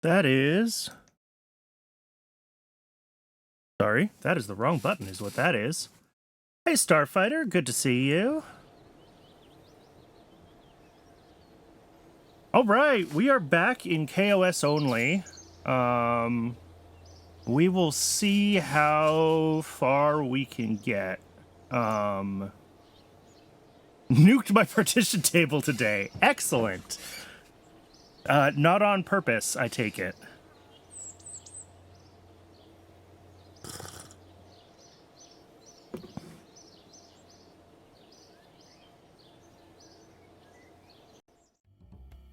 That is... Sorry, that is the wrong button is what that is. Hey, Starfighter, good to see you. All right, we are back in kOS-only. We will see how far we can get. Nuked my partition table today. Excellent. Not on purpose, I take it.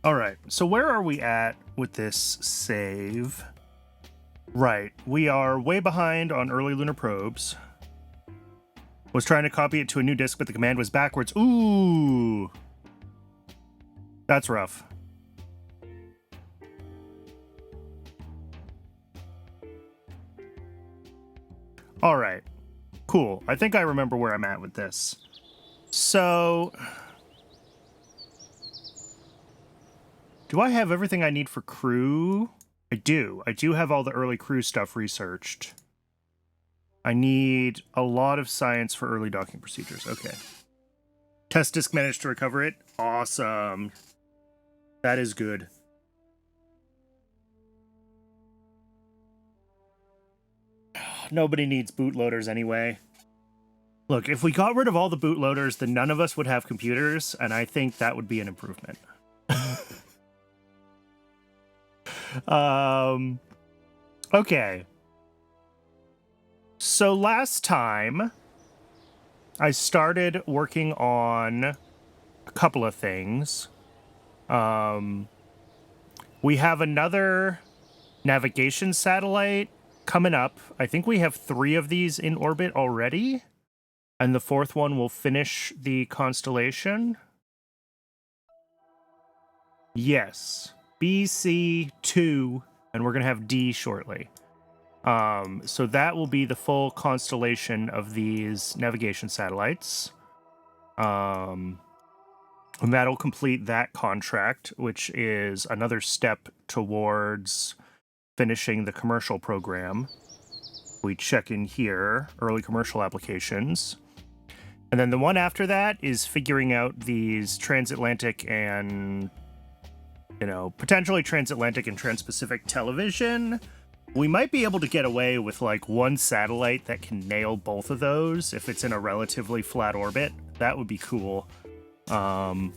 All right, so where are we at with this save? Right, we are way behind on early lunar probes. Was trying to copy it to a new disk, but the command was backwards. Ooh! That's rough. All right, cool. I think I remember where I'm at with this. So... do I have everything I need for crew? I do. I do have all the early crew stuff researched. I need a lot of science for early docking procedures. Okay. Test disk managed to recover it. Awesome. That is good. Nobody needs bootloaders anyway. Look, if we got rid of all the bootloaders, then none of us would have computers, and I think that would be an improvement. Okay. So last time, I started working on a couple of things. We have another navigation satellite coming up. I think we have 3 of these in orbit already, and the 4th one will finish the constellation. Yes. BC2, and we're going to have D shortly. So that will be the full constellation of these navigation satellites. And that'll complete that contract, which is another step towards finishing the commercial program. We check in here, early commercial applications. And then the one after that is figuring out these transatlantic and... potentially transatlantic and transpacific television. We might be able to get away with, like, one satellite that can nail both of those if it's in a relatively flat orbit. That would be cool. But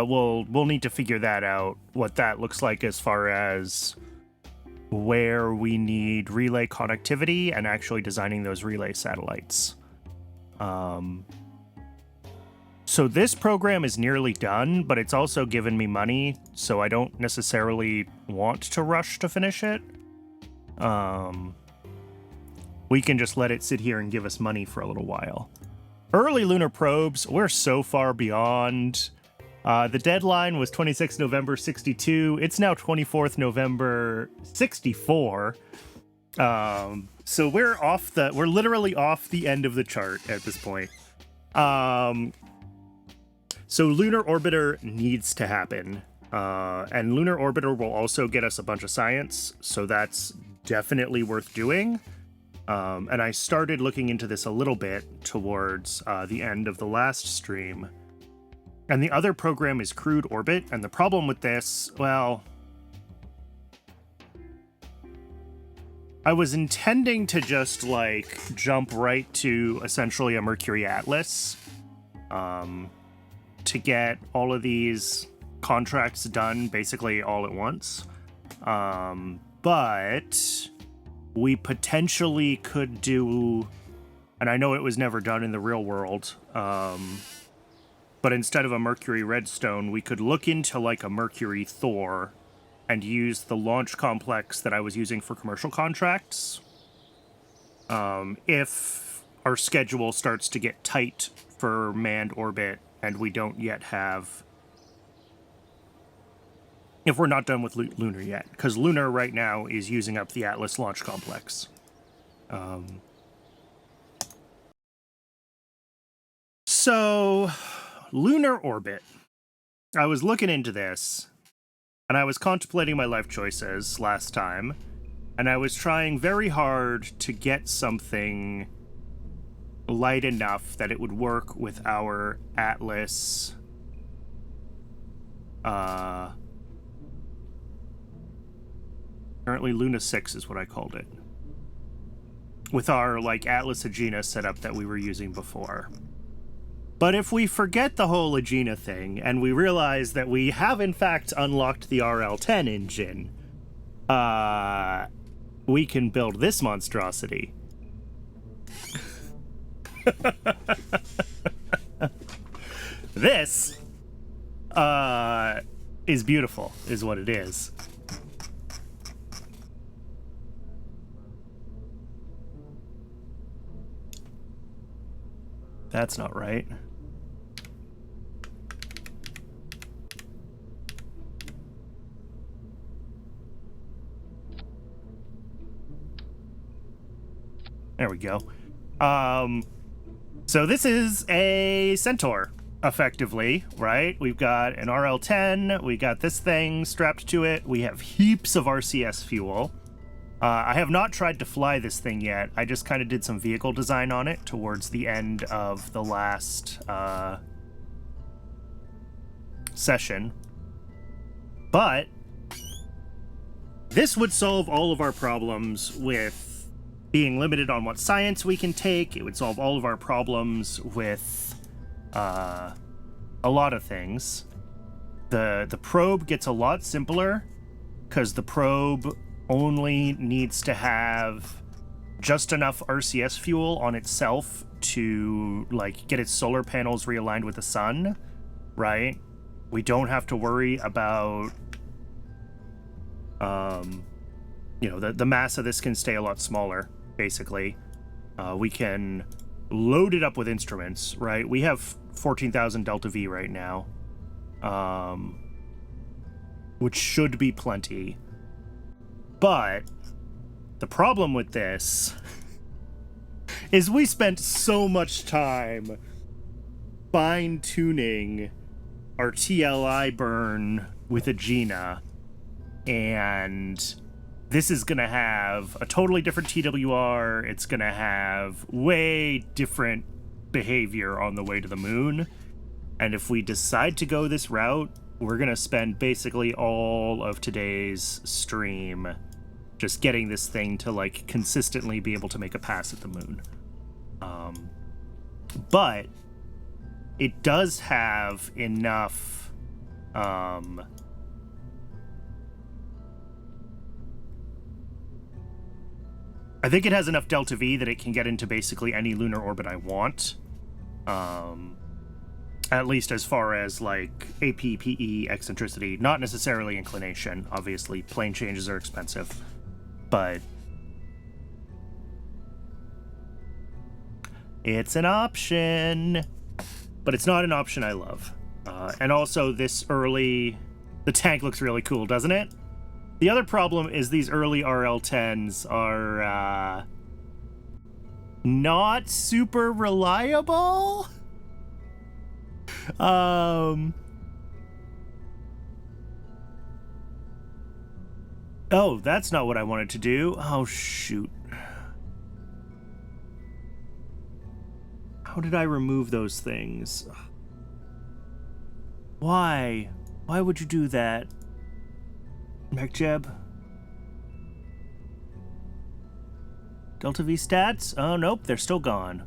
we'll need to figure that out, what that looks like as far as where we need relay connectivity and actually designing those relay satellites. So this program is nearly done, but it's also given me money, so I don't necessarily want to rush to finish it. We can just let it sit here and give us money for a little while. Early lunar probes, we're so far beyond. The deadline was 26th November 62. It's now 24th November 64. So we're literally off the end of the chart at this point. So Lunar Orbiter needs to happen, and Lunar Orbiter will also get us a bunch of science, so that's definitely worth doing. And I started looking into this a little bit towards the end of the last stream. And the other program is Crewed Orbit, and the problem with this, well... I was intending to just, like, jump right to essentially a Mercury Atlas, to get all of these contracts done basically all at once. But we potentially could do, and I know it was never done in the real world, but instead of a Mercury Redstone, we could look into like a Mercury Thor and use the launch complex that I was using for commercial contracts. If our schedule starts to get tight for manned orbit, and we don't yet have... if we're not done with Lunar yet, because Lunar right now is using up the Atlas launch complex. So, Lunar Orbit. I was looking into this, and I was contemplating my life choices last time, and I was trying very hard to get something light enough that it would work with our Atlas. Currently Luna 6 is what I called it. With our, like, Atlas Aegina setup that we were using before. But if we forget the whole Aegina thing, and we realize that we have in fact unlocked the RL10 engine, we can build this monstrosity. This, is beautiful, is what it is. That's not right. There we go. So this is a Centaur, effectively, right? We've got an RL10, we got this thing strapped to it, we have heaps of RCS fuel. I have not tried to fly this thing yet. I just kind of did some vehicle design on it towards the end of the last session. But this would solve all of our problems with being limited on what science we can take. It would solve all of our problems with a lot of things. The probe gets a lot simpler because the probe only needs to have just enough RCS fuel on itself to, like, get its solar panels realigned with the sun, right? We don't have to worry about, you know, the mass of this can stay a lot smaller, basically. We can load it up with instruments, right? We have 14,000 Delta V right now, which should be plenty. But the problem with this is we spent so much time fine-tuning our TLI burn with Aegina, and this is going to have a totally different TWR. It's going to have way different behavior on the way to the moon. And if we decide to go this route, we're going to spend basically all of today's stream just getting this thing to, like, consistently be able to make a pass at the moon. But it does have enough I think it has enough Delta V that it can get into basically any lunar orbit I want. At least as far as, like, AP, PE, eccentricity. Not necessarily inclination. Obviously, plane changes are expensive. But it's an option. But it's not an option I love. And also, this early... The tank looks really cool, doesn't it? The other problem is these early RL10s are not super reliable. Oh, that's not what I wanted to do. Oh, shoot. How did I remove those things? Why? Why would you do that? MacJeb? Delta V stats? Oh, nope, they're still gone.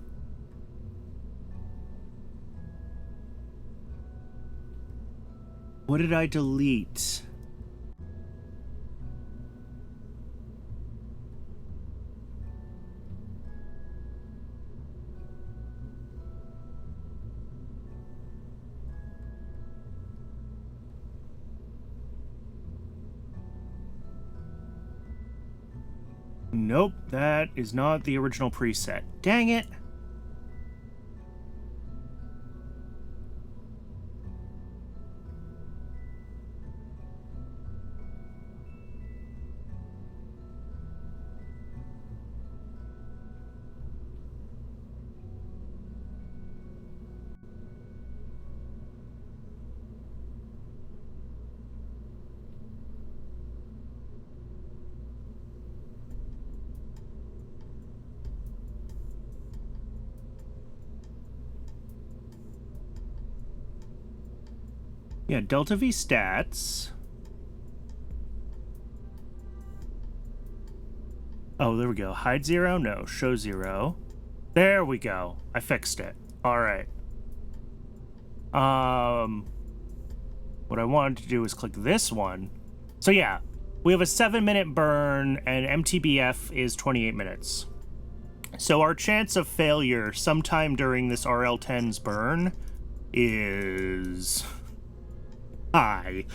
What did I delete? Nope, that is not the original preset. Dang it! Yeah, delta V stats. Oh, there we go. Hide 0? No. Show 0. There we go. I fixed it. All right. What I wanted to do is click this one. So yeah, we have a 7-minute burn and MTBF is 28 minutes. So our chance of failure sometime during this RL10's burn is high.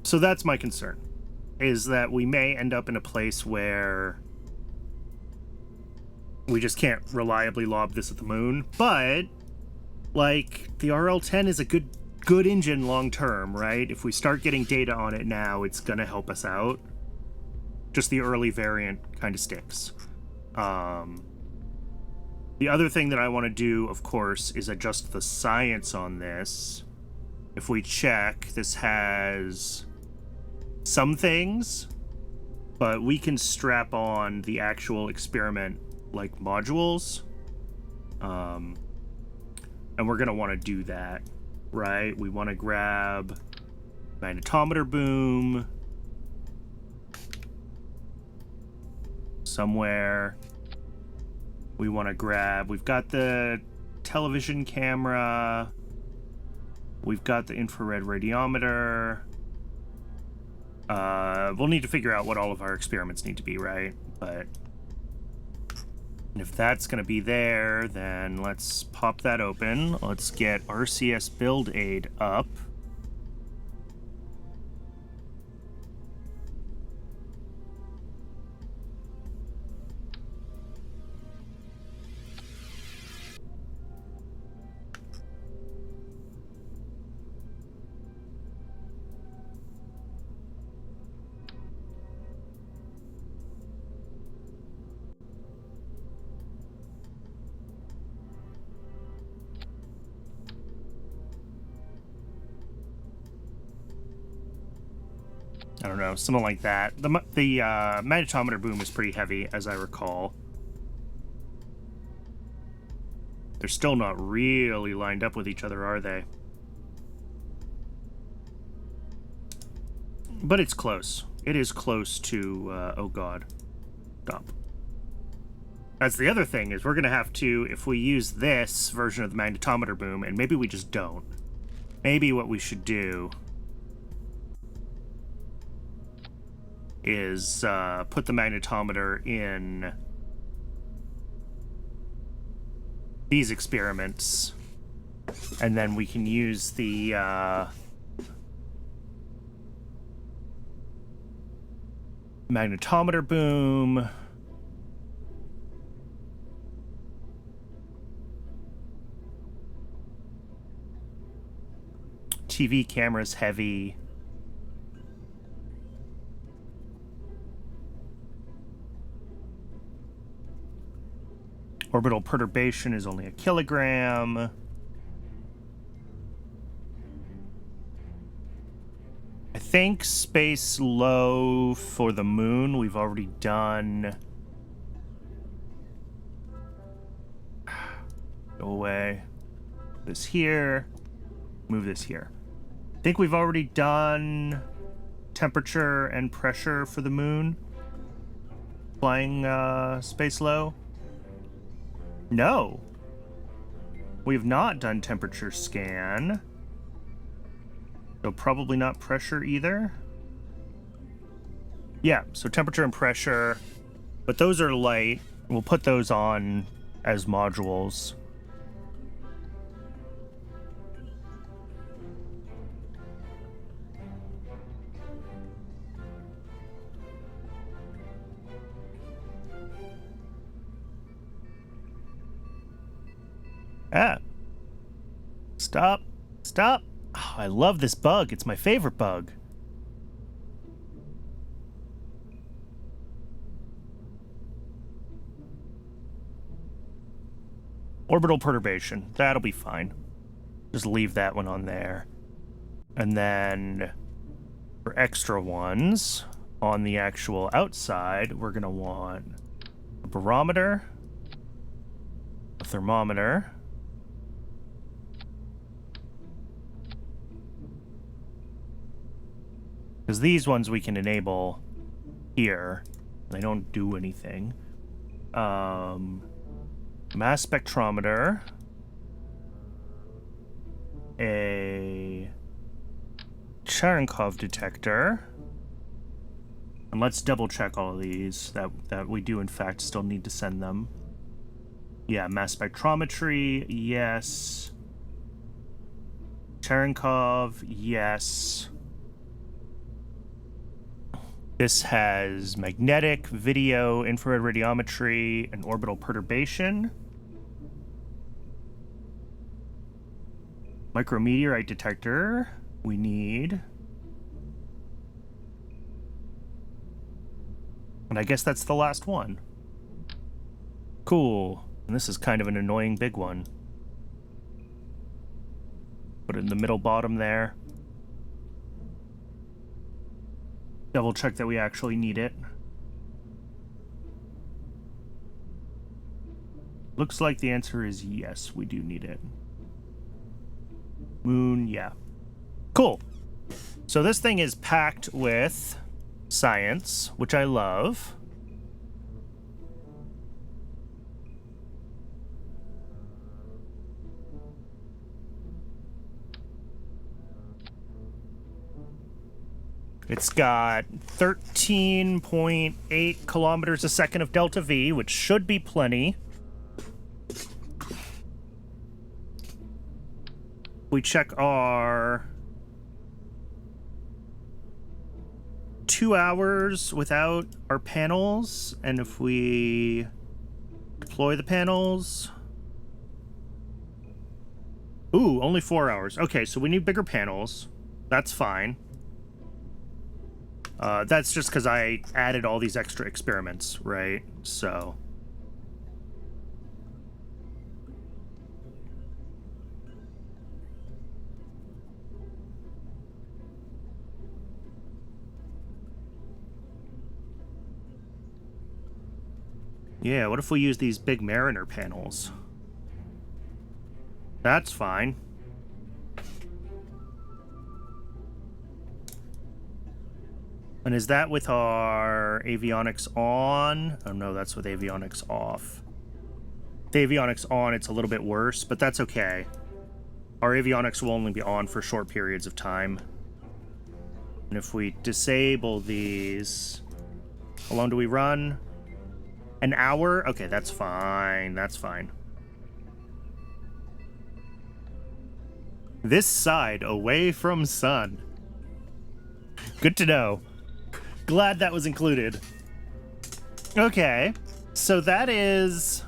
So that's my concern, is that we may end up in a place where we just can't reliably lob this at the moon. But, like, the RL10 is a good engine long term, right? If we start getting data on it now, it's gonna help us out. Just the early variant kind of sticks. The other thing that I want to do, of course, is adjust the science on this. If we check, this has some things, but we can strap on the actual experiment like modules, and we're gonna want to do that, right? We want to grab magnetometer boom somewhere. We want to grab, we've got the television camera, we've got the infrared radiometer. We'll need to figure out what all of our experiments need to be, right? But if that's going to be there, then let's pop that open. Let's get RCS build aid up. I don't know, something like that. The magnetometer boom is pretty heavy, as I recall. They're still not really lined up with each other, are they? But it's close. It is close to, oh god. Stop. That's the other thing, is we're going to have to, if we use this version of the magnetometer boom, and maybe we just don't. Maybe what we should do is put the magnetometer in these experiments, and then we can use the magnetometer boom. TV camera's heavy. Orbital perturbation is only 1 kilogram. I think space low for the moon we've already done. Go away. This here. Move this here. I think we've already done temperature and pressure for the moon. Flying space low. No. We have not done temperature scan. So probably not pressure either. Yeah, so temperature and pressure. But those are light. We'll put those on as modules. Ah. Stop. Stop. Oh, I love this bug. It's my favorite bug. Orbital perturbation. That'll be fine. Just leave that one on there. And then For extra ones, on the actual outside, we're going to want a barometer, a thermometer, because these ones we can enable here. They don't do anything. Mass spectrometer, a Cherenkov detector, and let's double check all of these that we do in fact still need to send them. Yeah, mass spectrometry, yes. Cherenkov, yes. This has magnetic, video, infrared radiometry, and orbital perturbation. Micrometeorite detector, we need. And I guess that's the last one. Cool. And this is kind of an annoying big one. Put it in the middle bottom there. Double check that we actually need it. Looks like the answer is yes, we do need it. Moon, yeah. Cool. So this thing is packed with science, which I love. It's got 13.8 kilometers a second of delta V, which should be plenty. We check our 2 hours without our panels, and if we deploy the panels... Ooh, only 4 hours. Okay, so we need bigger panels. That's fine. That's just because I added all these extra experiments, right? So... Yeah, what if we use these big Mariner panels? That's fine. And is that with our avionics on? Oh no, that's with avionics off. The avionics on, it's a little bit worse, but that's okay. Our avionics will only be on for short periods of time. And if we disable these... How long do we run? An hour? Okay, that's fine. That's fine. This side, away from sun. Good to know. Glad that was included. Okay, so that is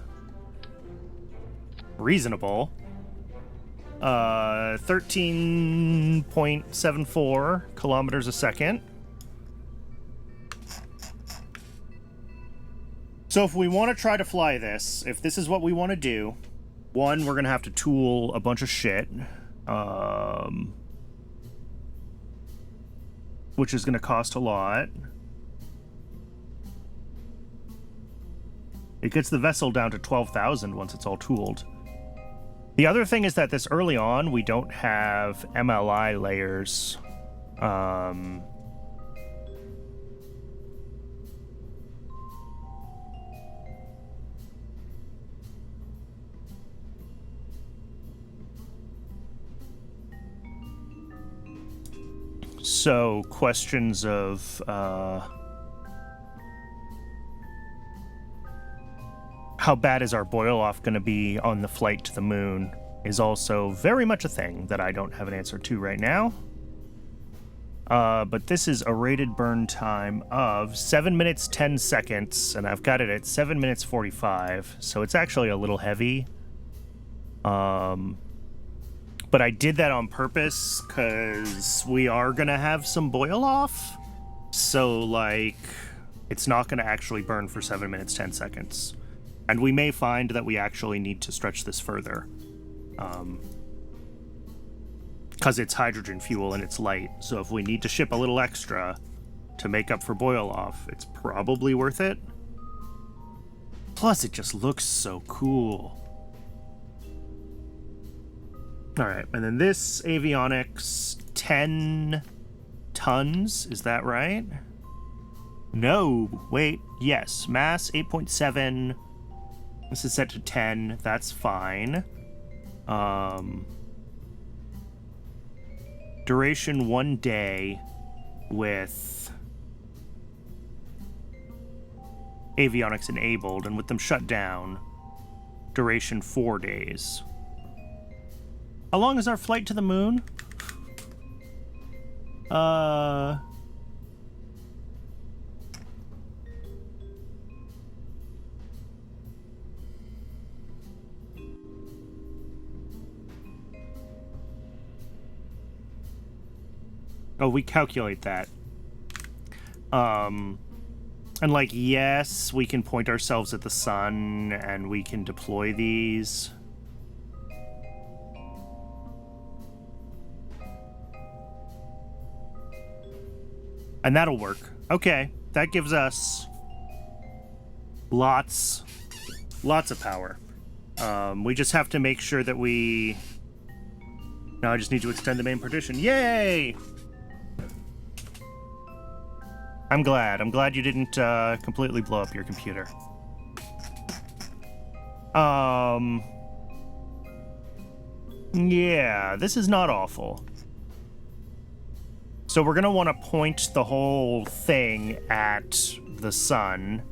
reasonable. 13.74 kilometers a second. So if we want to try to fly this, if this is what we want to do, one, we're going to have to tool a bunch of shit. Which is going to cost a lot. It gets the vessel down to 12,000 once it's all tooled. The other thing is that this early on, we don't have MLI layers. So, questions of, how bad is our boil-off going to be on the flight to the moon is also very much a thing that I don't have an answer to right now. But this is a rated burn time of 7 minutes 10 seconds, and I've got it at 7 minutes 45, so it's actually a little heavy. But I did that on purpose because we are going to have some boil-off. So, like, it's not going to actually burn for 7 minutes 10 seconds. And we may find that we actually need to stretch this further. because it's hydrogen fuel and it's light. So if we need to ship a little extra to make up for boil off, it's probably worth it. Plus, it just looks so cool. All right, and then this avionics, 10 tons, is that right? No, wait, yes, mass 8.7. This is set to 10, that's fine. Duration 1 day with avionics enabled, and with them shut down, duration 4 days. How long is our flight to the moon? Oh, we calculate that. And like, yes, we can point ourselves at the sun and we can deploy these. And that'll work. Okay, that gives us lots of power. We just have to make sure that we... Now I just need to extend the main partition. Yay! I'm glad. I'm glad you didn't completely blow up your computer. Yeah, this is not awful. So we're going to want to point the whole thing at the sun.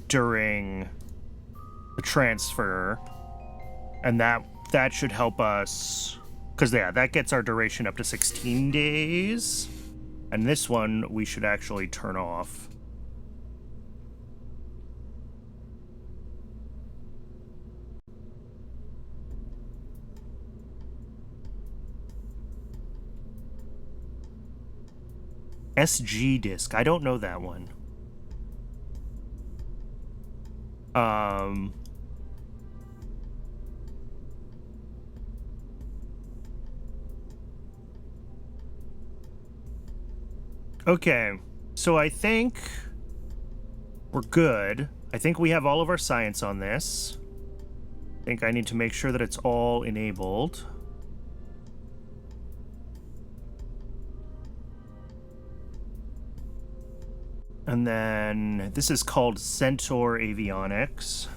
During the transfer. And that should help us... Because, yeah, that gets our duration up to 16 days. And this one we should actually turn off. SG disk. I don't know that one. Okay, so I think we're good. I think we have all of our science on this. I think I need to make sure that it's all enabled. And then this is called Centaur Avionics.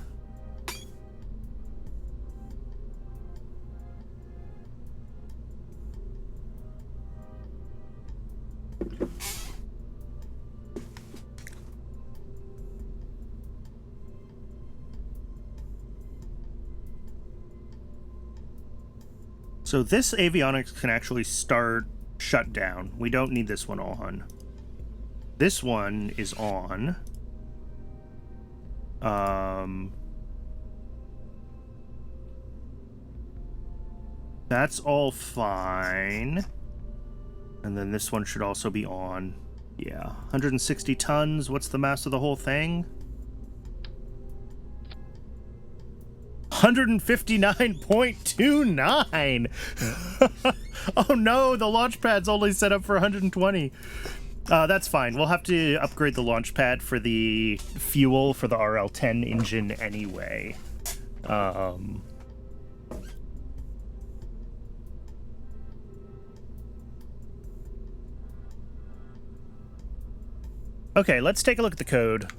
So this avionics can actually start shut down. We don't need this one on. This one is on. That's all fine. And then this one should also be on. Yeah, 160 tons. What's the mass of the whole thing? 159.29. Oh no, the launch pad's only set up for 120. That's fine. We'll have to upgrade the launch pad for the fuel for the RL-10 engine anyway. Okay, let's take a look at the code.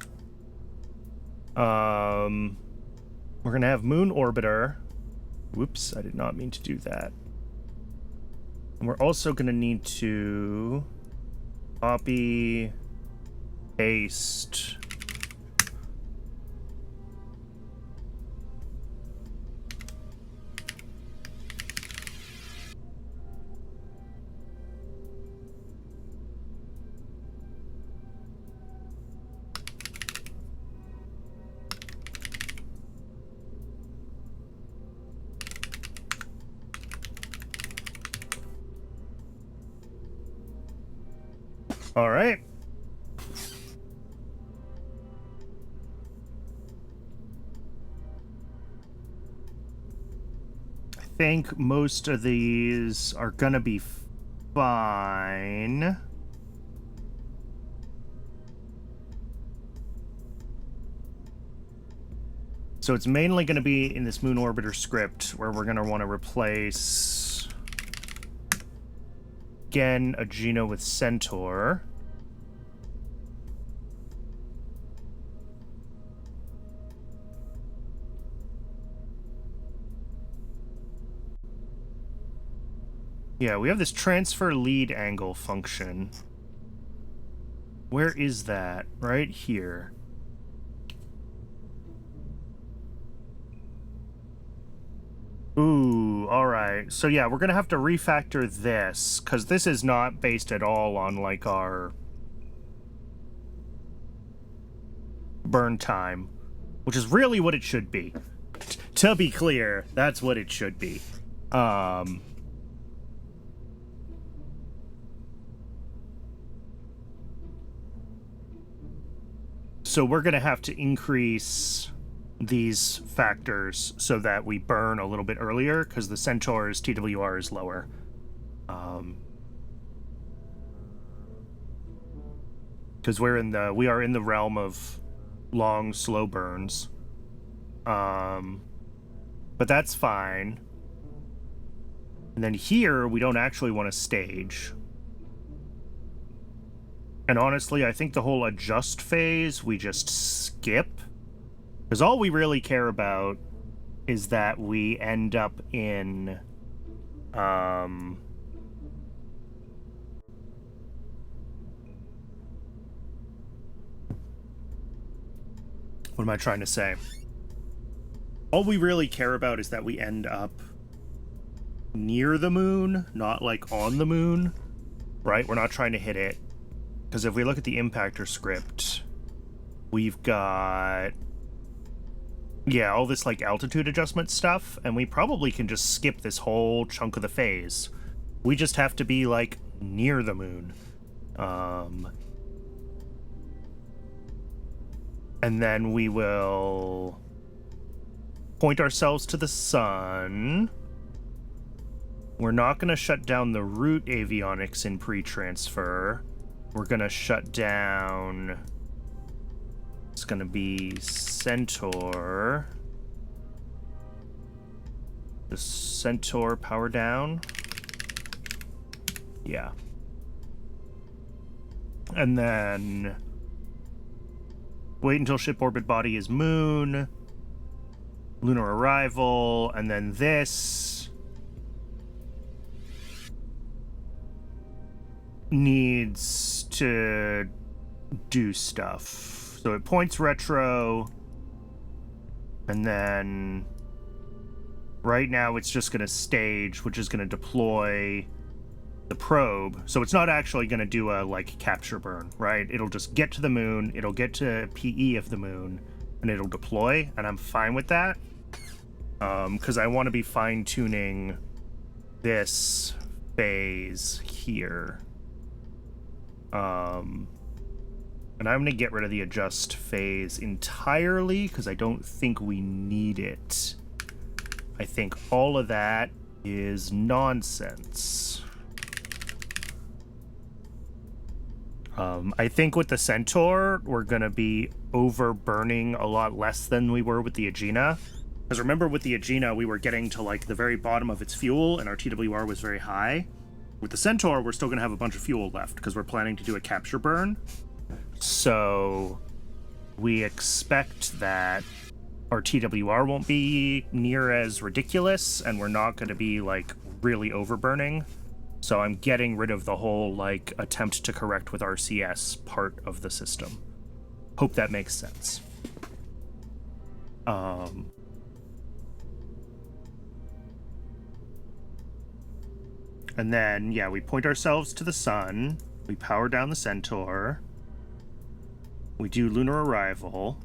We're going to have Moon Orbiter. Whoops, I did not mean to do that. And we're also going to need to copy, paste. All right. think most of these are gonna be fine. So it's mainly going to be in this Moon Orbiter script where we're going to want to replace, again, a Geno with Centaur. Yeah, we have this transfer lead angle function. Where is that? Right here. Ooh, alright. So yeah, we're gonna have to refactor this, because this is not based at all on, like, our burn time, which is really what it should be. To be clear, that's what it should be. So we're gonna have to increase these factors so that we burn a little bit earlier, because the Centaur's TWR is lower. Because we are in the realm of long, slow burns. But that's fine. And then here, we don't actually want to stage. And honestly, I think the whole adjust phase, we just skip. Because all we really care about is that we end up in, what am I trying to say? All we really care about is that we end up near the moon, not like on the moon, right? We're not trying to hit it. Because if we look at the impactor script, we've got... yeah, all this, like, altitude adjustment stuff, and we probably can just skip this whole chunk of the phase. We just have to be, like, near the moon. And then we will point ourselves to the sun. We're not going to shut down the root avionics in pre-transfer. We're going to shut down... it's going to be Centaur. The Centaur power down. Yeah. And then wait until ship orbit body is moon. Lunar arrival. And then this needs to do stuff. So it points retro, and then right now it's just going to stage, which is going to deploy the probe. So it's not actually going to do a, like, capture burn, right? It'll just get to the moon, it'll get to PE of the moon, and it'll deploy, and I'm fine with that. Because I want to be fine-tuning this phase here. And I'm going to get rid of the adjust phase entirely, because I don't think we need it. I think all of that is nonsense. I think with the Centaur, we're going to be over-burning a lot less than we were with the Aegina. Because remember, with the Aegina, we were getting to, like, the very bottom of its fuel, and our TWR was very high. With the Centaur, we're still going to have a bunch of fuel left, because we're planning to do a capture burn. So we expect that our TWR won't be near as ridiculous, and we're not going to be, like, really overburning. So I'm getting rid of the whole, like, attempt to correct with RCS part of the system. Hope that makes sense. And then, yeah, we point ourselves to the sun. We power down the Centaur. We do lunar arrival.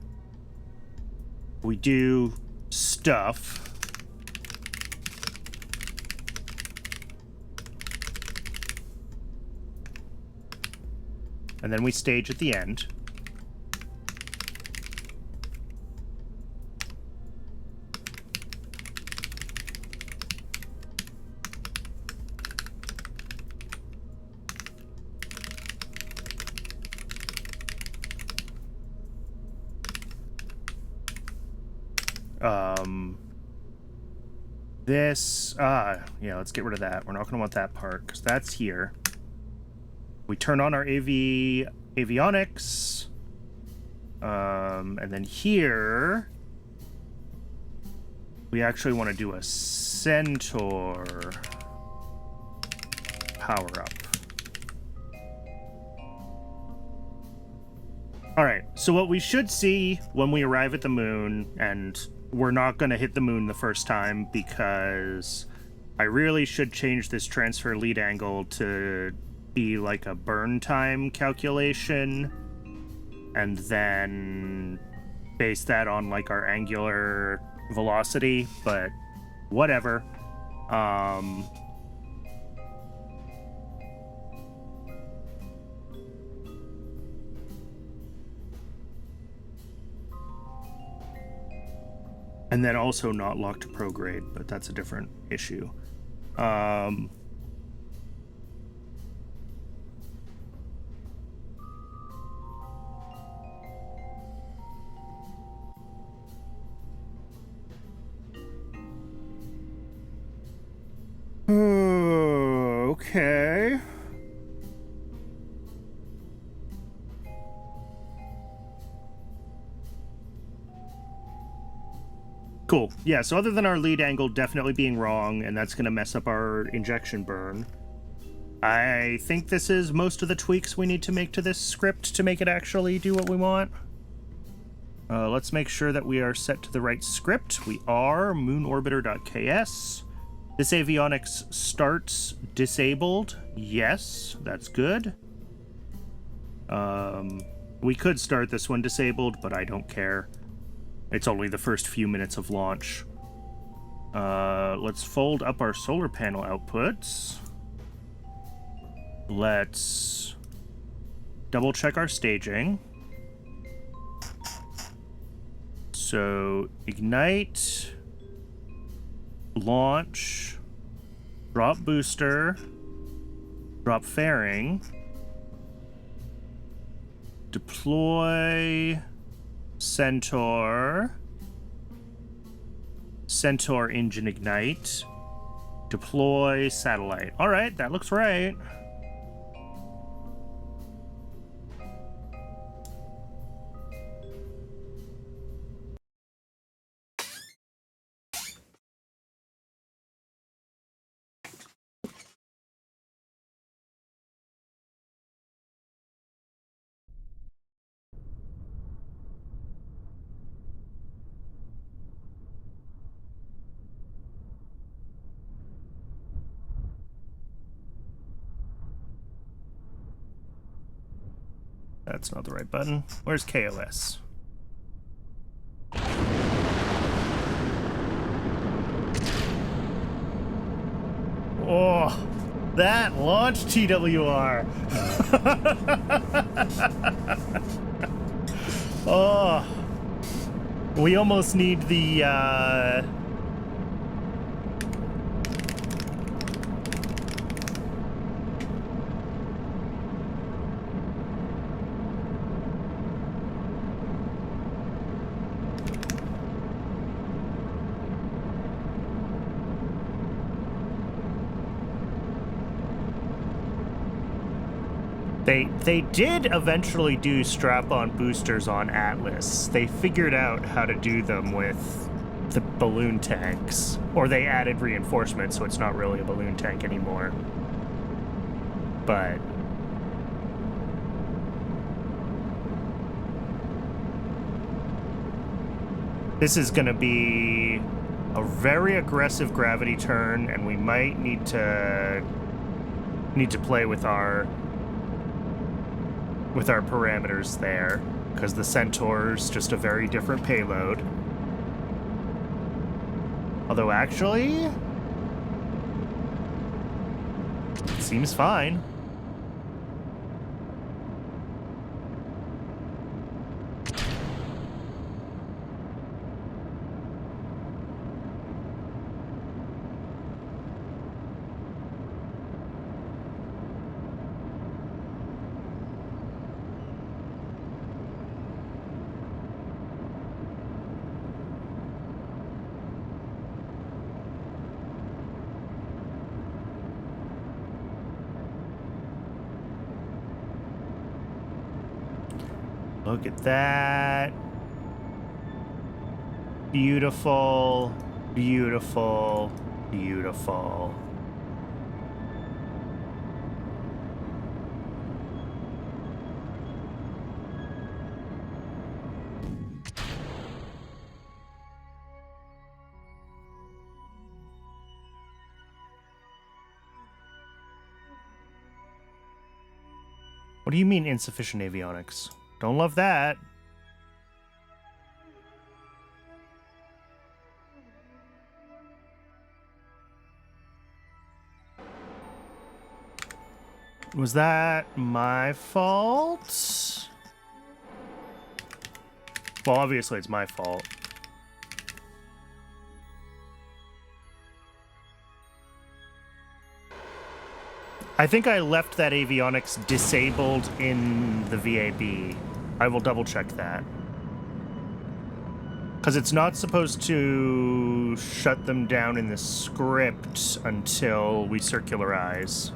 We do stuff. And then we stage at the end. This, yeah, let's get rid of that. We're not going to want that part, because that's here. We turn on our avionics. And then here, we actually want to do a Centaur power-up. All right, so what we should see when we arrive at the moon, and we're not going to hit the moon the first time because I really should change this transfer lead angle to be like a burn time calculation and then base that on like our angular velocity, but whatever. And then also not locked to prograde, but that's a different issue. Okay. Cool. Yeah, so other than our lead angle definitely being wrong, and that's going to mess up our injection burn, I think this is most of the tweaks we need to make to this script to make it actually do what we want. Let's make sure that we are set to the right script. We are moonorbiter.ks. This avionics starts disabled. Yes, that's good. We could start this one disabled, but I don't care. It's only the first few minutes of launch. Let's fold up our solar panel outputs. Let's double check our staging. So, ignite, launch, drop booster, drop fairing, deploy Centaur, Centaur engine ignite, deploy satellite. All right, that looks right. That's not the right button. Where's KOS? Oh, that launched TWR. Oh, we almost need the They did eventually do strap-on boosters on Atlas. They figured out how to do them with the balloon tanks. Or they added reinforcements, so it's not really a balloon tank anymore. But this is going to be a very aggressive gravity turn, and we might need to play with our parameters there, because the Centaur's just a very different payload. Although actually, it seems fine. Look at that. Beautiful, beautiful, beautiful. What do you mean insufficient avionics? Don't love that. Was that my fault? Well, obviously it's my fault. I think I left that avionics disabled in the VAB. I will double check that. Because it's not supposed to shut them down in the script until we circularize.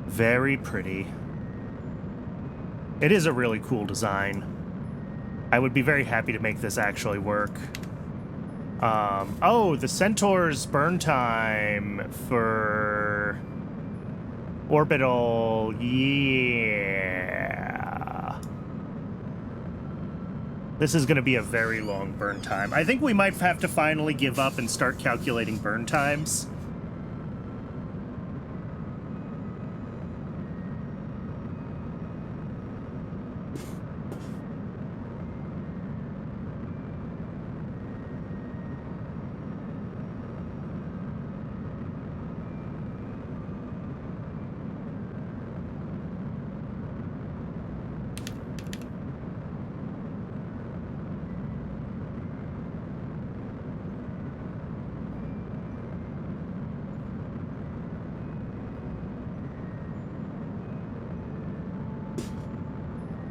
Very pretty. It is a really cool design. I would be very happy to make this actually work. Oh, the Centaur's burn time for orbital. Yeah. This is going to be a very long burn time. I think we might have to finally give up and start calculating burn times.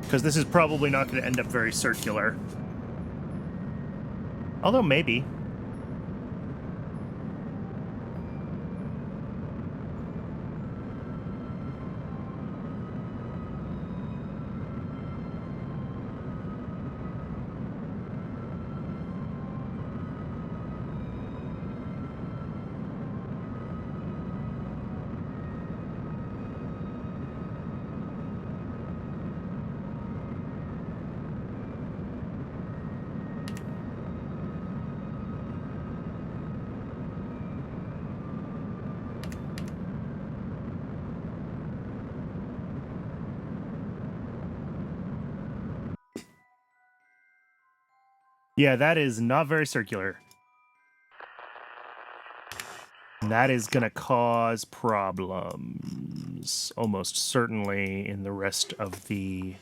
Because this is probably not going to end up very circular. Although maybe. Yeah, that is not very circular. And that is going to cause problems, almost certainly, in the rest of the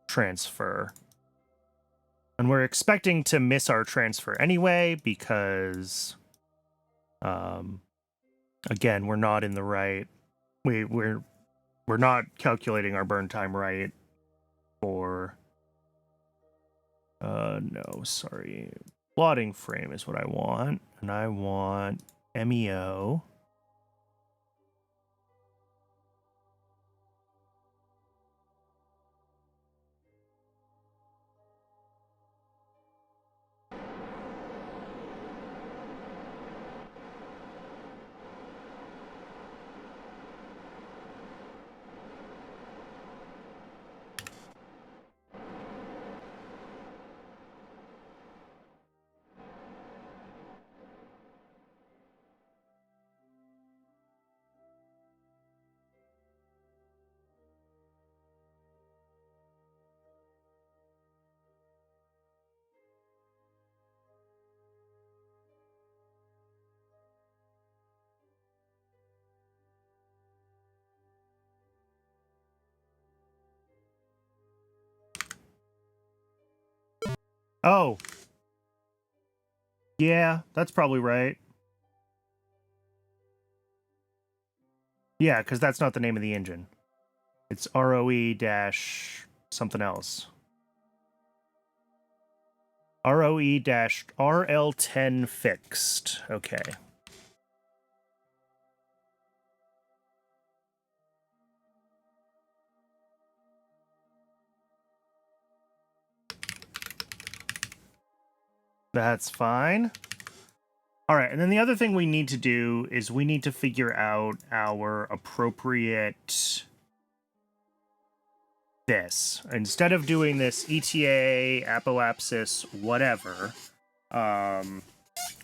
transfer. And we're expecting to miss our transfer anyway, because, again, we're not in the right... We're not calculating our burn time right for... no, sorry. Plotting frame is what I want, and I want MEO. Oh. Yeah, that's probably right. Yeah, because that's not the name of the engine. It's ROE dash something else. ROE dash RL10 fixed. Okay. That's fine. All right, and then the other thing we need to do is we need to figure out our appropriate this. Instead of doing this ETA, apoapsis, whatever,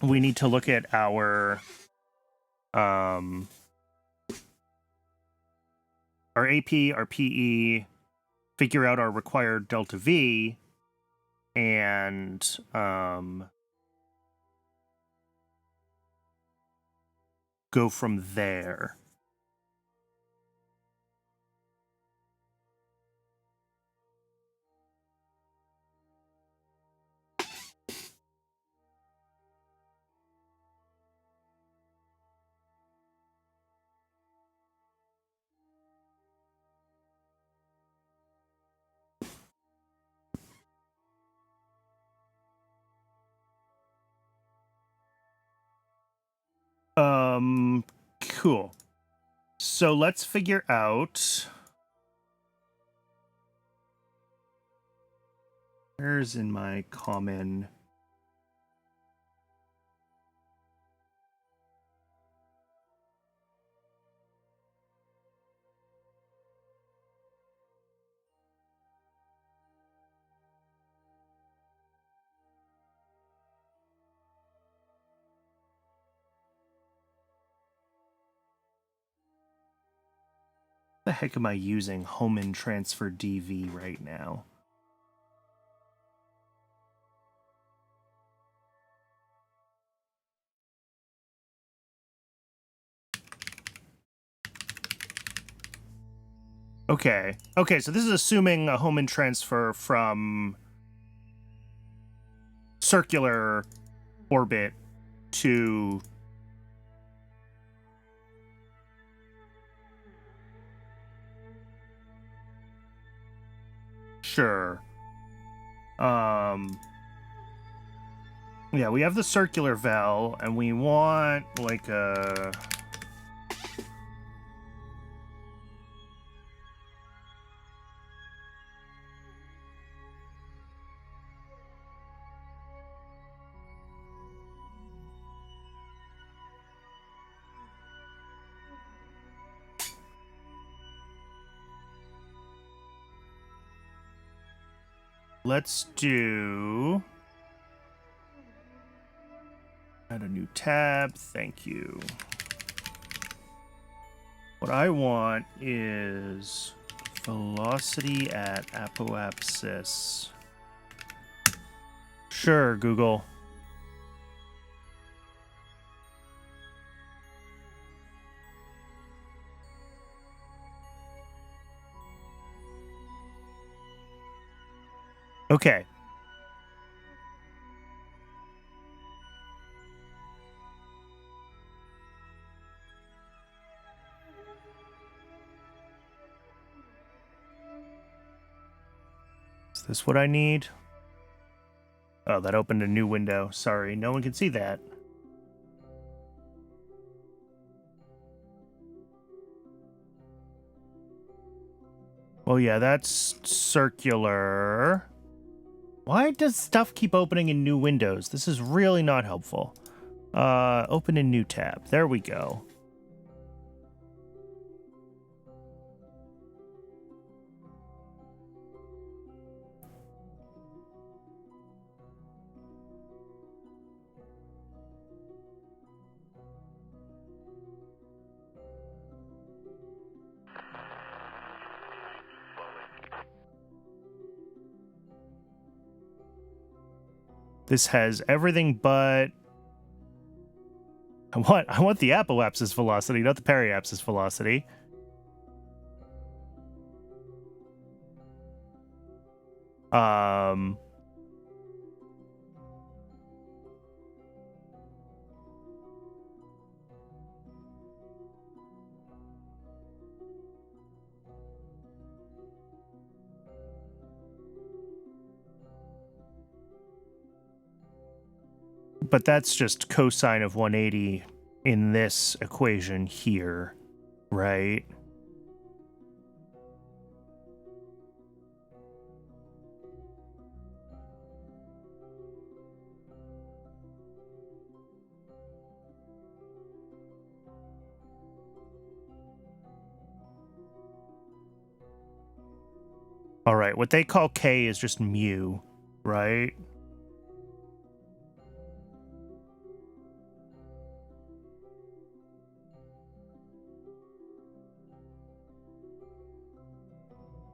we need to look at our AP, our PE, figure out our required delta V, and go from there. Cool. So let's figure out... Where's in my common... the heck am I using Homan transfer DV right now? Okay. Okay, so this is assuming a Homan transfer from circular orbit to... Sure. Yeah, we have the circular vel, and we want, like, a... Let's do... Add a new tab, thank you. What I want is velocity at apoapsis. Sure, Google. Okay. Is this what I need? Oh, that opened a new window. Sorry, no one can see that. Well, yeah, that's circular. Why does stuff keep opening in new windows? This is really not helpful. Open a new tab. There we go. This has everything but... I want the apoapsis velocity, not the periapsis velocity. But that's just cosine of 180 in this equation here, right? All right, what they call K is just mu, right?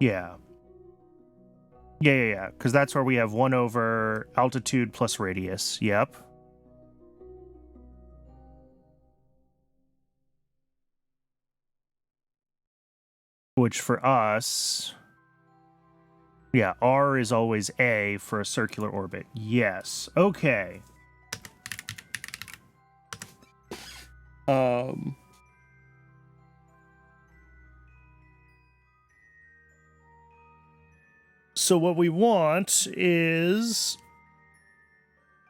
Yeah. Yeah. Because that's where we have 1 over altitude plus radius. Yep. Which for us... Yeah, R is always A for a circular orbit. Yes. Okay. So what we want is...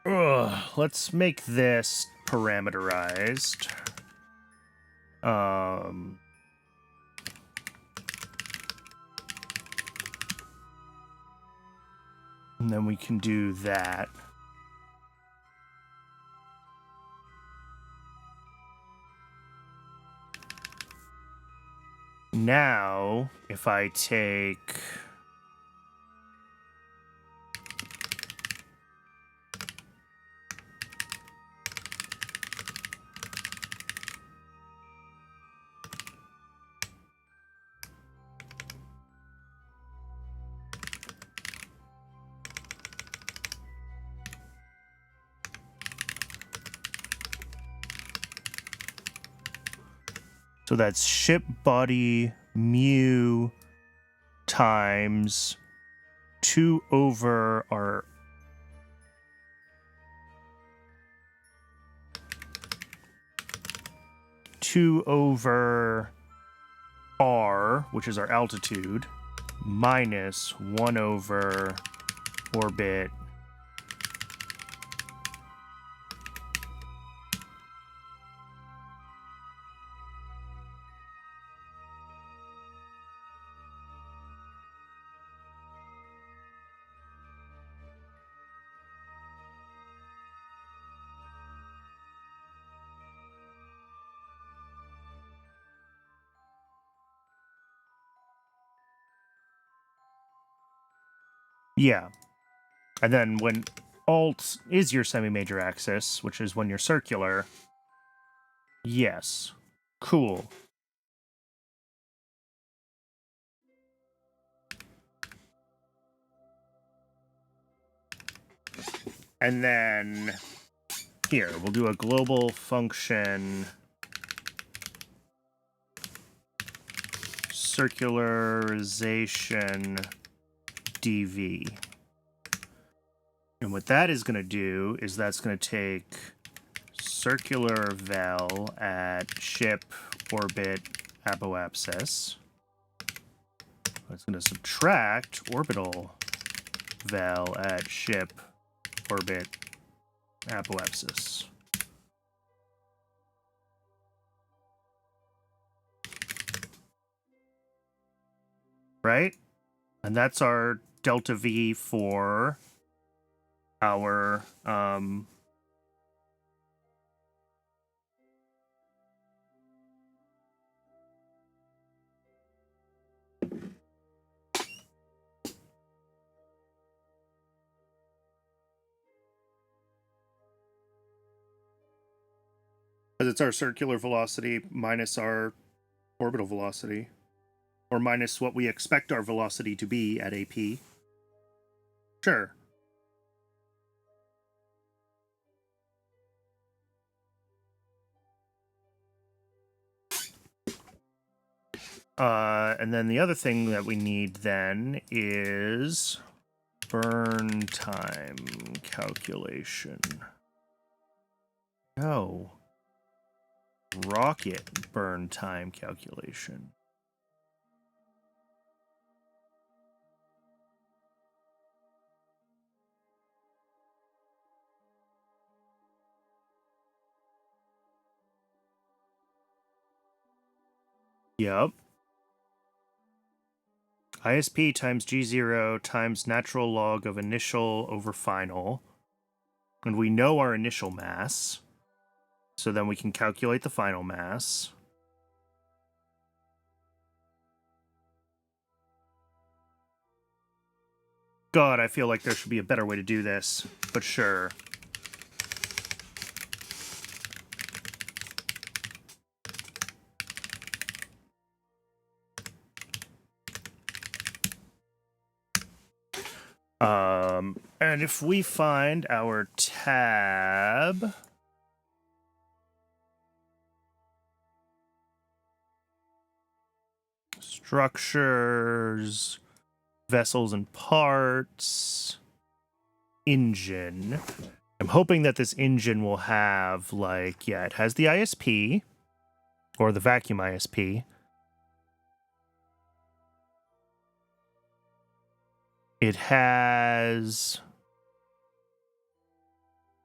let's make this parameterized. And then we can do that. Now, if I take... So that's ship body mu times 2 over our... two over R, which is our altitude, minus 1 over orbit Yeah. And then when alt is your semi-major axis, which is when you're circular, yes. Cool. And then here, we'll do a global function circularization dv. And what that is going to do is that's going to take circular vel at ship orbit apoapsis. It's going to subtract orbital vel at ship orbit apoapsis. Right? And that's our delta V for our because it's our circular velocity minus our orbital velocity, or minus what we expect our velocity to be at AP. Sure. And then the other thing that we need then is burn time calculation. No. Rocket burn time calculation. Yep. ISP times G0 times natural log of initial over final. And we know our initial mass. So then we can calculate the final mass. God, I feel like there should be a better way to do this, but sure. And if we find our tab... Structures, vessels and parts, engine. I'm hoping that this engine will have, like, yeah, it has the ISP, or the vacuum ISP. It has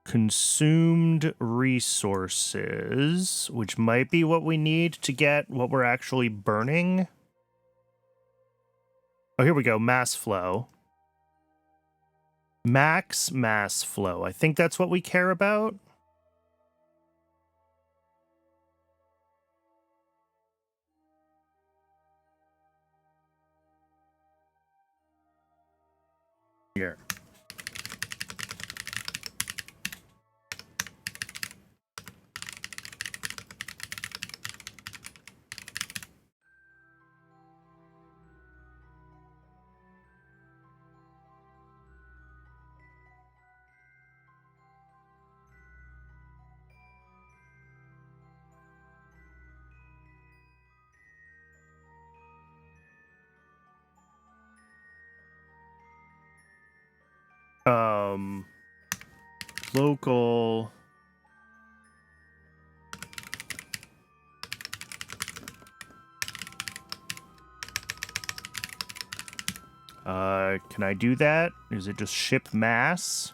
consumed resources, which might be what we need to get what we're actually burning. Oh, here we go. Mass flow. Max mass flow. I think that's what we care about. Here. Local. Can I do that? Is it just ship mass?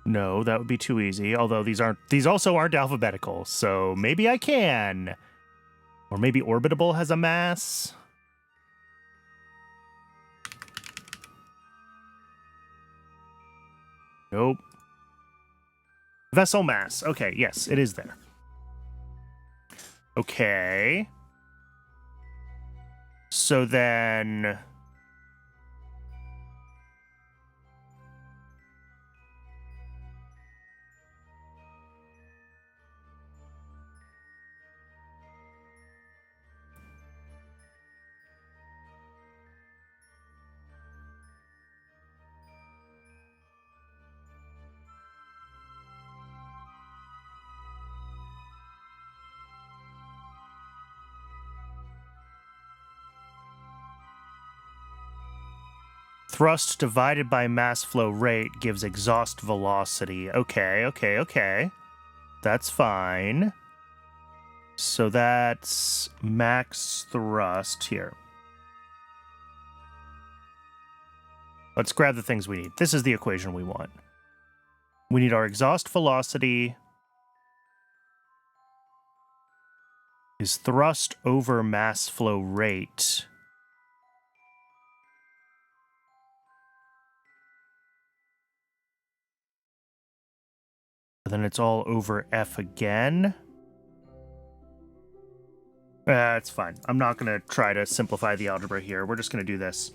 No, that would be too easy. Although these also aren't alphabetical, so maybe I can. Or maybe orbitable has a mass. Nope. Vessel mass. Okay, yes, it is there. Okay. So then... Thrust divided by mass flow rate gives exhaust velocity. Okay. That's fine. So that's max thrust here. Let's grab the things we need. This is the equation we want. We need our exhaust velocity is thrust over mass flow rate. Then it's all over F again. It's fine. I'm not going to try to simplify the algebra here. We're just going to do this.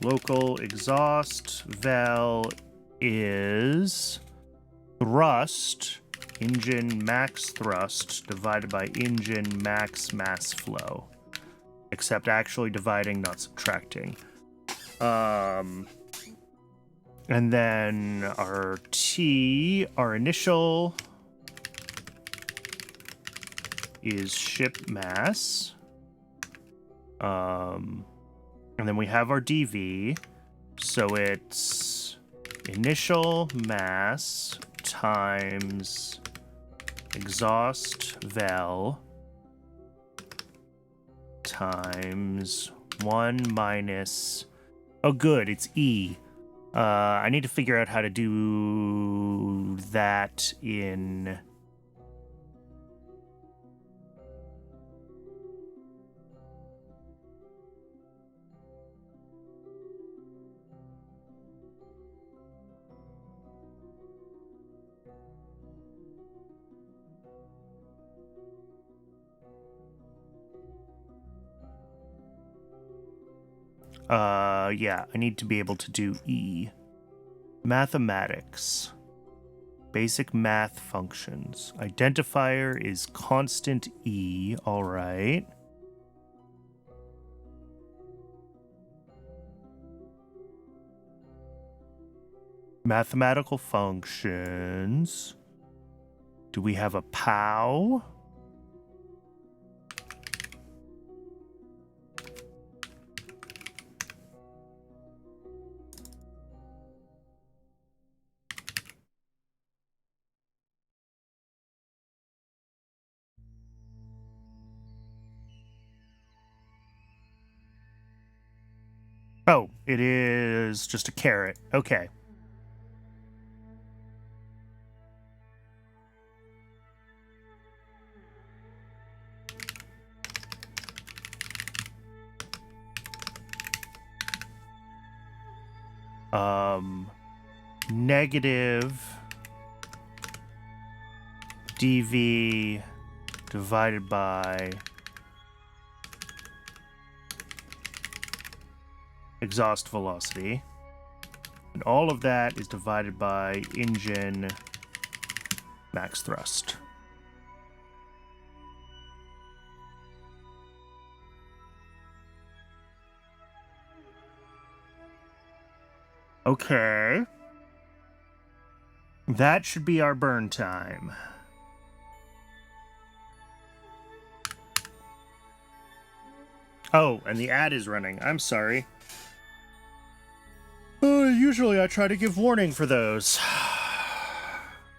Local exhaust vel is thrust, engine max thrust, divided by engine max mass flow. Except actually dividing, not subtracting. And then our T, our initial is ship mass. And then we have our DV. So it's initial mass times exhaust vel times 1 minus Oh, good. It's E. I need to figure out how to do that in... yeah, I need to be able to do E. Mathematics. Basic math functions. Identifier is constant E, all right. Mathematical functions. Do we have a POW? Oh, it is just a caret. Okay. Negative dv divided by exhaust velocity. And all of that is divided by engine max thrust. Okay. That should be our burn time. Oh, and the ad is running. I'm sorry. Usually I try to give warning for those.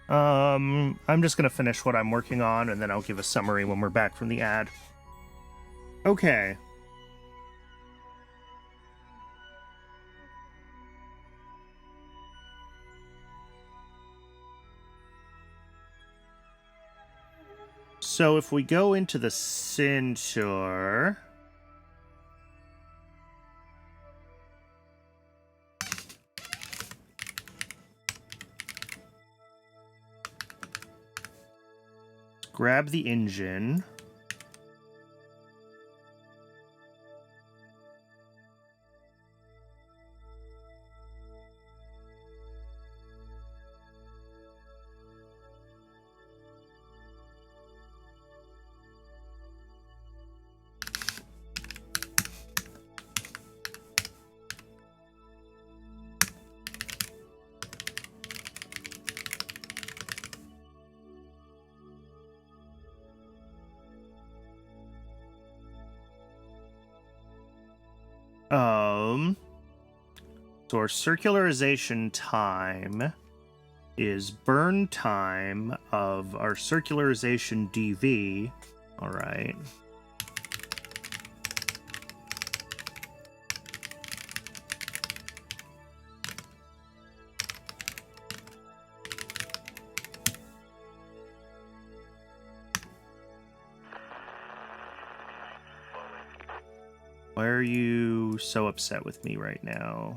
I'm just gonna finish what I'm working on, and then I'll give a summary when we're back from the ad. Okay. So if we go into the Centaur... grab the engine. So our circularization time is burn time of our circularization dV. All right. Why are you so upset with me right now?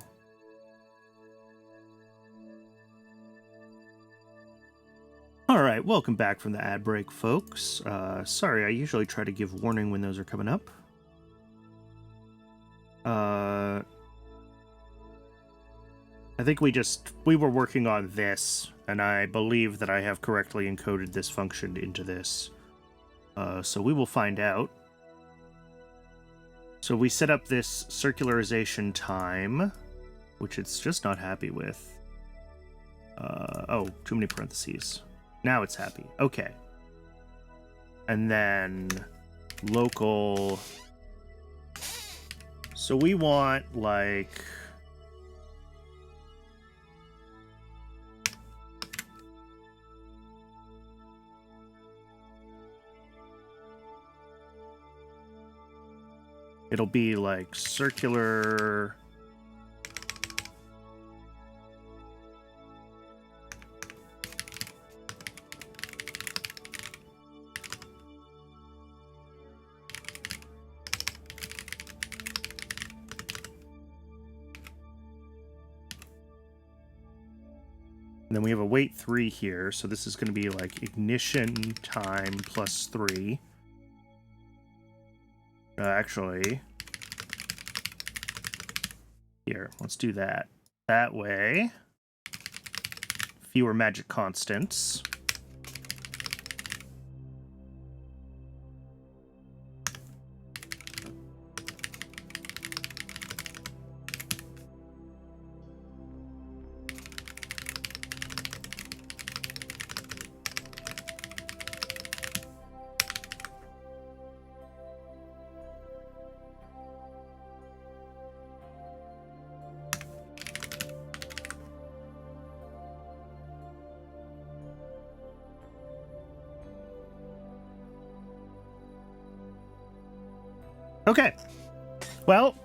All right, welcome back from the ad break, folks. Sorry, I usually try to give warning when those are coming up. I think we were working on this, and I believe that I have correctly encoded this function into this. So we will find out. So we set up this circularization time, which it's just not happy with. Oh, too many parentheses. Now it's happy. Okay. And then local. So we want like... it'll be like circular And then we have a wait 3 here, so this is going to be like ignition time plus 3. Actually, here, let's do that. That way, fewer magic constants. Okay, well,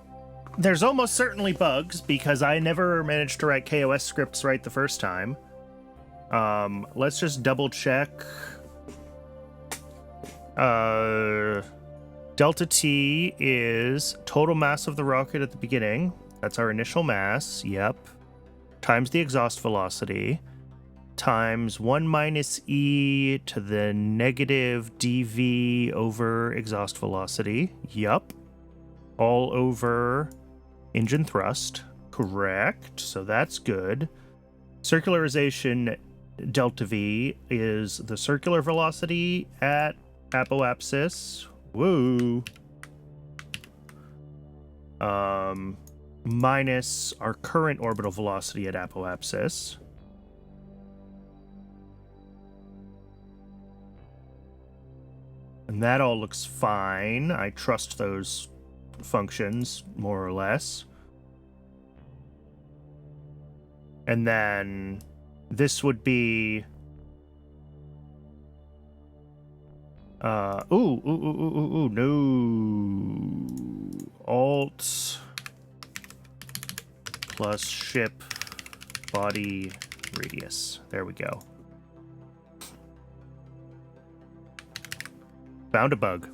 there's almost certainly bugs because I never managed to write KOS scripts right the first time. Let's just double check. Delta T is total mass of the rocket at the beginning. That's our initial mass, yep. Times the exhaust velocity. Times 1 minus e to the negative dv over exhaust velocity. Yup. All over engine thrust. Correct. So that's good. Circularization delta v is the circular velocity at apoapsis. Woo. Minus our current orbital velocity at apoapsis. And that all looks fine. I trust those functions, more or less. And then this would be... no. Alt plus ship body radius. There we go. Found a bug.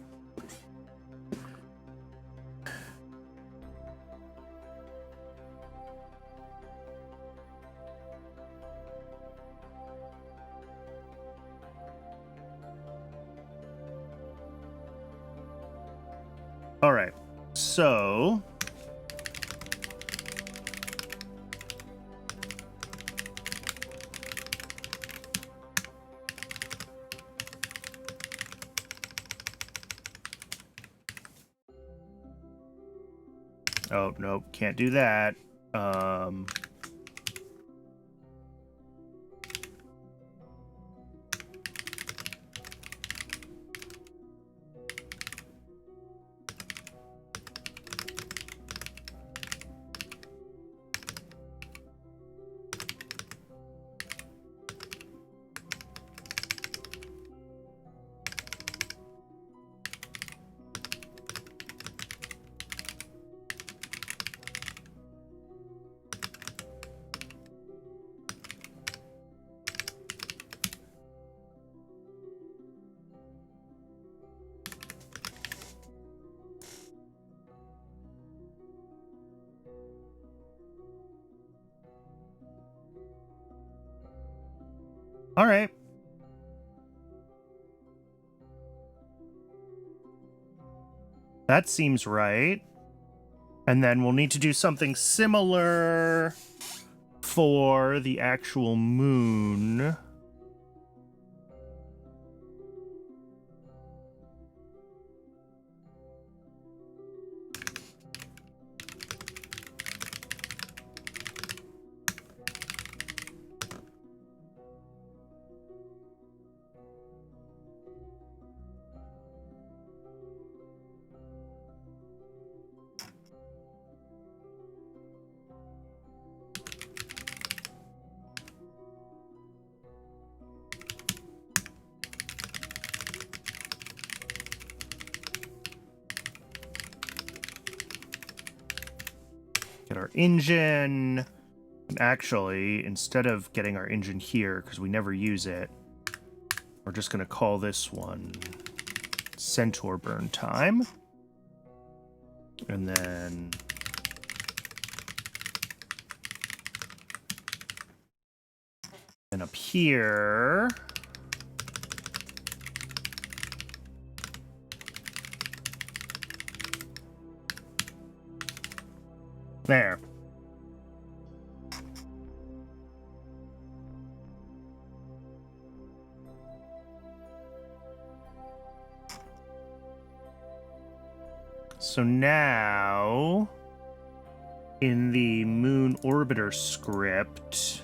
All right, so oh, nope, can't do that. All right. That seems right. And then we'll need to do something similar for the actual moon. Get our engine. And actually, instead of getting our engine here, because we never use it, we're just going to call this one Centaur burn time. And then And up here... There. So now, in the Moon Orbiter script,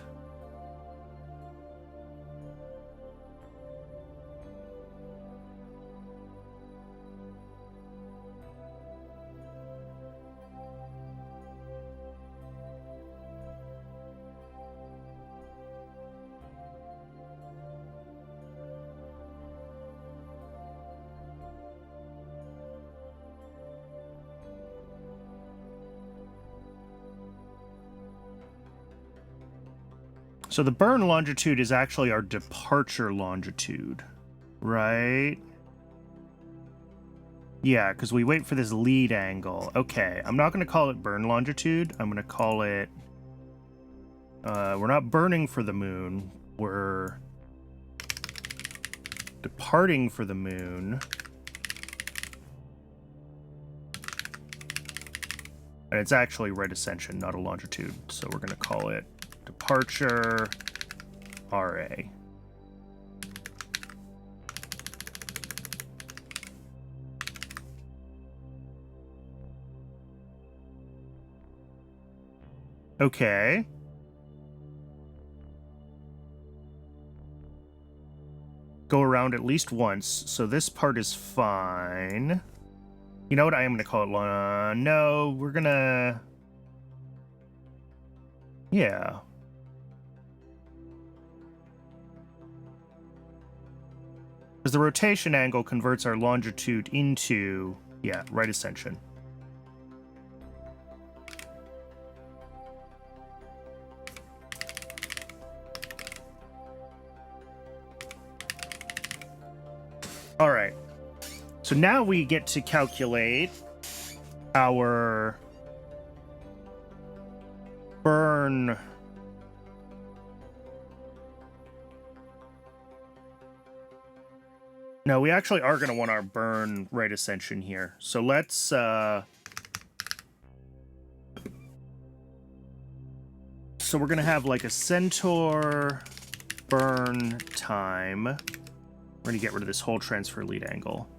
so the burn longitude is actually our departure longitude, right? Yeah, because we wait for this lead angle. Okay, I'm not going to call it burn longitude. I'm going to call it... we're not burning for the moon. We're departing for the moon. And it's actually right ascension, not a longitude. So we're going to call it departure RA. Okay. Go around at least once, so this part is fine. You know what? I am going to call it no, we're going to... Yeah. Because the rotation angle converts our longitude into, yeah, right ascension. All right. So now we get to calculate our burn. No, we actually are going to want our burn right ascension here. So let's so we're going to have like a Centaur burn time. We're going to get rid of this whole transfer lead angle.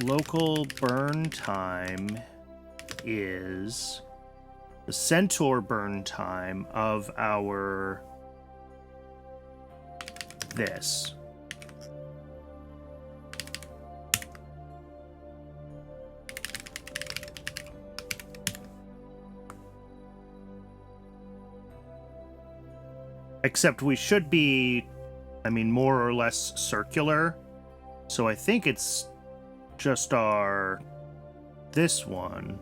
Local burn time is the Centaur burn time of our this. Except we should be, I mean, more or less circular. So I think it's just our this one.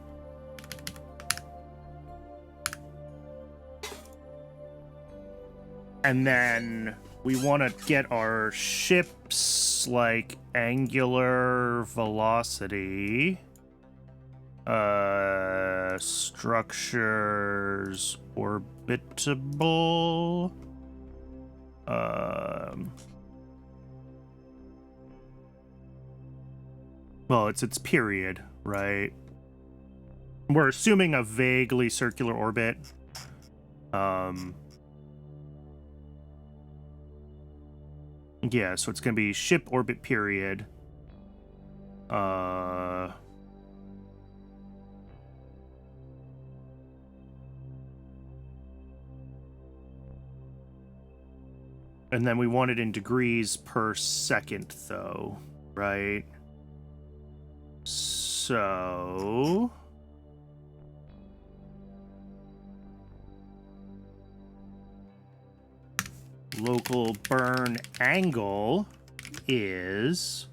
And then we want to get our ship's, like, angular velocity. Structures orbitable. Well, it's its period, right? We're assuming a vaguely circular orbit. Yeah, so it's going to be ship orbit period. And then we want it in degrees per second, though, right? So... local burn angle is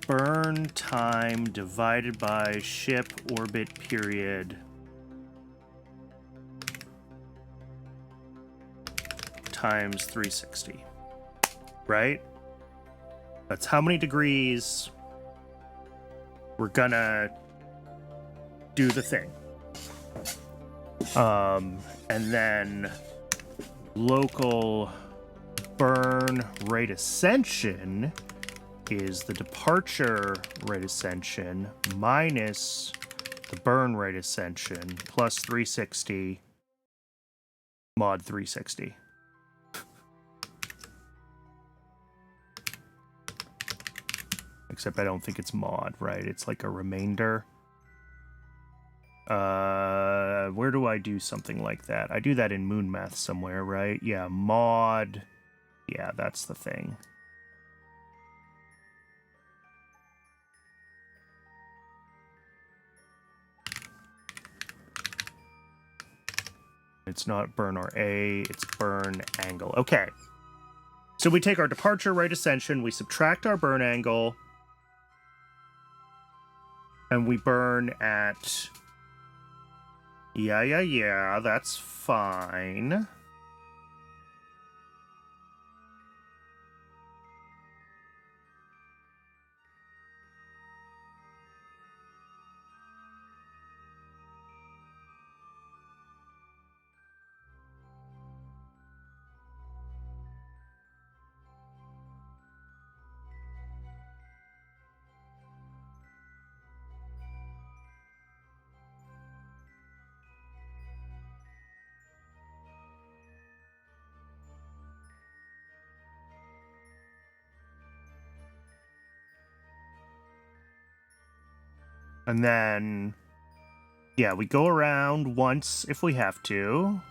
burn time divided by ship orbit period times 360, right? That's how many degrees we're gonna do the thing. And then local burn rate ascension is the departure rate ascension minus the burn rate ascension plus 360 mod 360. Except I don't think it's mod, right? It's like a remainder. Where do I do something like that? I do that in Moon Math somewhere, right? Yeah, mod. Yeah, that's the thing. It's not burn RA, it's burn angle. Okay. So we take our departure rate ascension, we subtract our burn angle, and we burn at... Yeah, that's fine. And then, yeah, we go around once if we have to.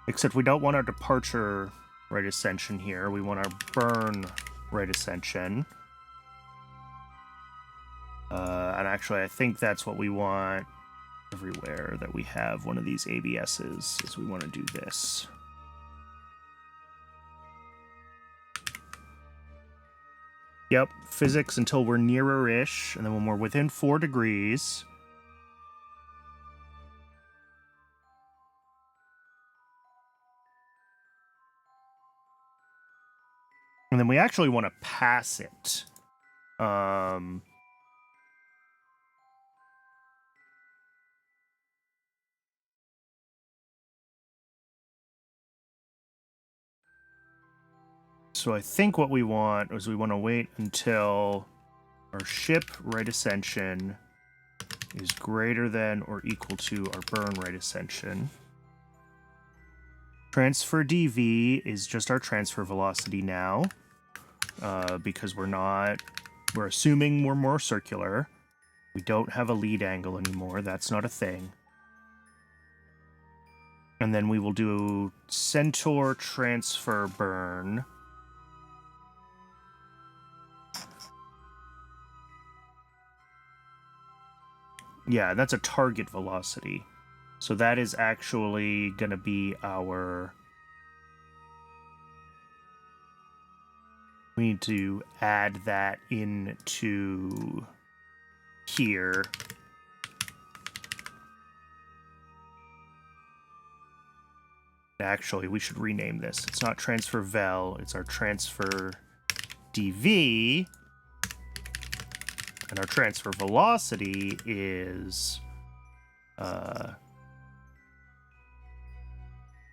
Except we don't want our departure rate ascension here. We want our burn rate ascension. And actually, I think that's what we want everywhere that we have one of these ABSs, is we want to do this. Yep, physics until we're nearer-ish, and then when we're within 4 degrees... And then we actually want to pass it. So I think what we want is we want to wait until our ship rate ascension is greater than or equal to our burn rate ascension. Transfer dV is just our transfer velocity now, because we're assuming we're more circular. We don't have a lead angle anymore. That's not a thing. And then we will do Centaur transfer burn. Yeah, that's a target velocity. So that is actually going to be our... We need to add that into here. Actually, we should rename this. It's not transfer vel, it's our transfer dV. And our transfer velocity is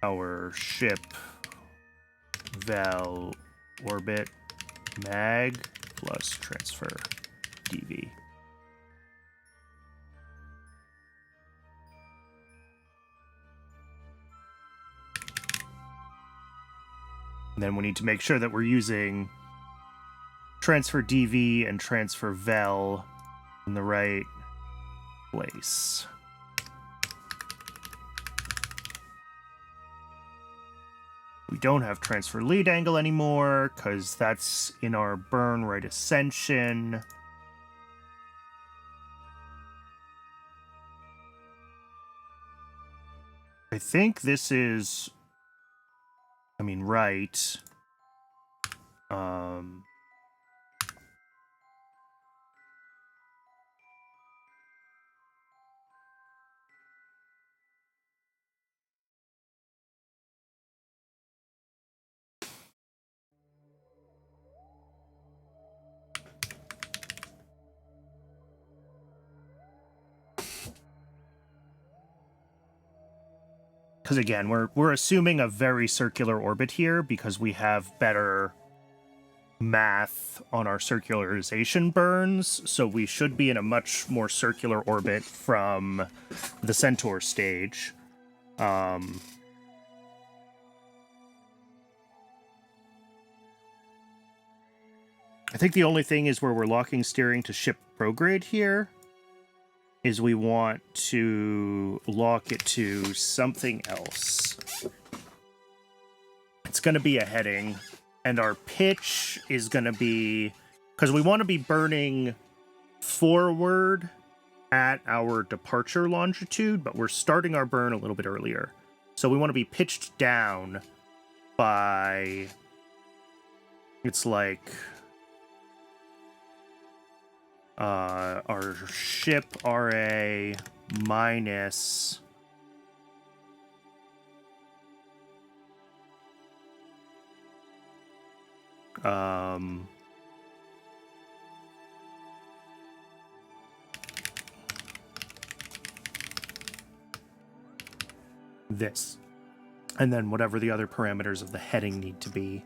our ship vel orbit mag plus transfer dV. And then we need to make sure that we're using transfer dV and transfer vel in the right place. We don't have transfer lead angle anymore because that's in our burn rate ascension. I think this is, right. Because again, we're assuming a very circular orbit here because we have better math on our circularization burns, so we should be in a much more circular orbit from the Centaur stage. I think the only thing is where we're locking steering to ship prograde here is we want to lock it to something else. It's going to be a heading, and our pitch is going to be... Because we want to be burning forward at our departure longitude, but we're starting our burn a little bit earlier. So we want to be pitched down by... It's like... our ship RA minus this, and then whatever the other parameters of the heading need to be.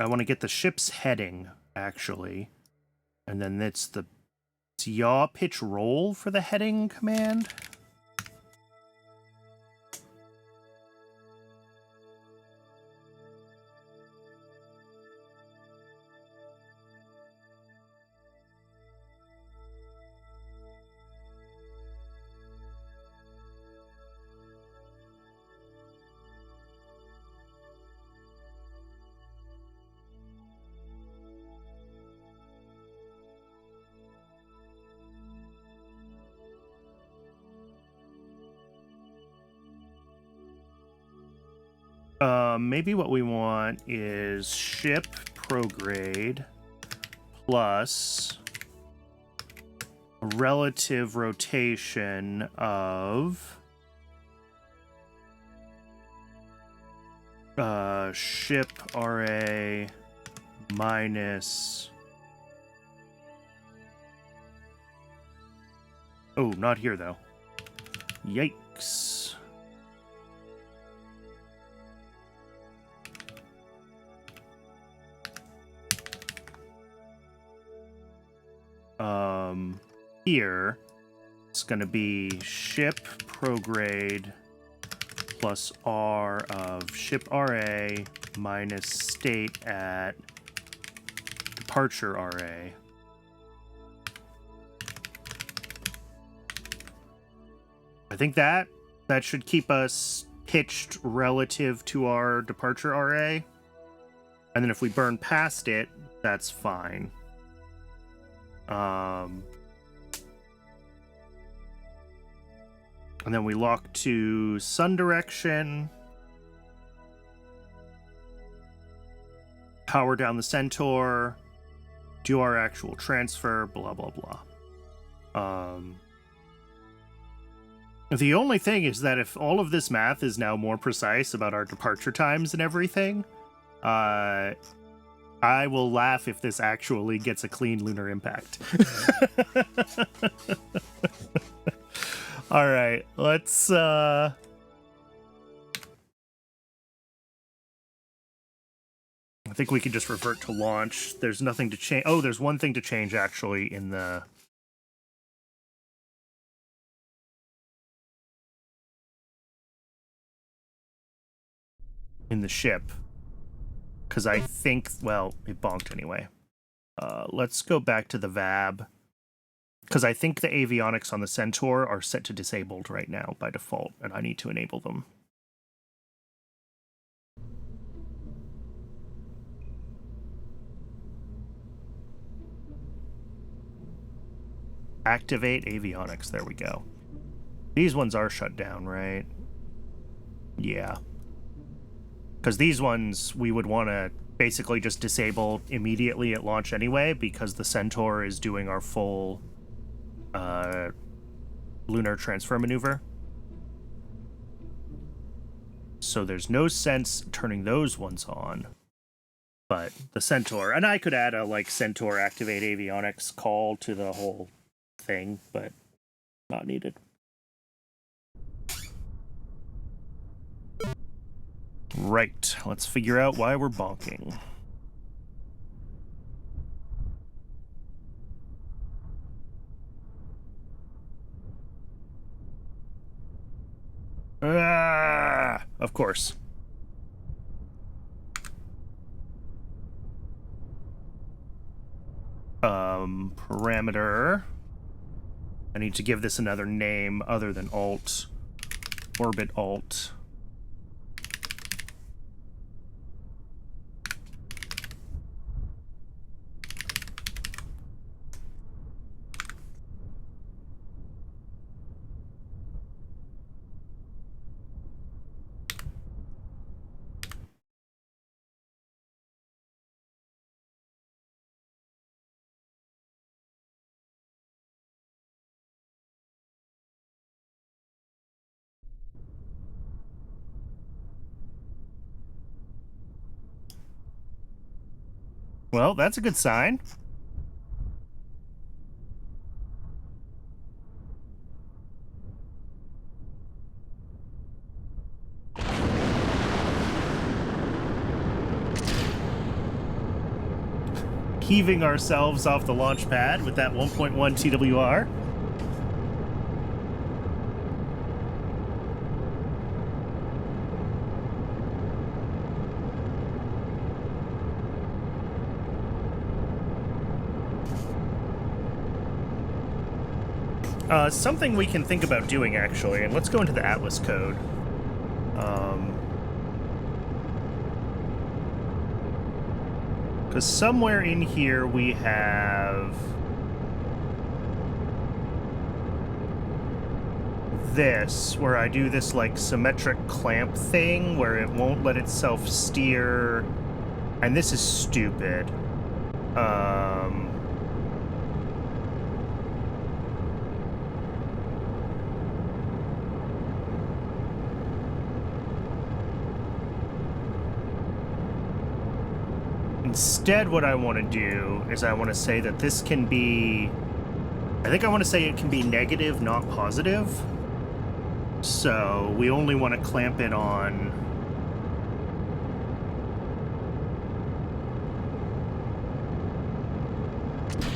I want to get the ship's heading, actually. And then it's the yaw pitch roll for the heading command. Maybe what we want is ship prograde plus relative rotation of ship RA minus... Oh, not here, though. Yikes. Here, it's going to be ship prograde plus R of ship RA minus state at departure RA. I think that should keep us pitched relative to our departure RA. And then if we burn past it, that's fine. And then we lock to sun direction. Power down the Centaur. Do our actual transfer, blah, blah, blah. The only thing is that if all of this math is now more precise about our departure times and everything, I will laugh if this actually gets a clean lunar impact. All right, let's I think we can just revert to launch. There's nothing to change. Oh, there's one thing to change actually in the ship. Because I think, well, it bonked anyway. Let's go back to the VAB. Because I think the avionics on the Centaur are set to disabled right now by default, and I need to enable them. Activate avionics. There we go. These ones are shut down, right? Yeah. Because these ones we would want to basically just disable immediately at launch anyway, because the Centaur is doing our full lunar transfer maneuver. So there's no sense turning those ones on. But the Centaur, and I could add a like Centaur activate avionics call to the whole thing, but not needed. Right, let's figure out why we're bonking. Of course. Parameter. I need to give this another name other than alt. Orbit alt. Well, that's a good sign. Heaving ourselves off the launch pad with that 1.1 TWR. Something we can think about doing, actually, and let's go into the Atlas code. Because somewhere in here we have this, where I do this, like, symmetric clamp thing, where it won't let itself steer, and this is stupid. Instead, what I want to do is I want to say that this can be... I think I want to say it can be negative, not positive. So we only want to clamp it on...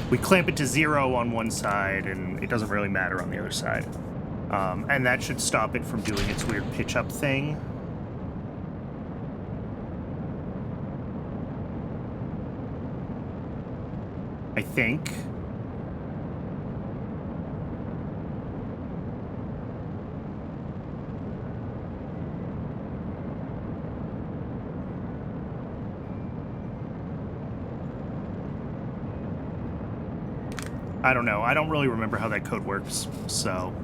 We clamp it to 0 on one side, and it doesn't really matter on the other side. And that should stop it from doing its weird pitch-up thing. I think. I don't know. I don't really remember how that code works, so...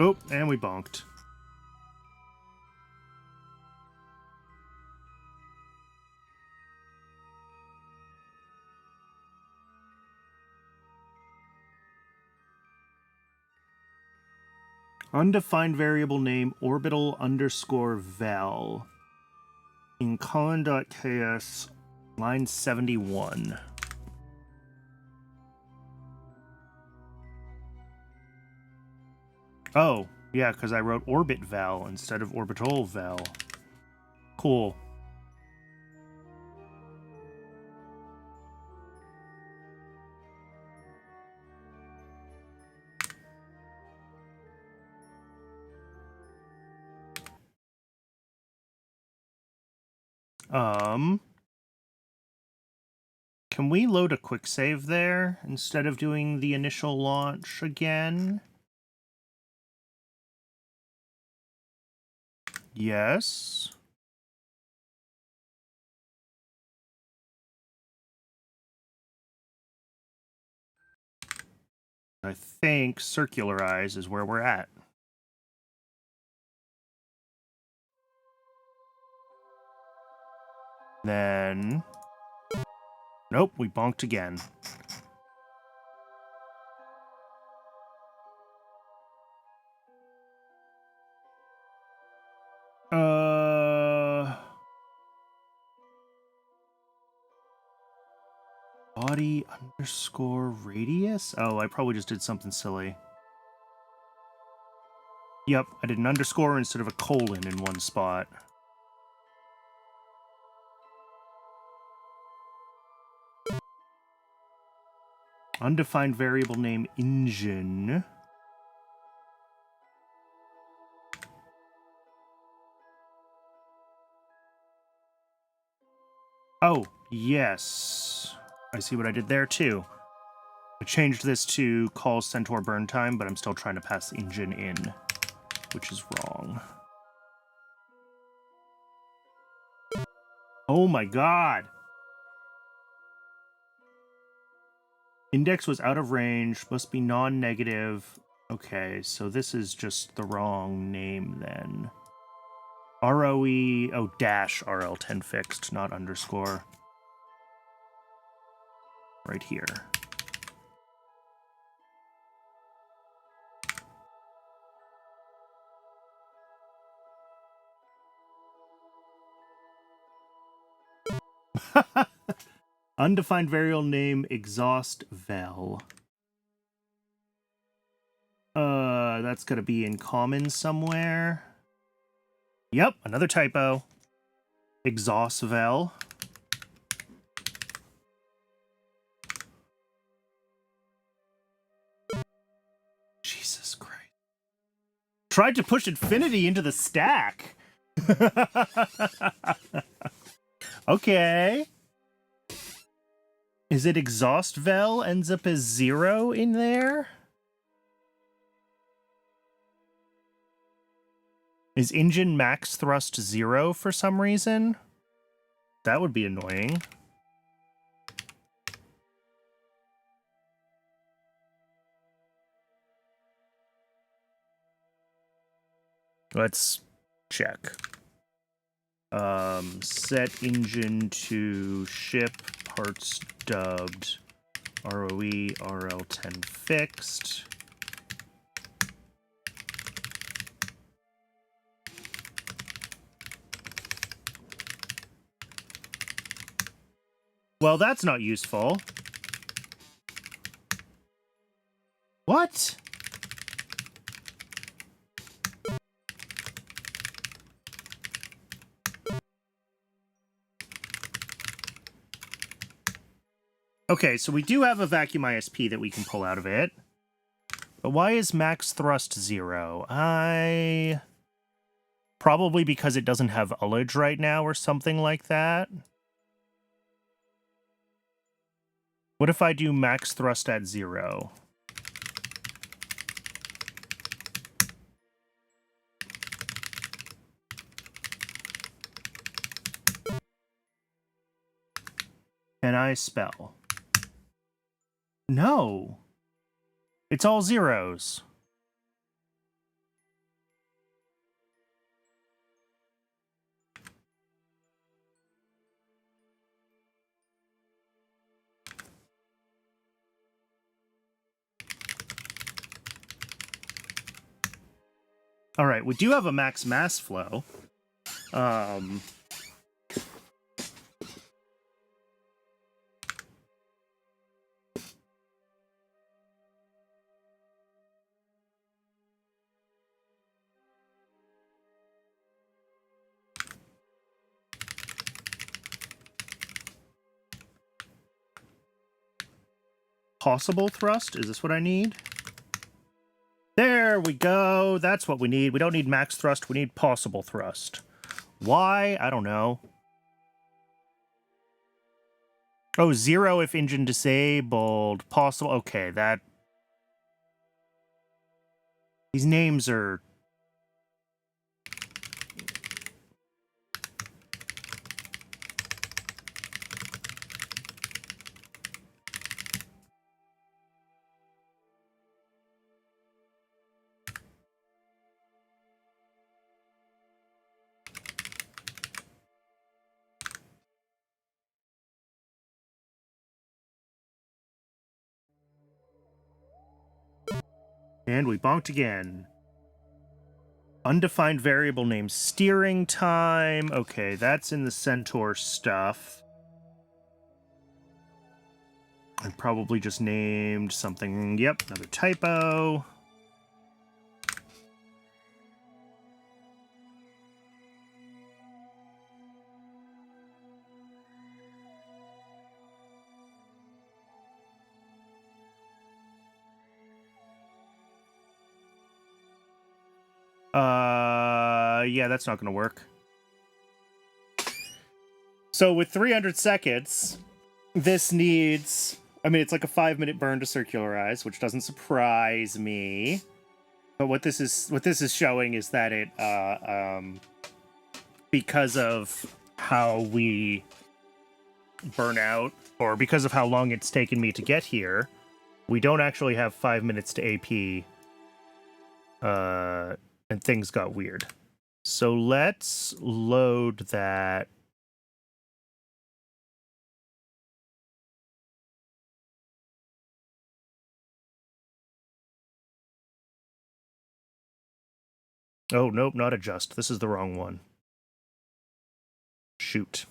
Oh, and we bonked. Undefined variable name orbital underscore val in colon.ks line 71. Oh, yeah, because I wrote orbit val instead of orbital val. Cool. Can we load a quick save there instead of doing the initial launch again? Yes. I think circularize is where we're at. Then... Nope, we bonked again. Body underscore radius? Oh, I probably just did something silly. Yep, I did an underscore instead of a colon in one spot. Undefined variable name engine. Oh, yes. I see what I did there, too. I changed this to call Centaur burn time, but I'm still trying to pass engine in, which is wrong. Oh my god! Index was out of range, must be non-negative. Okay, so this is just the wrong name then. ROE, oh, dash RL10 fixed, not underscore. Right here. Undefined variable name exhaust vel. That's gonna be in common somewhere. Yep, another typo. Exhaust vel. Jesus Christ. Tried to push infinity into the stack. Okay. Is it exhaust vel ends up as 0 in there? Is engine max thrust 0 for some reason? That would be annoying. Let's check. Set engine to ship parts dubbed ROE RL10 fixed. Well, that's not useful. What? Okay, so we do have a vacuum ISP that we can pull out of it. But why is max thrust 0? Probably because it doesn't have ullage right now or something like that. What if I do max thrust at 0? Can I spell? No. It's all zeros. All right, we do have a max mass flow. Possible thrust? Is this what I need? There we go. That's what we need. We don't need max thrust. We need possible thrust. Why? I don't know. Oh, 0 if engine disabled. Possible. Okay, that... These names are... And we bonked again. Undefined variable name steering time. Okay, that's in the Centaur stuff. I probably just named something. Yep, another typo. Yeah, that's not gonna work. So with 300 seconds, this needs... I mean, it's like a 5-minute burn to circularize, which doesn't surprise me. But what this is showing is that it, because of how we burn out, or because of how long it's taken me to get here, we don't actually have 5 minutes to AP. And things got weird. So let's load that. Oh, nope, not adjust. This is the wrong one. Shoot.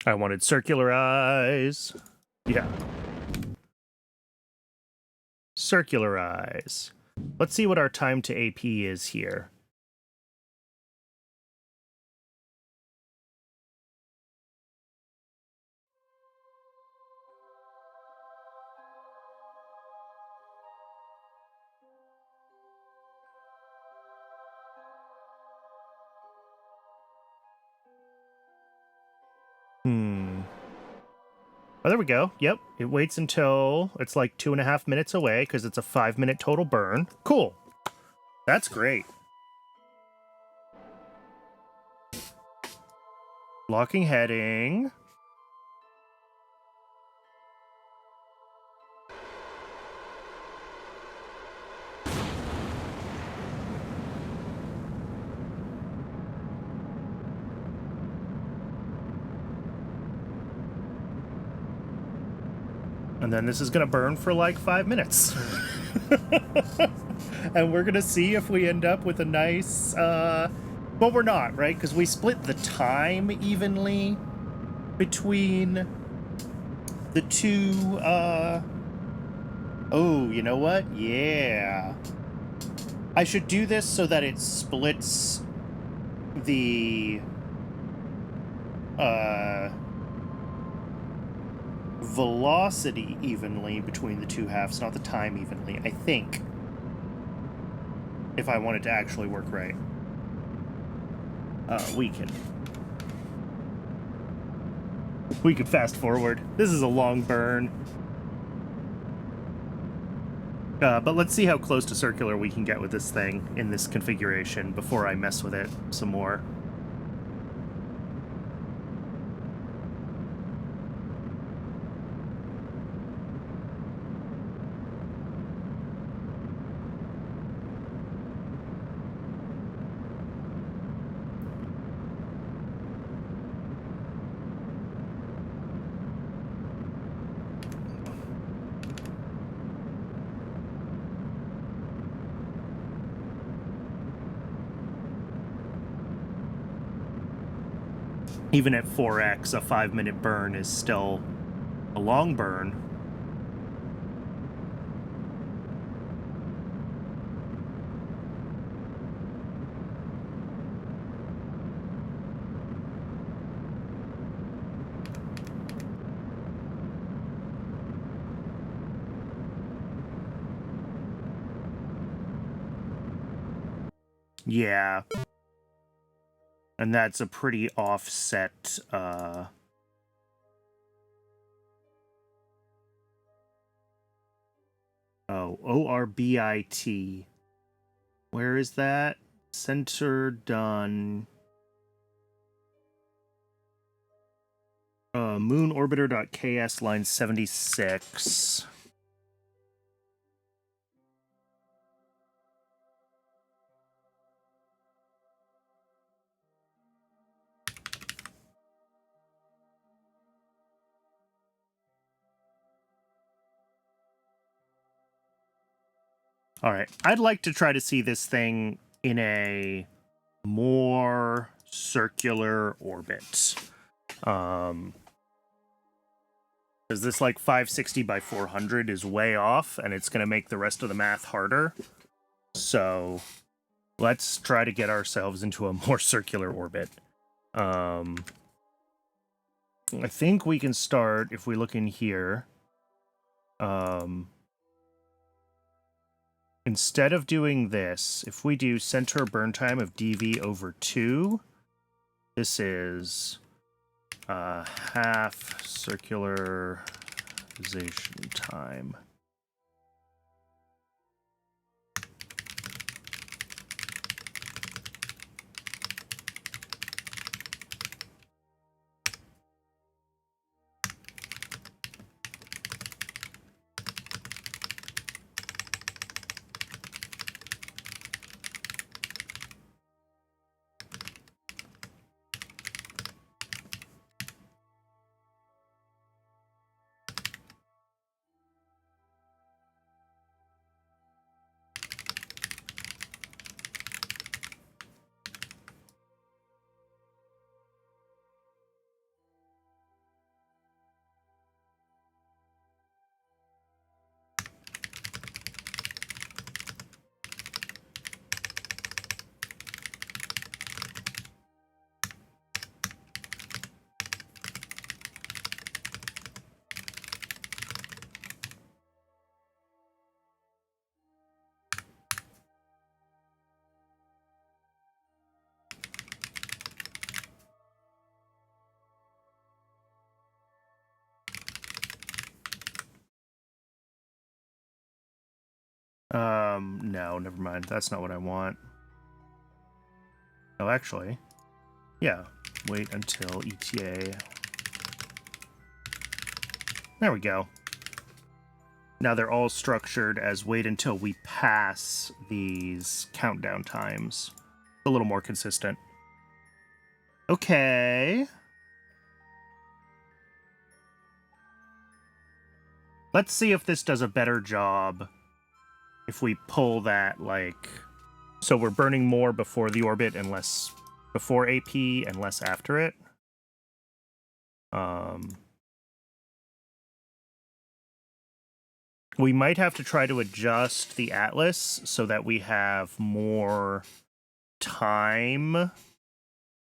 I wanted circularize. Yeah. Circularize. Let's see what our time to AP is here. Oh, there we go. Yep. It waits until it's like 2.5 minutes away because it's a 5-minute total burn. Cool. That's great. Locking heading. And then this is going to burn for like 5 minutes. And we're going to see if we end up with a nice... well, we're not, right? Because we split the time evenly between the two... Oh, you know what? Yeah. I should do this so that it splits the... velocity evenly between the two halves, not the time evenly, I think. If I want it to actually work right. We can fast forward. This is a long burn. But let's see how close to circular we can get with this thing in this configuration before I mess with it some more. Even at 4x, a 5-minute burn is still a long burn. Yeah. And that's a pretty offset, Oh, ORBIT. Where is that? Center done. Moon orbiter.ks line 76. All right, I'd like to try to see this thing in a more circular orbit. Because this like 560 by 400 is way off, and it's going to make the rest of the math harder. So let's try to get ourselves into a more circular orbit. I think we can start, if we look in here, instead of doing this, if we do center burn time of dv over 2, this is half circularization time. No, never mind. That's not what I want. Oh, actually, yeah. Wait until ETA. There we go. Now they're all structured as wait until we pass these countdown times. A little more consistent. Okay. Let's see if this does a better job if we pull that, like... So we're burning more before the orbit and less before AP and less after it. We might have to try to adjust the atlas so that we have more time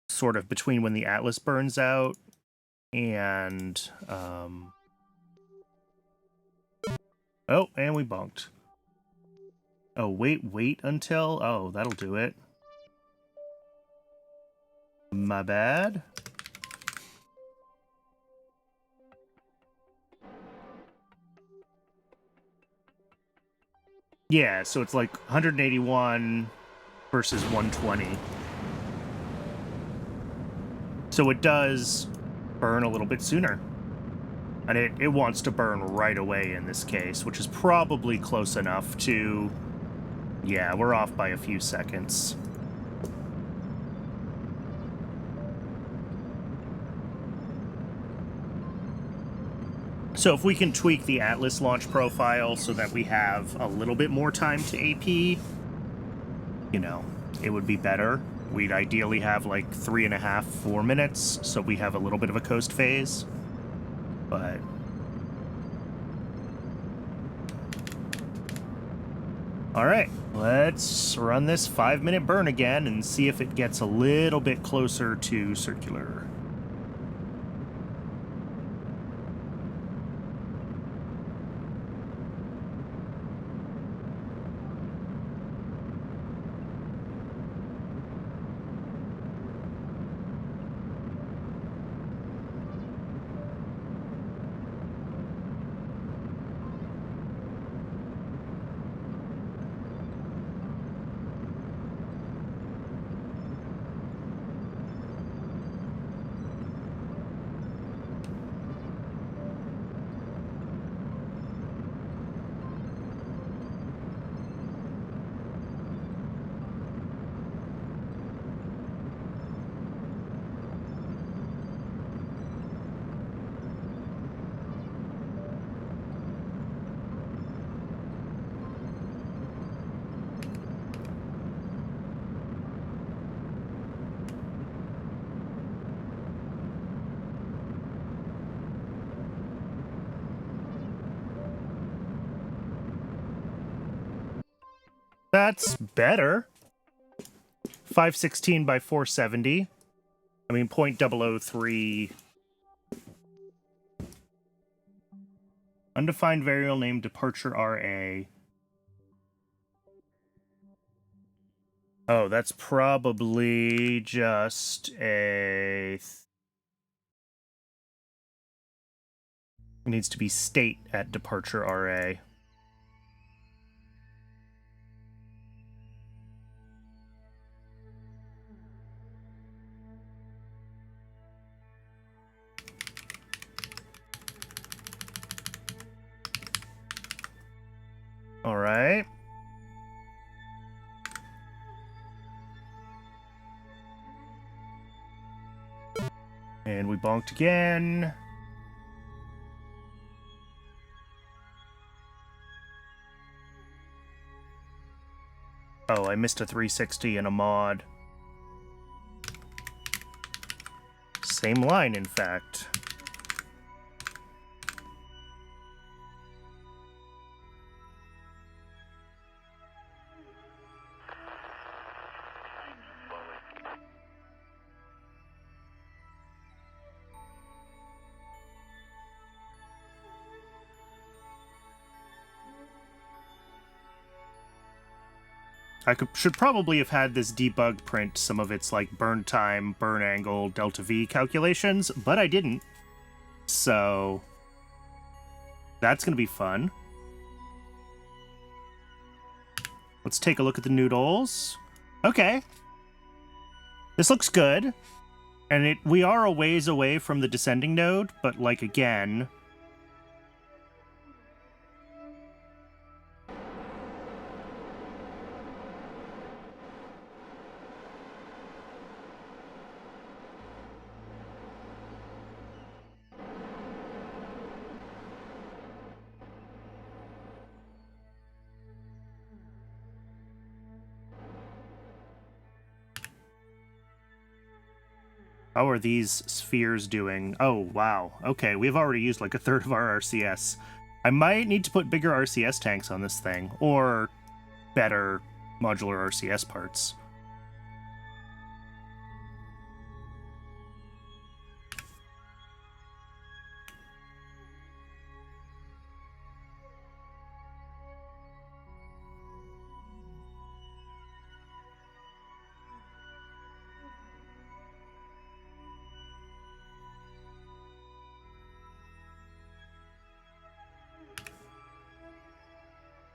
sort of between when the atlas burns out and... Oh, and we bunked. Oh, wait until... Oh, that'll do it. My bad. Yeah, so it's like 181 versus 120. So it does burn a little bit sooner. And it wants to burn right away in this case, which is probably close enough to... Yeah, we're off by a few seconds. So if we can tweak the Atlas launch profile so that we have a little bit more time to AP, you know, it would be better. We'd ideally have like 3.5, 4 minutes, so we have a little bit of a coast phase. But... Alright, let's run this 5-minute burn again and see if it gets a little bit closer to circular. That's better. 516 by 470. I mean, 0.003. Undefined variable name departure RA. Oh, that's probably just a... It needs to be state at departure RA. All right. And we bonked again. Oh, I missed a 360 and a mod. Same line, in fact. Should probably have had this debug print some of its like burn time, burn angle, delta V calculations, but I didn't. So that's going to be fun. Let's take a look at the noodles. Okay. This looks good. And we are a ways away from the descending node, but like again... How are these spheres doing? Oh, wow. Okay, we've already used like a third of our RCS. I might need to put bigger RCS tanks on this thing, or better modular RCS parts.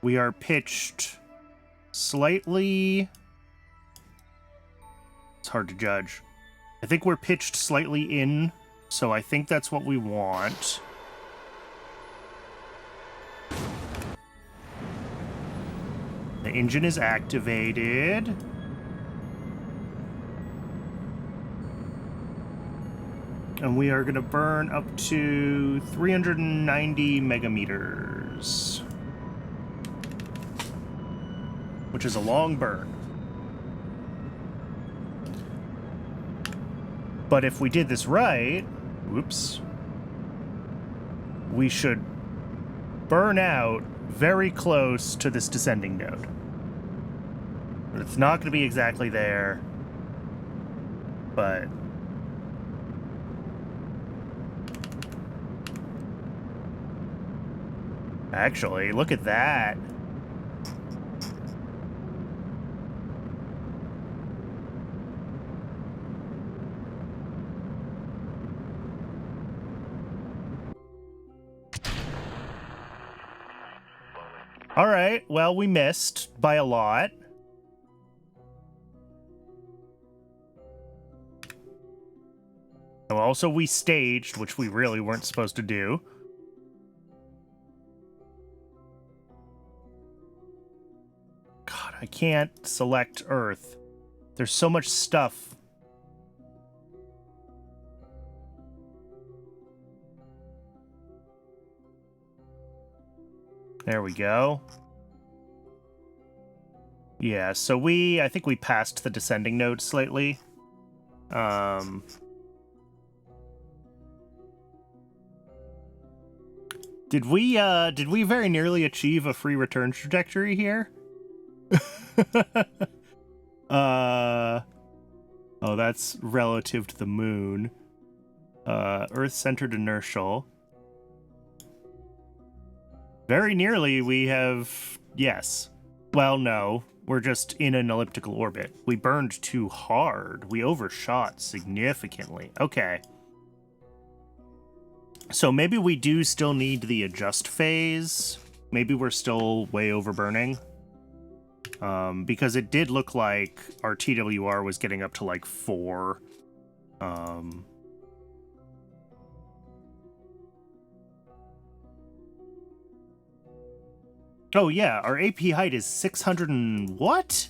We are pitched slightly... It's hard to judge. I think we're pitched slightly in, so I think that's what we want. The engine is activated. And we are going to burn up to 390 megameters. Which is a long burn. But if we did this right, whoops, we should burn out very close to this descending node. It's not going to be exactly there, but... Actually, look at that. All right, well, we missed by a lot. Also, we staged, which we really weren't supposed to do. God, I can't select Earth. There's so much stuff. There we go. Yeah, so I think we passed the descending node slightly. Did we very nearly achieve a free return trajectory here? Oh, that's relative to the moon. Earth-centered inertial. Very nearly we have... Yes. Well, no. We're just in an elliptical orbit. We burned too hard. We overshot significantly. Okay. So maybe we do still need the adjust phase. Maybe we're still way overburning. Because it did look like our TWR was getting up to like 4. Oh yeah, our AP height is 600 and what?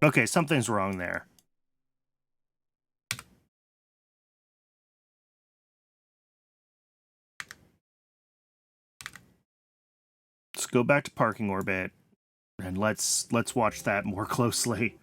Okay, something's wrong there. Let's go back to parking orbit and let's watch that more closely.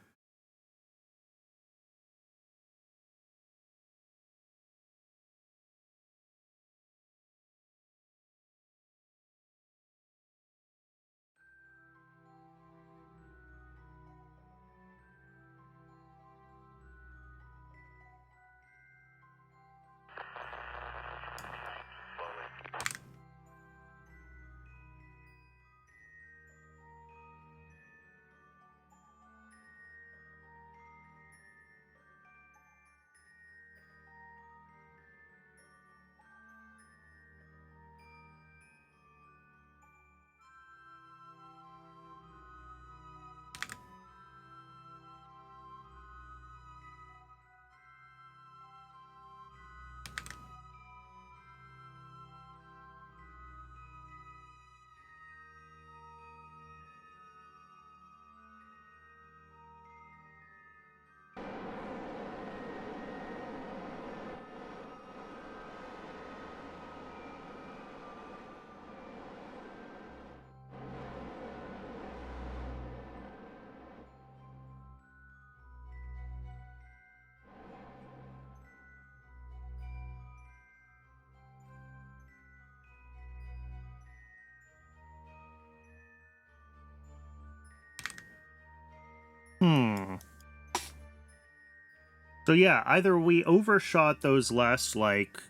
So yeah, either we overshot those last, like,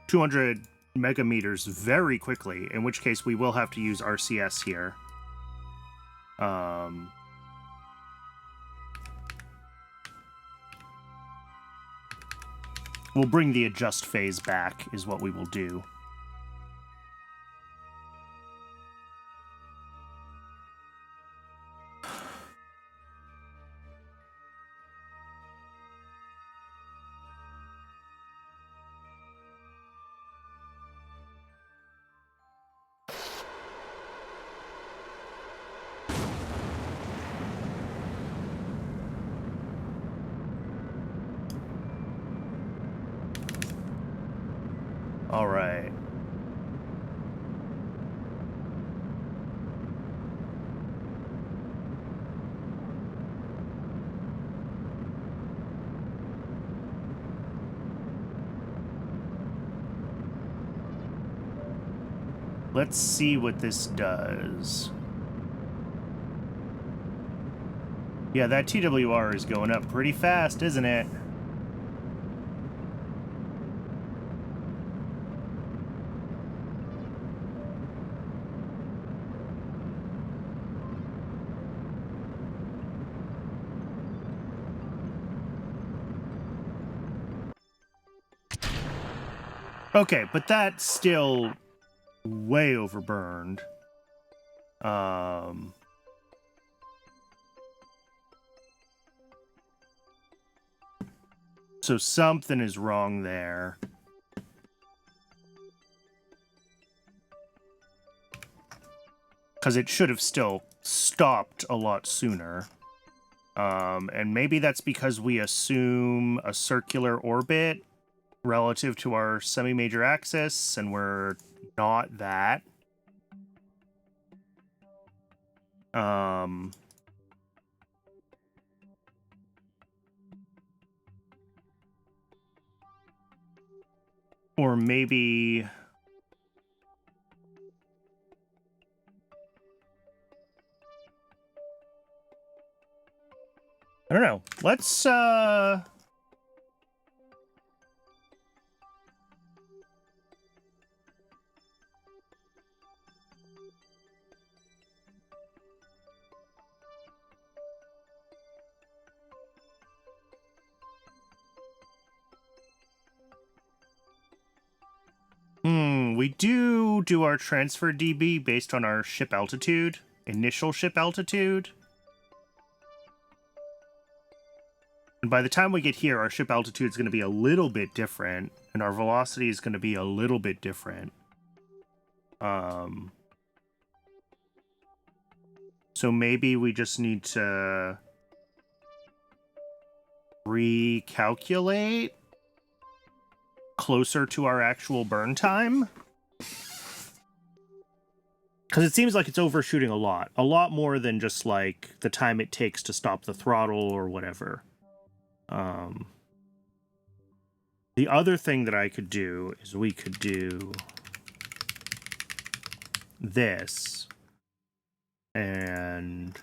200 megameters very quickly, in which case we will have to use RCS here. We'll bring the adjust phase back, is what we will do. All right. Let's see what this does. Yeah, that TWR is going up pretty fast, isn't it? Okay, but that's still way overburned. So something is wrong there. Because it should have still stopped a lot sooner. And maybe that's because we assume a circular orbit relative to our semi-major axis, and we're not that. Or maybe... Let's, we do our transfer DB based on our ship altitude, initial ship altitude. And by the time we get here, our ship altitude is going to be a little bit different, and our velocity is going to be a little bit different. So maybe we just need to recalculate closer to our actual burn time. Because it seems like it's overshooting a lot more than just like the time it takes to stop the throttle or whatever. The other thing that I could do is we could do this and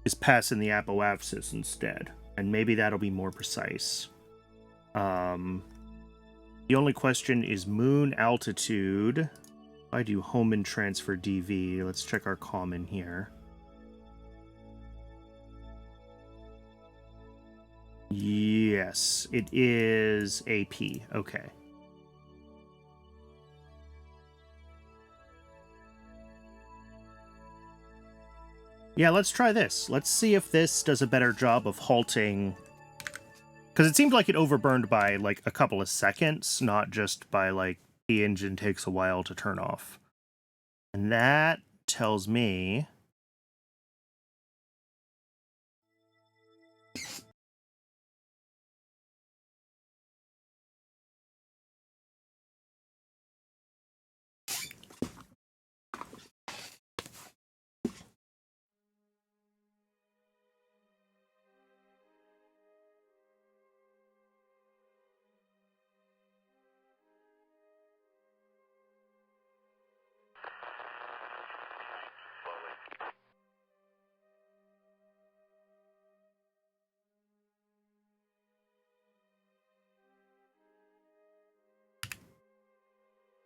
is pass in the apoapsis instead, and maybe that'll be more precise. The only question is moon altitude. I do Hohmann transfer DV. Let's check our common here. Yes, it is AP. Okay. Yeah, let's try this. Let's see if this does a better job of halting. Because it seemed like it overburned by, like, a couple of seconds, not just by, like, the engine takes a while to turn off. And that tells me...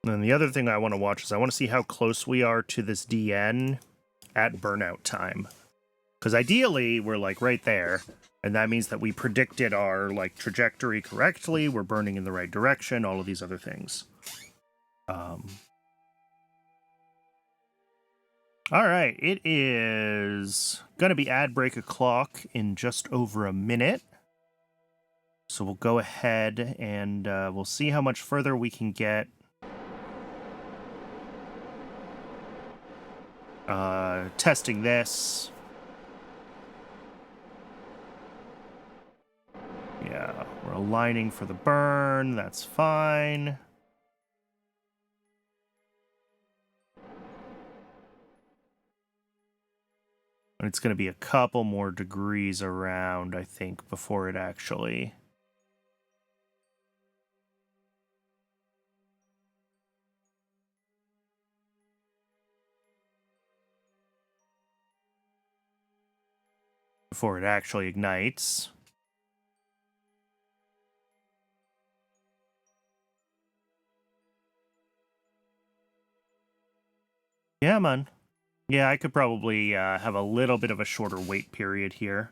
And the other thing I want to watch is I want to see how close we are to this DN at burnout time. Because ideally, we're, like, right there. And that means that we predicted our, like, trajectory correctly, we're burning in the right direction, all of these other things. All right, it is going to be ad break o'clock in just over a minute. So we'll go ahead and we'll see how much further we can get. Testing this. Yeah, we're aligning for the burn. That's fine. And it's going to be a couple more degrees around, I think, before it actually... before it actually ignites. Yeah, man. Yeah, I could probably have a little bit of a shorter wait period here.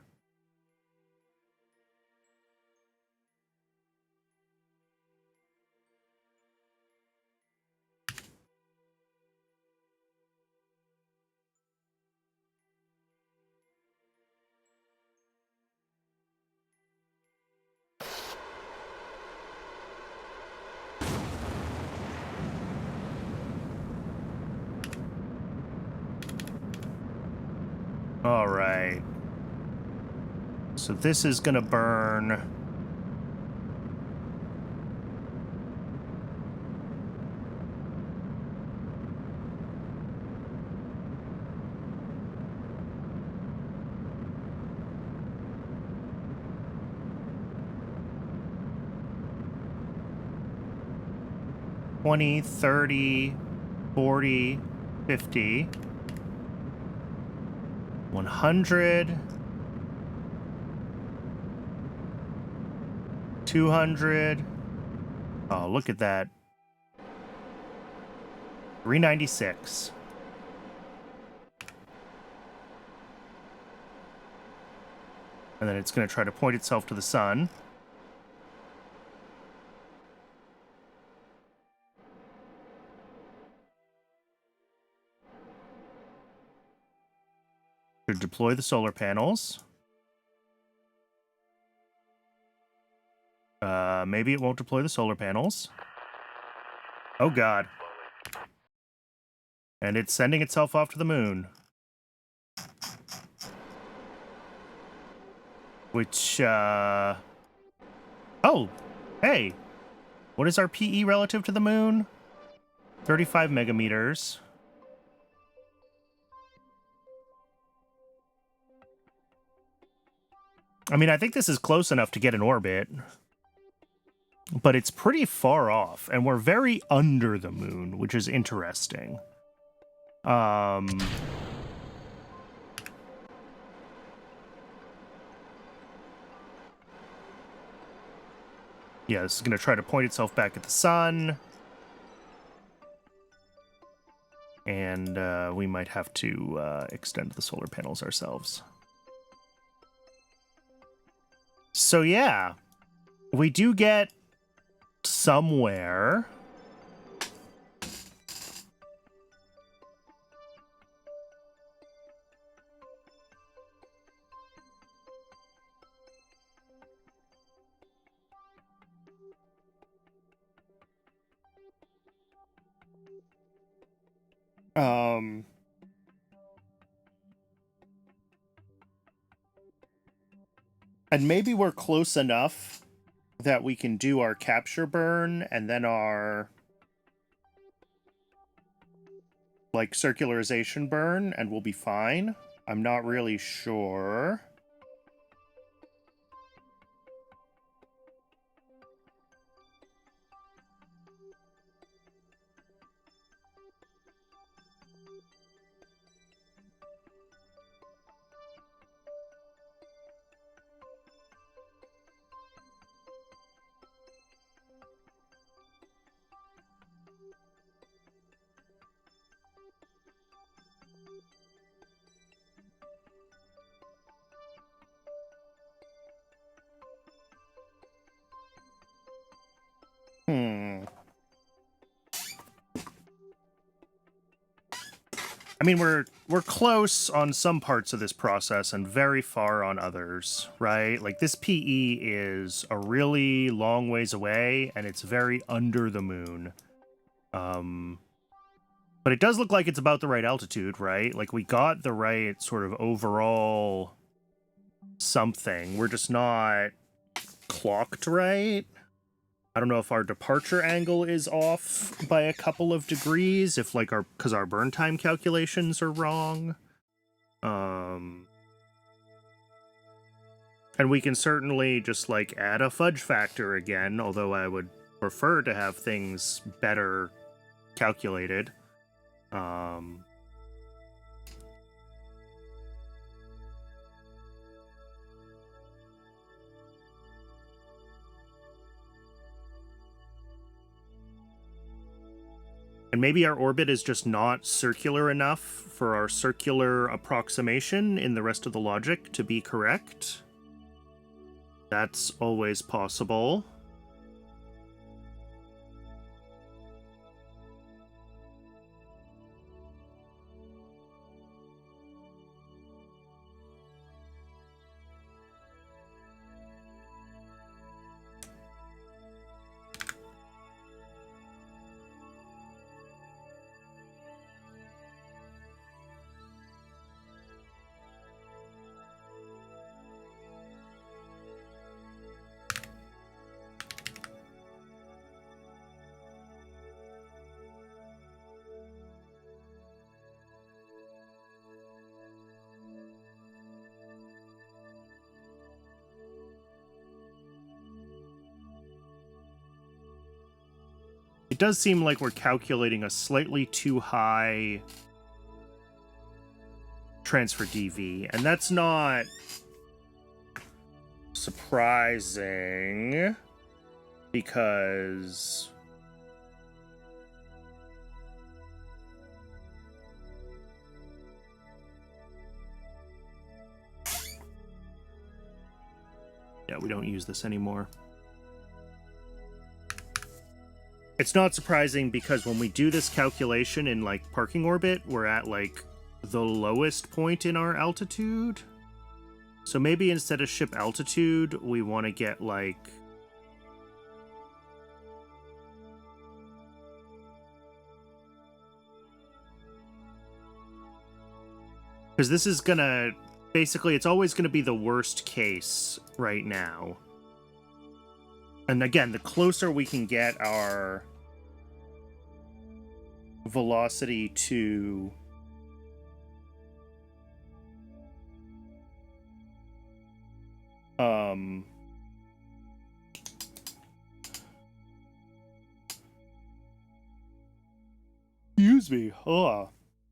All right. So this is going to burn. 20, 30, 40, 50, 100, 200. Oh, look at that. 396. And then it's going to try to point itself to the sun. Should deploy the solar panels. Maybe it won't deploy the solar panels. Oh, God. And it's sending itself off to the moon. Which, Oh, hey. What is our PE relative to the moon? 35 megameters. I mean, I think this is close enough to get an orbit. But it's pretty far off, and we're very under the moon, which is interesting. Yeah, this is going to try to point itself back at the sun. And we might have to extend the solar panels ourselves. So yeah, we do get somewhere. And maybe we're close enough that we can do our capture burn and then our like circularization burn and we'll be fine. I'm not really sure. I mean, we're close on some parts of this process and very far on others, right? Like, this PE is a really long ways away, and it's very under the moon. But it does look like it's about the right altitude, right? Like, we got the right sort of overall something. We're just not clocked right. I don't know if our departure angle is off by a couple of degrees, if like because our burn time calculations are wrong. And we can certainly just like add a fudge factor again, although I would prefer to have things better calculated. And maybe our orbit is just not circular enough for our circular approximation in the rest of the logic to be correct. That's always possible. It does seem like we're calculating a slightly too high transfer DV, and that's not surprising because yeah, we don't use this anymore. It's not surprising because when we do this calculation in like parking orbit, we're at like the lowest point in our altitude. So maybe instead of ship altitude, we want to get like because this is gonna basically, it's always gonna be the worst case right now. And again, the closer we can get our velocity to excuse me.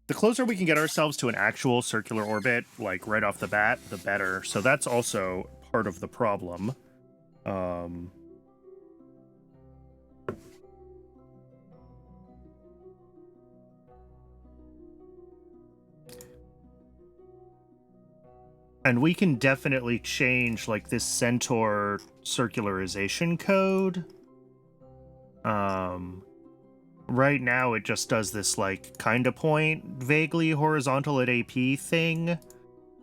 The closer we can get ourselves to an actual circular orbit, like right off the bat, the better. So that's also part of the problem. And we can definitely change like this Centaur circularization code. Right now it just does this like kind of point vaguely horizontal at AP thing,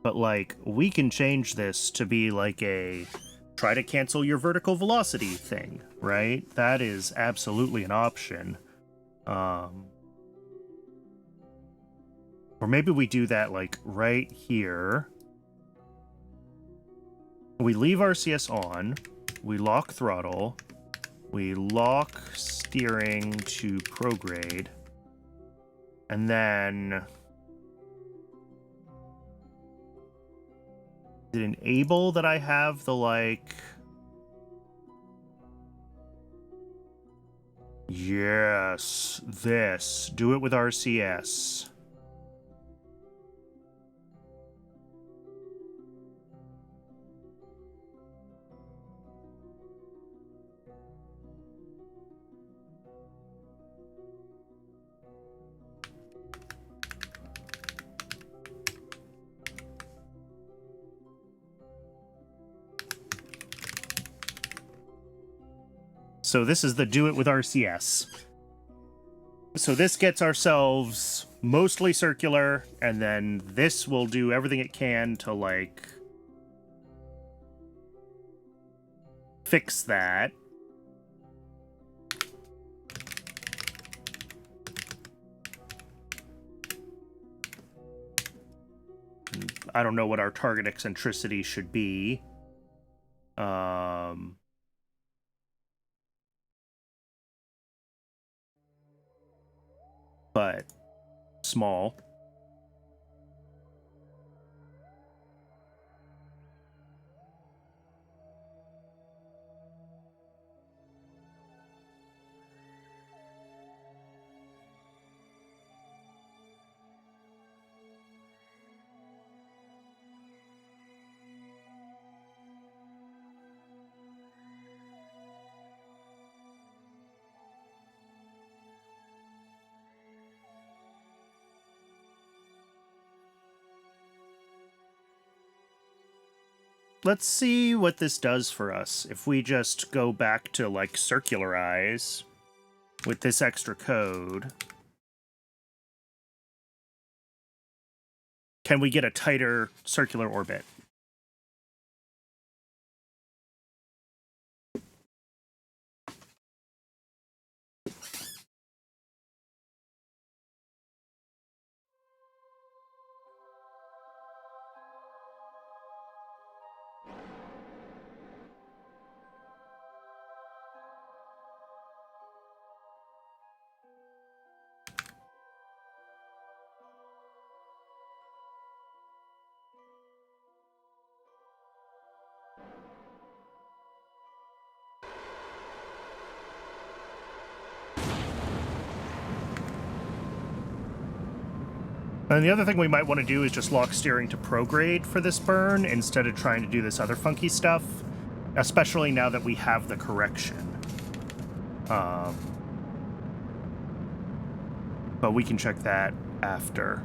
but like we can change this to be like a try to cancel your vertical velocity thing, right? That is absolutely an option. Or maybe we do that like right here. We leave RCS on, we lock throttle, we lock steering to prograde, and then is it enable that I have the like, yes, this, do it with RCS. So this is the do it with RCS. So this gets ourselves mostly circular, and then this will do everything it can to, like, fix that. I don't know what our target eccentricity should be. But small. Let's see what this does for us if we just go back to, like, circularize with this extra code. Can we get a tighter circular orbit? And the other thing we might want to do is just lock steering to prograde for this burn instead of trying to do this other funky stuff, especially now that we have the correction. But we can check that after.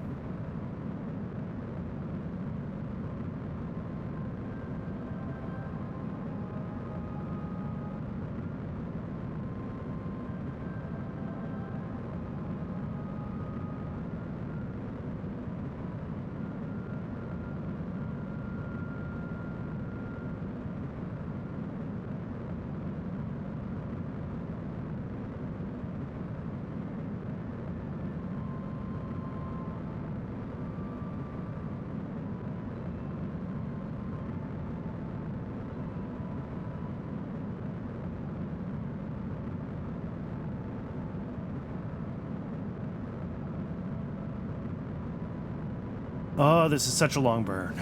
Oh, this is such a long burn.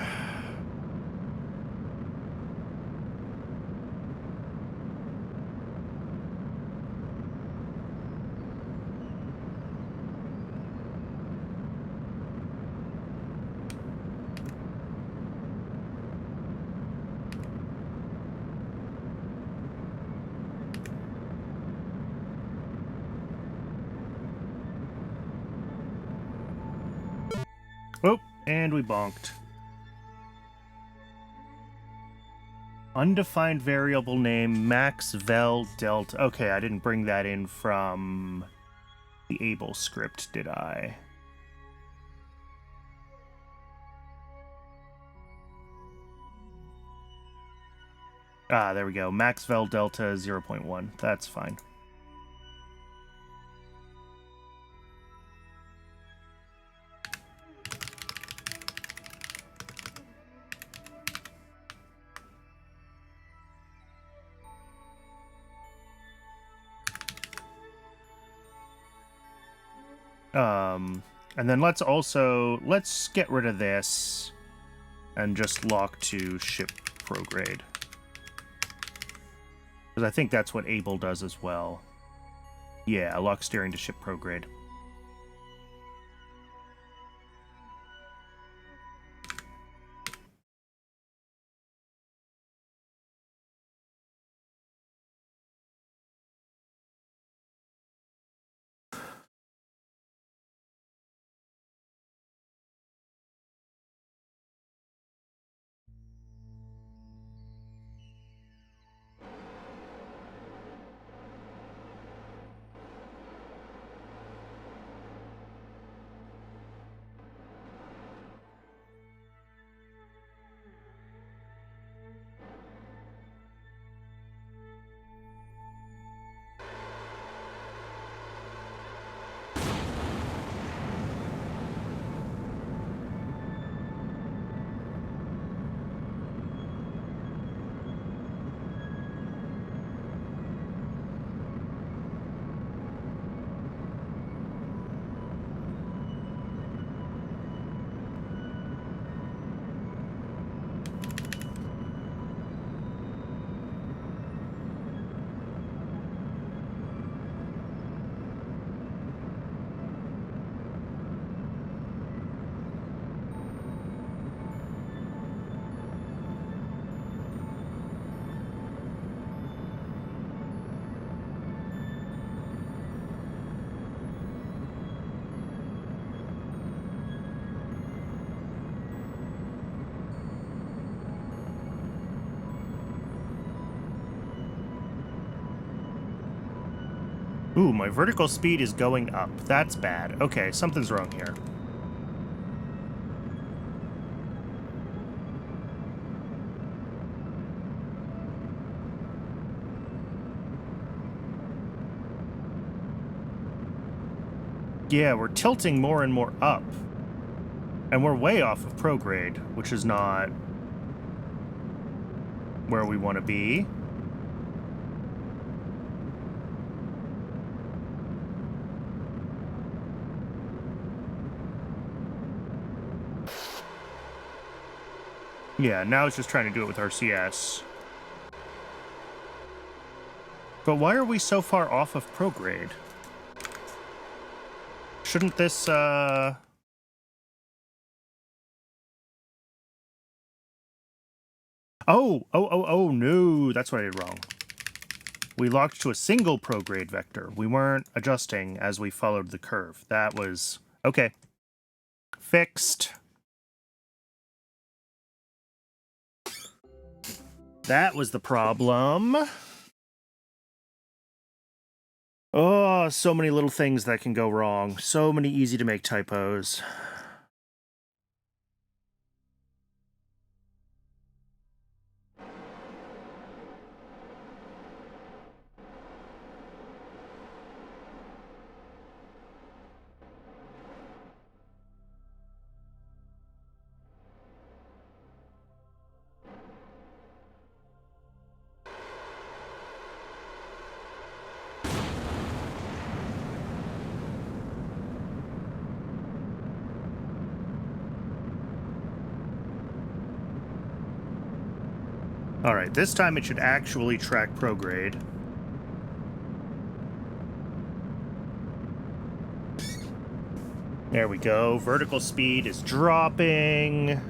Oh, and we bonked. Undefined variable name, max vel delta. Okay, I didn't bring that in from the able script, did I? Ah, there we go. Max vel delta 0.1. That's fine. And then let's get rid of this and just lock to ship prograde. Because I think that's what able does as well. Yeah, lock steering to ship prograde. Ooh, my vertical speed is going up. That's bad. Okay, something's wrong here. Yeah, we're tilting more and more up. And we're way off of prograde, which is not where we want to be. Yeah, now it's just trying to do it with RCS. But why are we so far off of prograde? Shouldn't this, Oh, no, that's what I did wrong. We locked to a single prograde vector. We weren't adjusting as we followed the curve. That was... Okay. Fixed. That was the problem. Oh, so many little things that can go wrong. So many easy to make typos. Alright, this time it should actually track prograde. There we go. Vertical speed is dropping.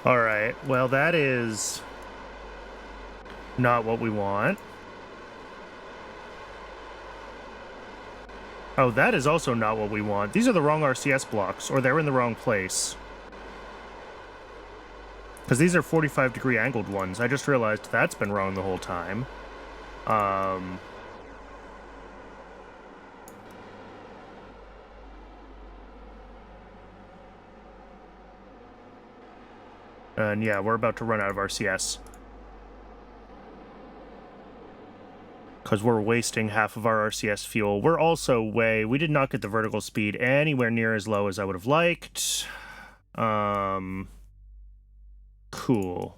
Alright, well that is not what we want. Oh, that is also not what we want. These are the wrong RCS blocks, or they're in the wrong place. Because these are 45-degree angled ones. I just realized that's been wrong the whole time. And yeah, we're about to run out of RCS. Because we're wasting half of our RCS fuel. We're also we did not get the vertical speed anywhere near as low as I would have liked. Cool.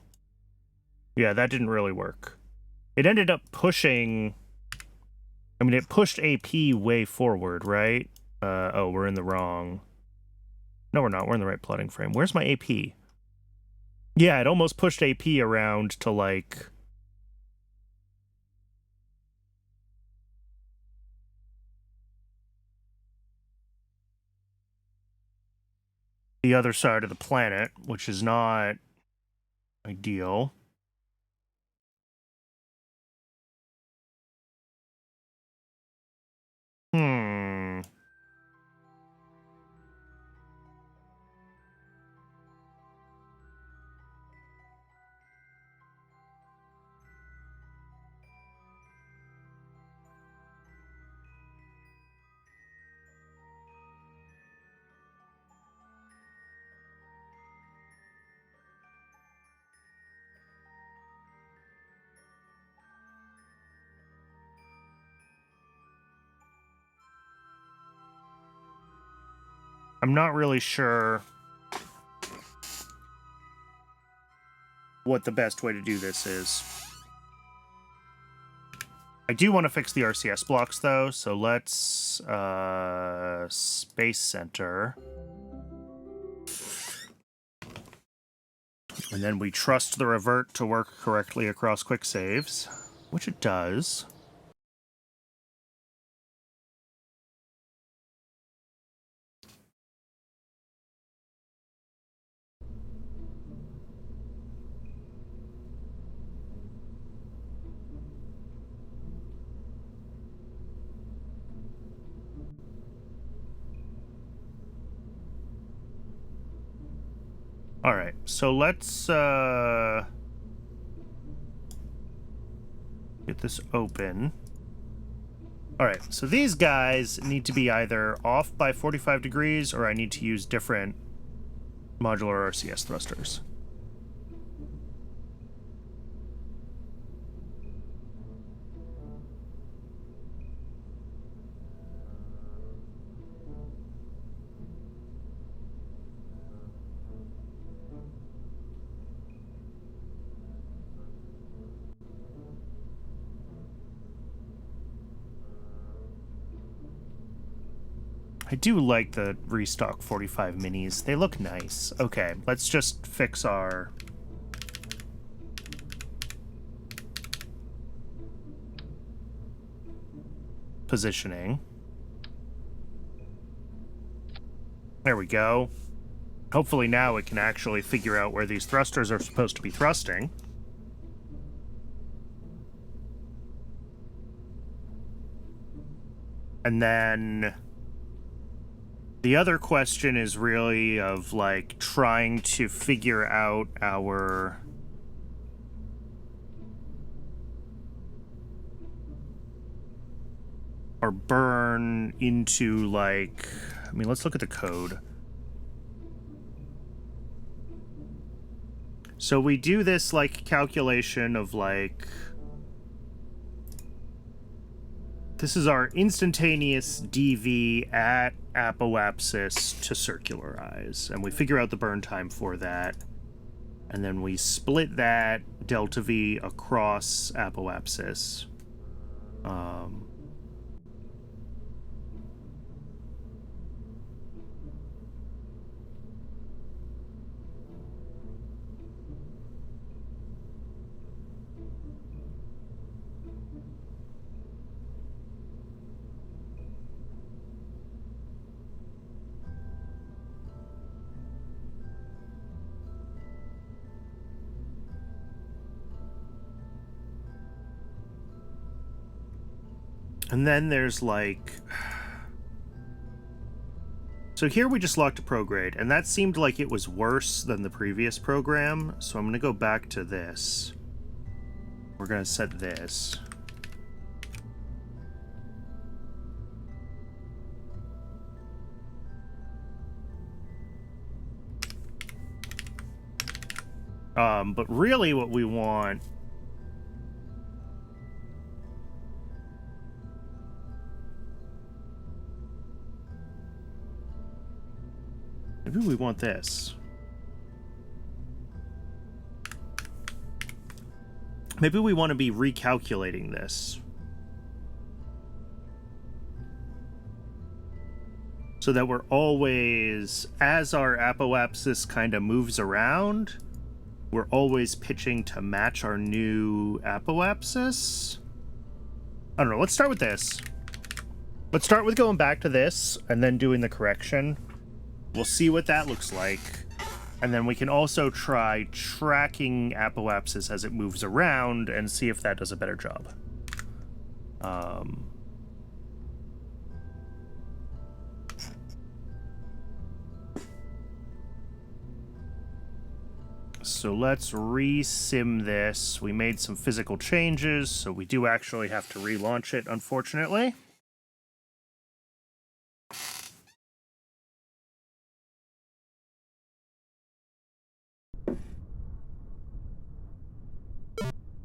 Yeah, that didn't really work. It ended up pushing... I mean, it pushed AP way forward, right? Oh, we're in the wrong... No, we're not. We're in the right plotting frame. Where's my AP? Yeah, it almost pushed AP around to, like... the other side of the planet, which is not ideal. I'm not really sure what the best way to do this is. I do want to fix the RCS blocks, though, so let's... Space Center. And then we trust the revert to work correctly across quick saves, which it does. All right, so let's get this open. All right, so these guys need to be either off by 45 degrees or I need to use different modular RCS thrusters. I do like the restock 45 minis. They look nice. Okay, let's just fix our positioning. There we go. Hopefully now it can actually figure out where these thrusters are supposed to be thrusting. And then the other question is really of, like, trying to figure out our burn into, like, I mean, let's look at the code. So we do this, like, calculation of, like, this is our instantaneous DV at apoapsis to circularize, and we figure out the burn time for that, and then we split that delta V across apoapsis. And then there's, like... So here we just locked a prograde, and that seemed like it was worse than the previous program, so I'm going to go back to this. We're going to set this. But really what we want... Maybe we want this. Maybe we want to be recalculating this. So that we're always, as our apoapsis kind of moves around, we're always pitching to match our new apoapsis. I don't know, let's start with this. Let's start with going back to this and then doing the correction. We'll see what that looks like. And then we can also try tracking apoapsis as it moves around and see if that does a better job. So let's re-sim this. We made some physical changes, so we do actually have to relaunch it, unfortunately.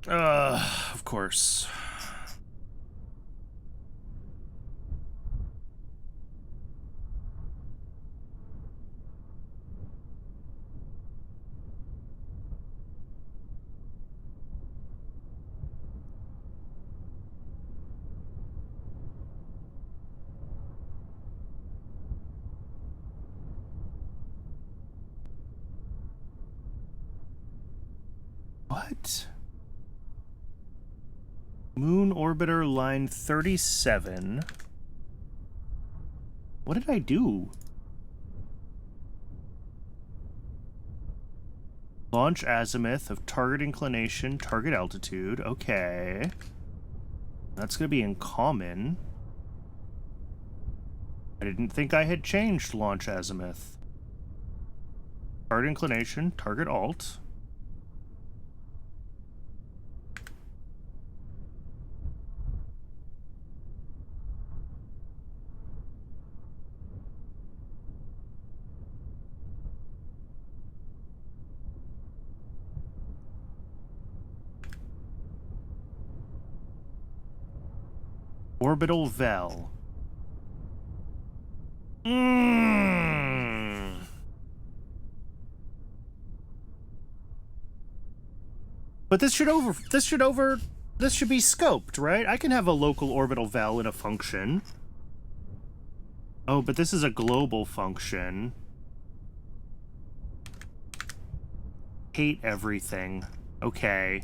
Of course. What? Moon Orbiter line 37. What did I do? Launch azimuth of target inclination, target altitude. Okay. That's going to be in common. I didn't think I had changed launch azimuth. Target inclination, target alt. Orbital vel. But this should be scoped, right? I can have a local orbital vel in a function. Oh, but this is a global function. Hate everything. Okay.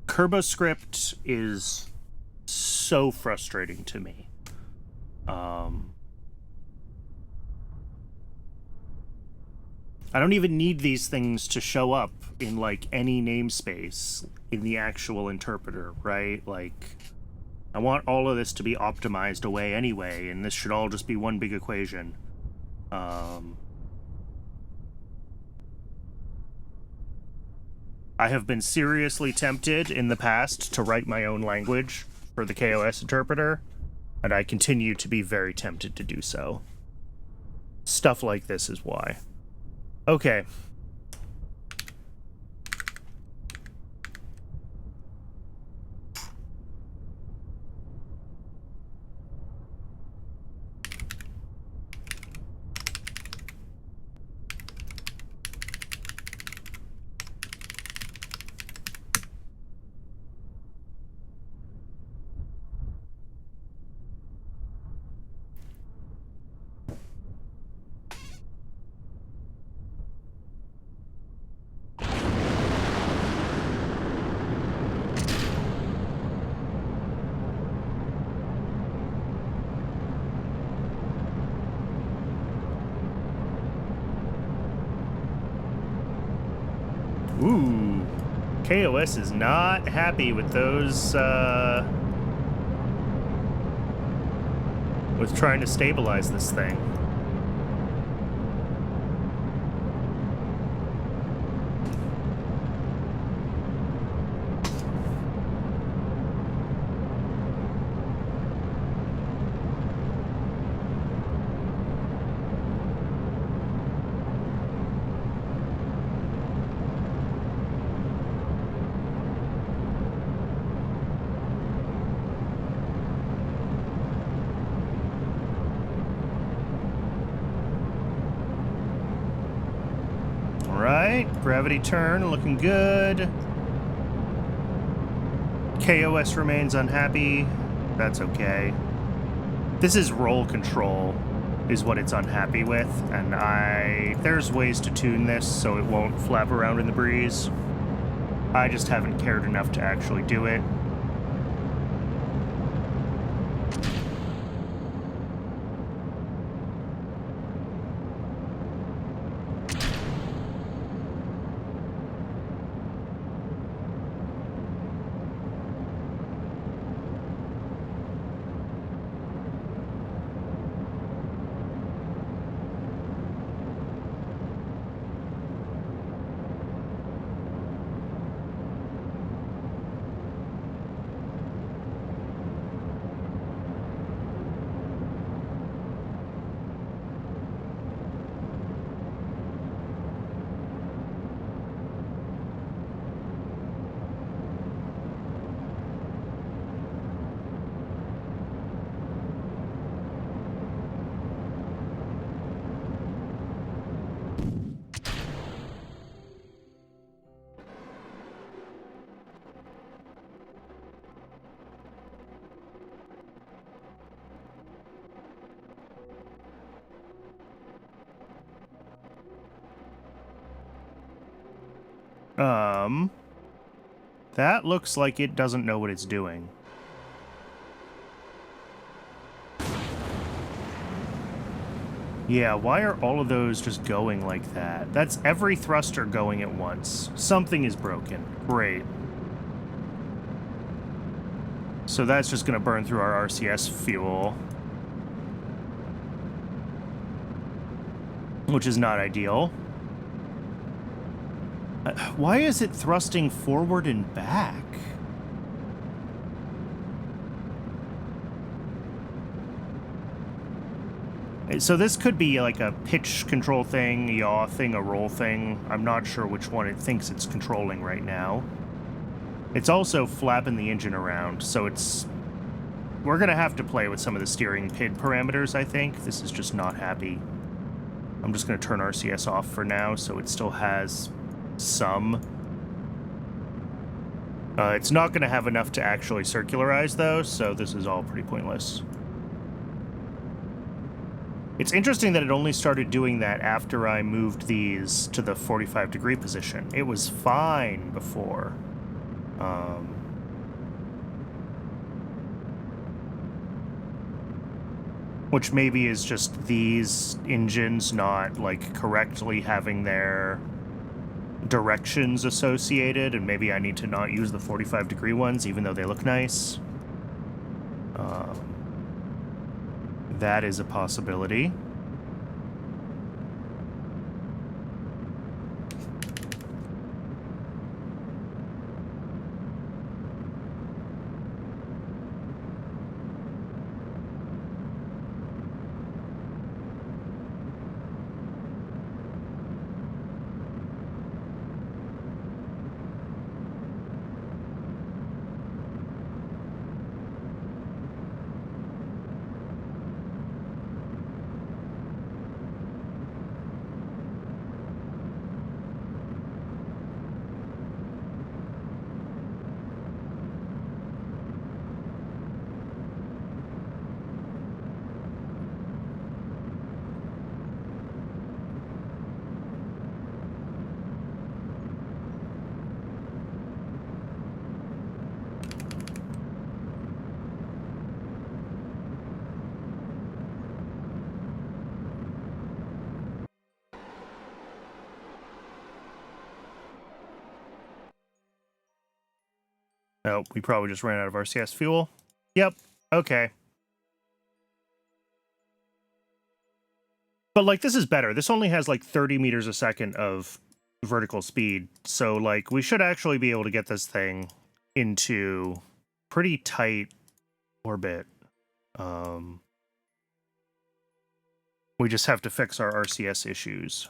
KerboScript is so frustrating to me. I don't even need these things to show up in, like, any namespace in the actual interpreter, right? Like, I want all of this to be optimized away anyway, and this should all just be one big equation. I have been seriously tempted in the past to write my own language for the KOS interpreter, and I continue to be very tempted to do so. Stuff like this is why. Okay. Ooh, KOS is not happy with those, with trying to stabilize this thing. Gravity turn, looking good. KOS remains unhappy. That's okay. This is roll control, is what it's unhappy with, and there's ways to tune this so it won't flap around in the breeze. I just haven't cared enough to actually do it. That looks like it doesn't know what it's doing. Yeah, why are all of those just going like that? That's every thruster going at once. Something is broken. Great. So that's just going to burn through our RCS fuel, which is not ideal. Why is it thrusting forward and back? So this could be like a pitch control thing, a yaw thing, a roll thing. I'm not sure which one it thinks it's controlling right now. It's also flapping the engine around, so it's... We're going to have to play with some of the steering PID parameters, I think. This is just not happy. I'm just going to turn RCS off for now, so it still has some. It's not going to have enough to actually circularize, though, so this is all pretty pointless. It's interesting that it only started doing that after I moved these to the 45-degree position. It was fine before. Which maybe is just these engines not, like, correctly having their directions associated, and maybe I need to not use the 45-degree ones, even though they look nice. That is a possibility. Oh, we probably just ran out of RCS fuel. Yep, okay. But, like, this is better. This only has, like, 30 meters a second of vertical speed. So, like, we should actually be able to get this thing into pretty tight orbit. We just have to fix our RCS issues.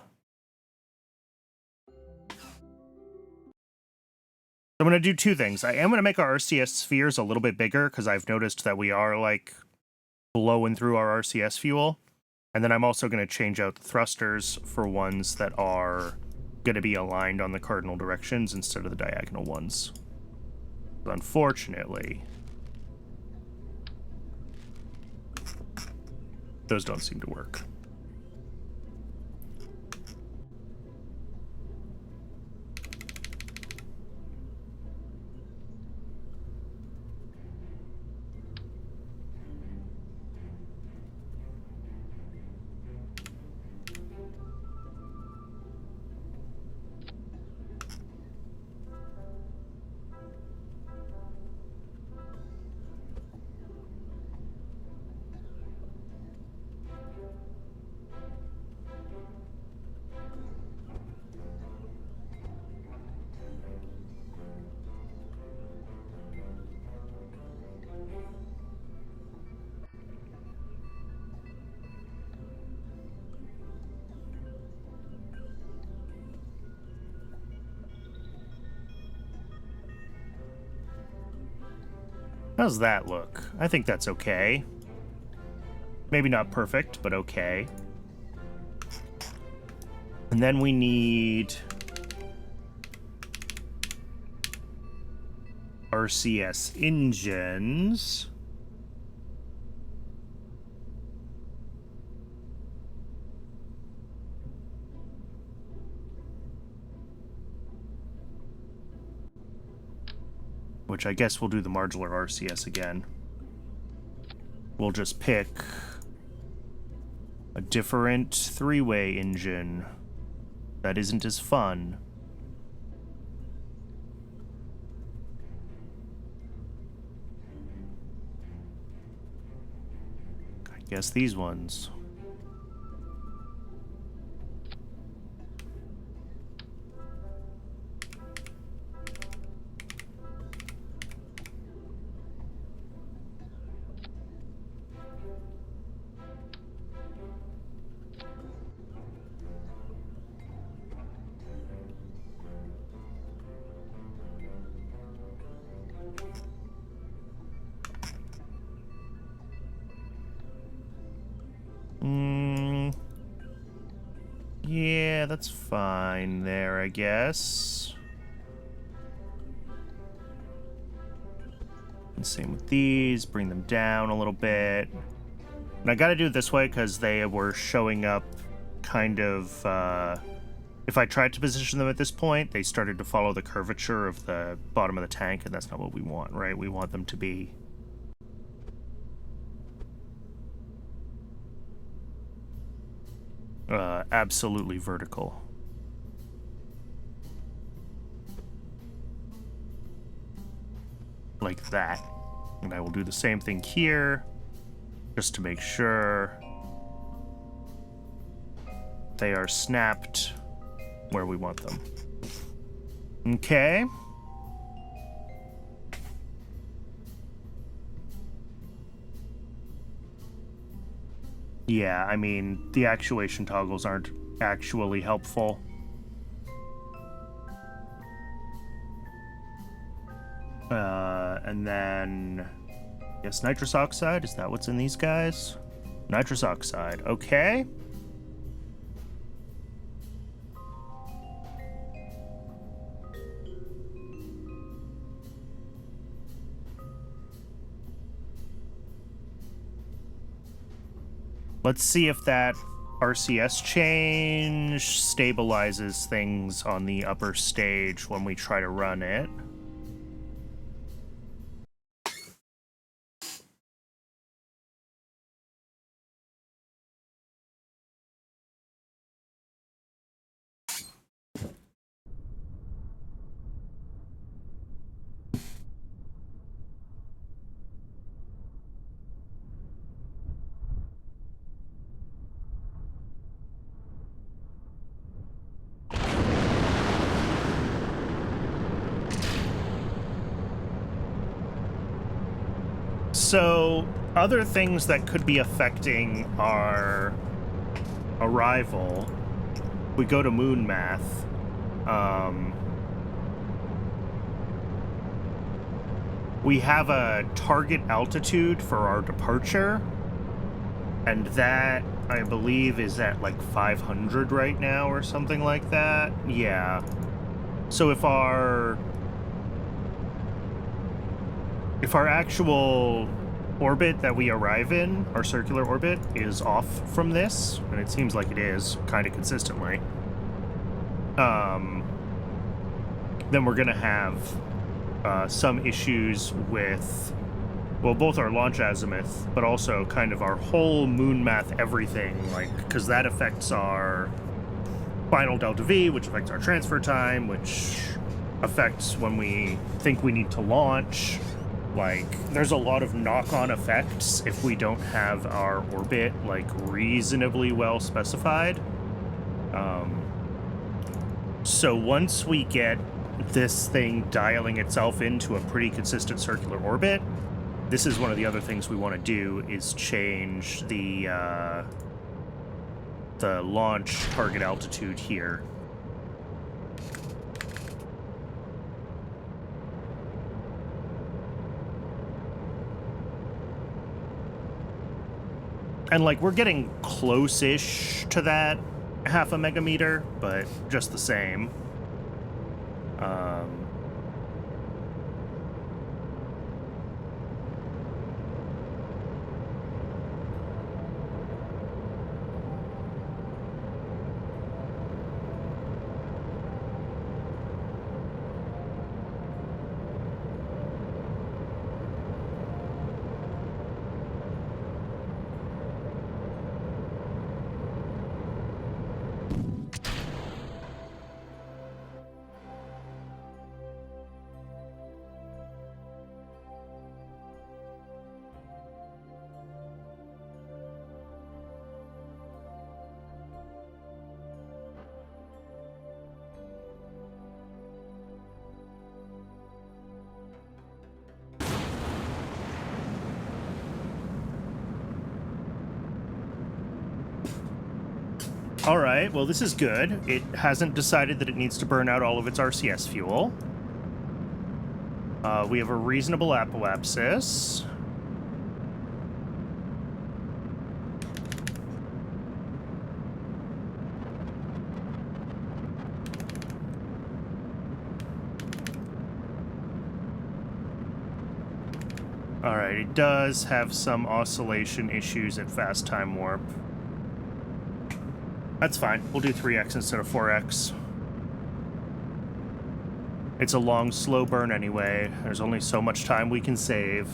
I'm going to do two things. I am going to make our RCS spheres a little bit bigger, because I've noticed that we are, like, blowing through our RCS fuel. And then I'm also going to change out the thrusters for ones that are going to be aligned on the cardinal directions instead of the diagonal ones. But unfortunately, those don't seem to work. How's that look? I think that's okay. Maybe not perfect, but okay. And then we need RCS engines. Which I guess we'll do the modular RCS again. We'll just pick a different three-way engine that isn't as fun. Guess these ones. Yeah, that's fine there, I guess. And same with these, bring them down a little bit. And I gotta do it this way because they were showing up kind of, if I tried to position them at this point, they started to follow the curvature of the bottom of the tank, and that's not what we want, right? We want them to be absolutely vertical. Like that. And I will do the same thing here, just to make sure they are snapped where we want them. Okay. Yeah, I mean, the actuation toggles aren't actually helpful. And then, yes, nitrous oxide, is that what's in these guys? Nitrous oxide, okay. Let's see if that RCS change stabilizes things on the upper stage when we try to run it. So, other things that could be affecting our arrival, we go to moon math. We have a target altitude for our departure, and that, I believe, is at like 500 right now or something like that. Yeah. So if our actual orbit that we arrive in, our circular orbit, is off from this, and it seems like it is, kind of consistently, then we're gonna have some issues with, well, both our launch azimuth, but also kind of our whole moon math everything, like, because that affects our final delta V, which affects our transfer time, which affects when we think we need to launch. Like, there's a lot of knock-on effects if we don't have our orbit, like, reasonably well specified. So once we get this thing dialing itself into a pretty consistent circular orbit, this is one of the other things we want to do, is change the launch target altitude here. And, like, we're getting close-ish to that half a megameter, but just the same. All right, well, this is good. It hasn't decided that it needs to burn out all of its RCS fuel. We have a reasonable apoapsis. All right, it does have some oscillation issues at fast time warp. That's fine. We'll do 3x instead of 4x. It's a long, slow burn anyway. There's only so much time we can save.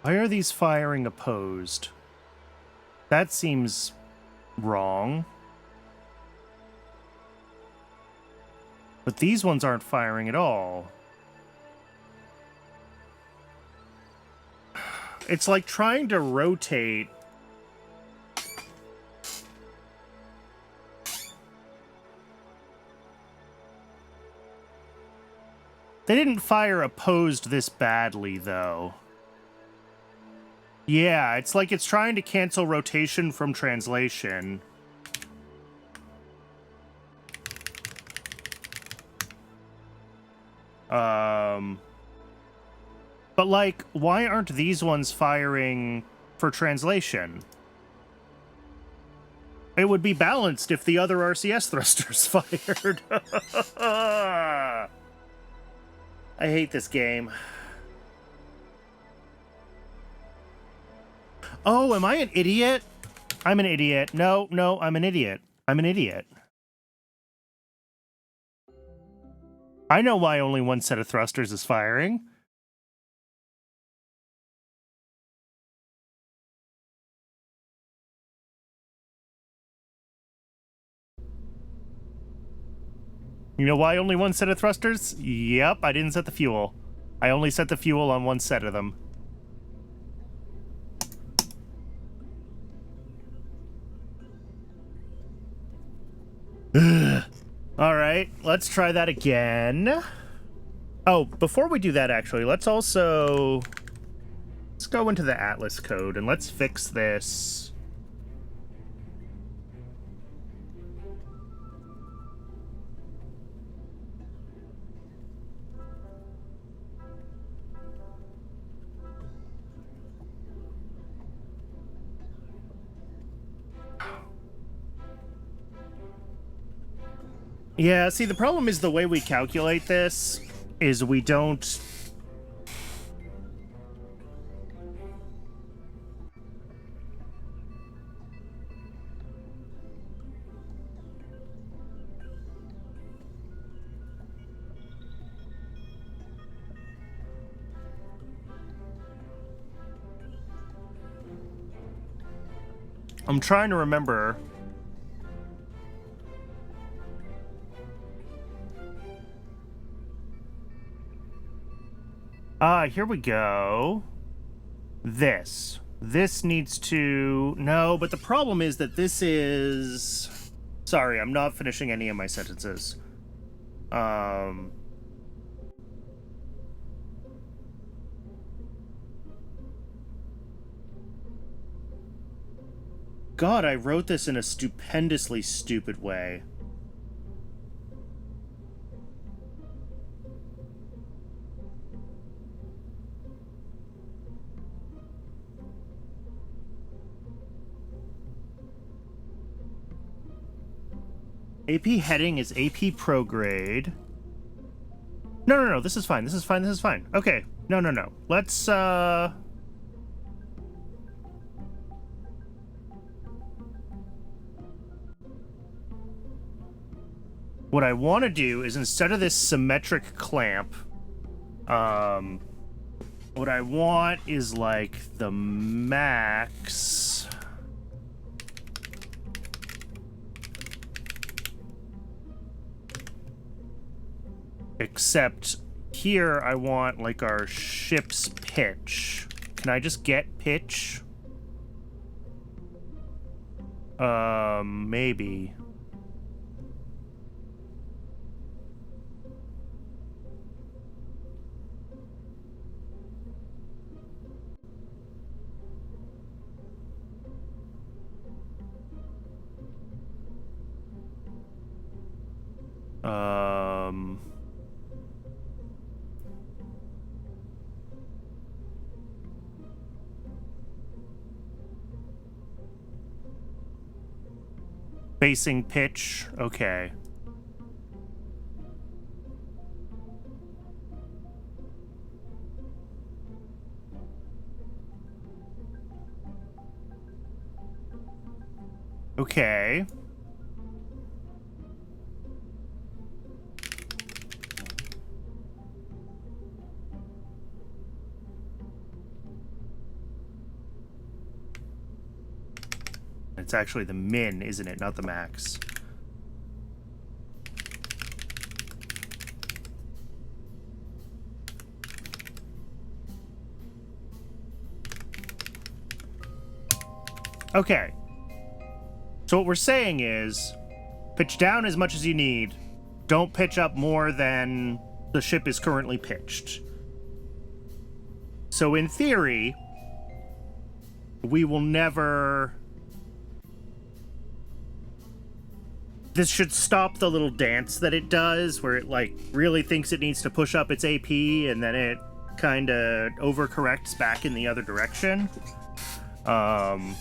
Why are these firing opposed? That seems wrong. But these ones aren't firing at all. It's like trying to rotate. They didn't fire opposed this badly, though. Yeah, it's like it's trying to cancel rotation from translation. But like, why aren't these ones firing for translation? It would be balanced if the other RCS thrusters fired. I hate this game. Oh, am I an idiot? I'm an idiot. No, I'm an idiot. I'm an idiot. I know why only one set of thrusters is firing. You know why only one set of thrusters? Yep, I didn't set the fuel. I only set the fuel on one set of them. All right, let's try that again. Oh, before we do that, actually, let's go into the Atlas code and let's fix this. Yeah, see, the problem is the way we calculate this is we don't... I'm trying to remember... Here we go. This needs to... No, but the problem is that this is... Sorry, I'm not finishing any of my sentences. God, I wrote this in a stupendously stupid way. AP heading is AP pro grade. No, this is fine. This is fine. Okay. No. Let's, what I want to do is, instead of this symmetric clamp, what I want is, like, the max... Except here I want, like, our ship's pitch. Can I just get pitch? Maybe. Facing pitch, okay. Okay. It's actually the min, isn't it? Not the max. Okay. So what we're saying is, pitch down as much as you need. Don't pitch up more than the ship is currently pitched. So in theory, we will never... This should stop the little dance that it does, where it, like, really thinks it needs to push up its AP, and then it kind of overcorrects back in the other direction. And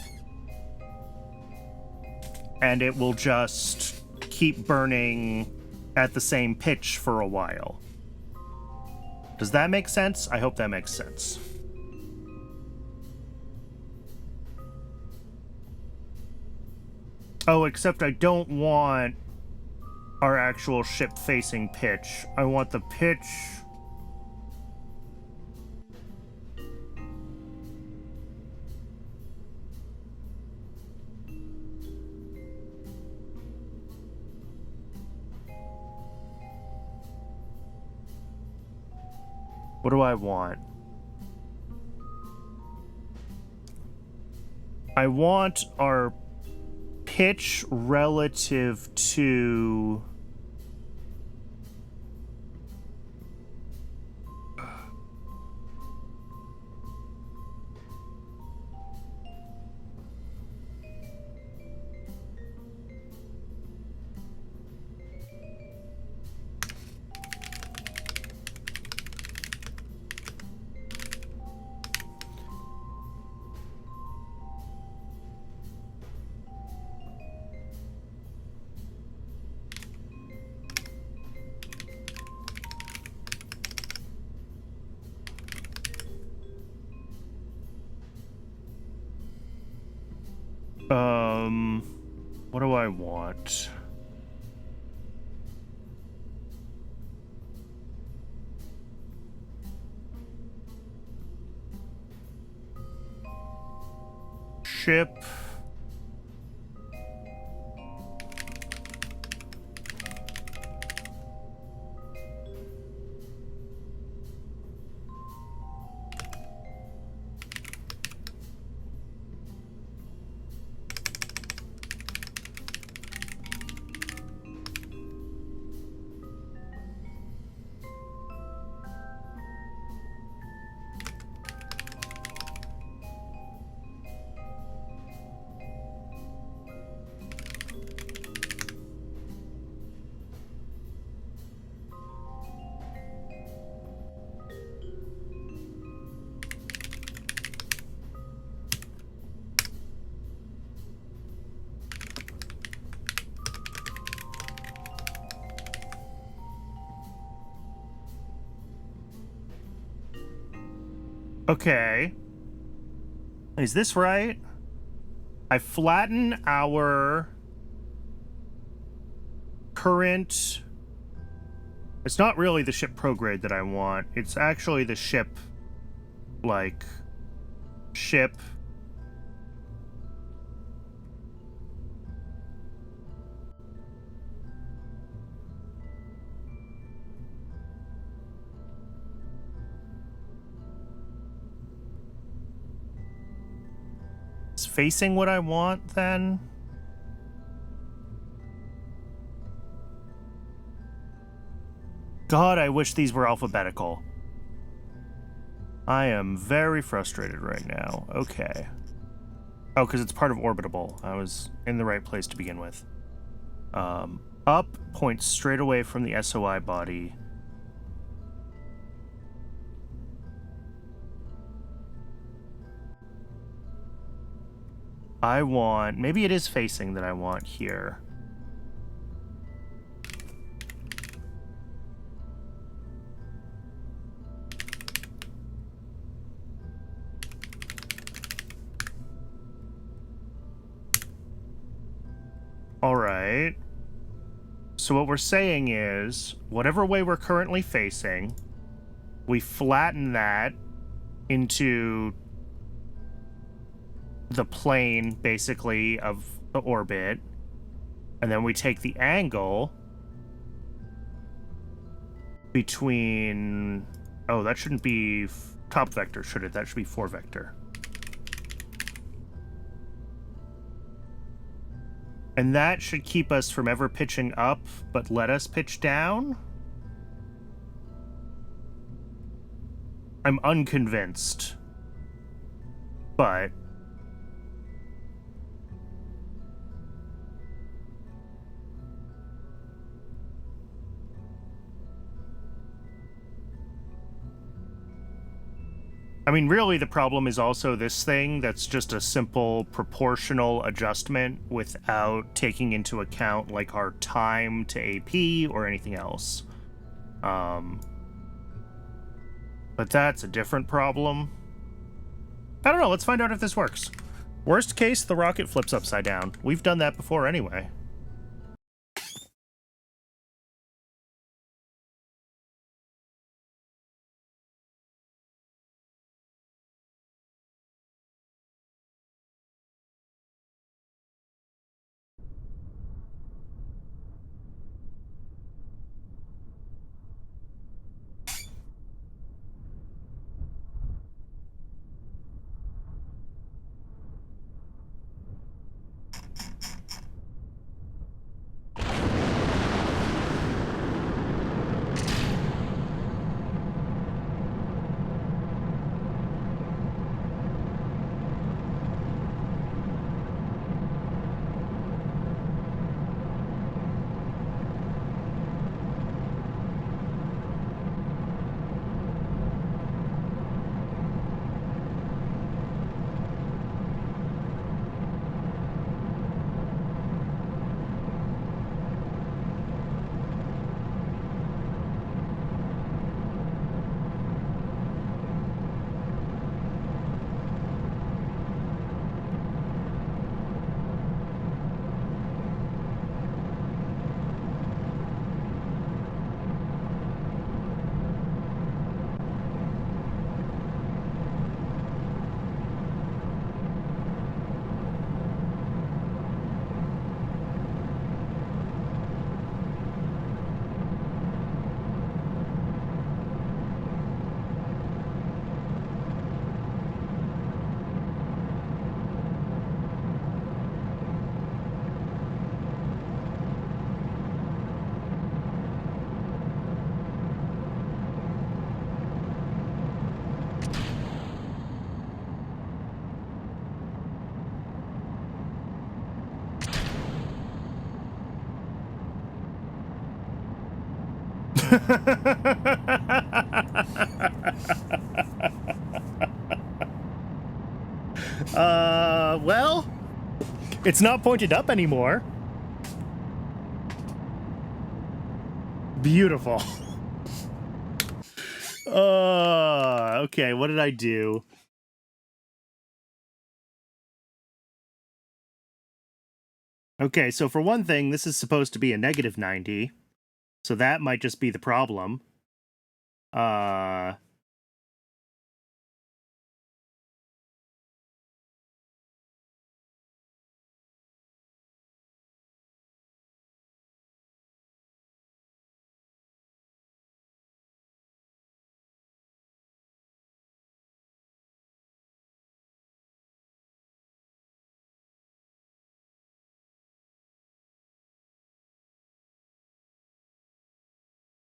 it will just keep burning at the same pitch for a while. Does that make sense? I hope that makes sense. Oh, except I don't want our actual ship-facing pitch. I want the pitch... What do I want? I want our pitch relative to... What do I want? Ship. Okay. Is this right? I flatten our current... It's not really the ship prograde that I want. It's actually the ship, like, ship... It's facing what I want, then? God, I wish these were alphabetical. I am very frustrated right now. Okay. Oh, because it's part of orbitable. I was in the right place to begin with. Up points straight away from the SOI body. I want... Maybe it is facing that I want here. Alright. So what we're saying is, whatever way we're currently facing, we flatten that into the plane, basically, of the orbit, and then we take the angle between... Oh, that shouldn't be top vector, should it? That should be 4 vector. And that should keep us from ever pitching up, but let us pitch down? I'm unconvinced. But... I mean, really, the problem is also this thing that's just a simple proportional adjustment without taking into account, like, our time to AP or anything else. But that's a different problem. I don't know, let's find out if this works. Worst case, the rocket flips upside down. We've done that before anyway. Well, it's not pointed up anymore. Beautiful. Okay, what did I do? Okay, so for one thing, this is supposed to be a negative 90. So that might just be the problem.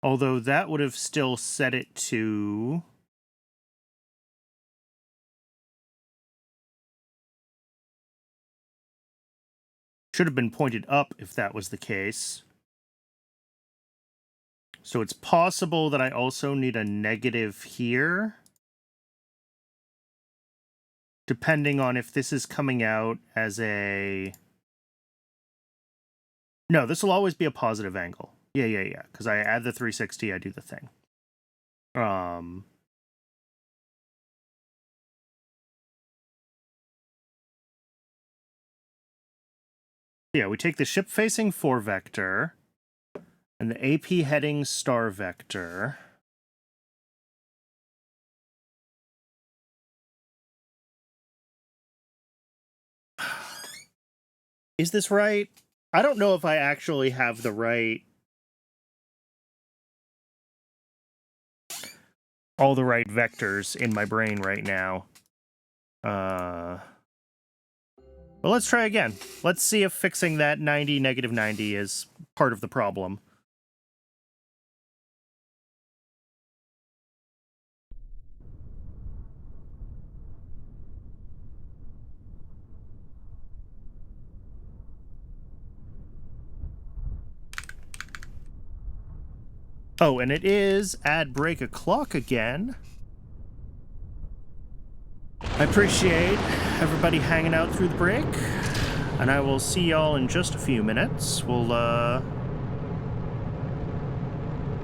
Although that would have still set it to... Should have been pointed up if that was the case. So it's possible that I also need a negative here. Depending on if this is coming out as a... No, this will always be a positive angle. Yeah. Because I add the 360, I do the thing. Yeah, we take the ship-facing 4 vector and the AP heading star vector. Is this right? I don't know if I actually have the right... all the right vectors in my brain right now. But let's try again. Let's see if fixing that 90, negative 90 is part of the problem. Oh, and it is add break o'clock again. I appreciate everybody hanging out through the break, and I will see y'all in just a few minutes.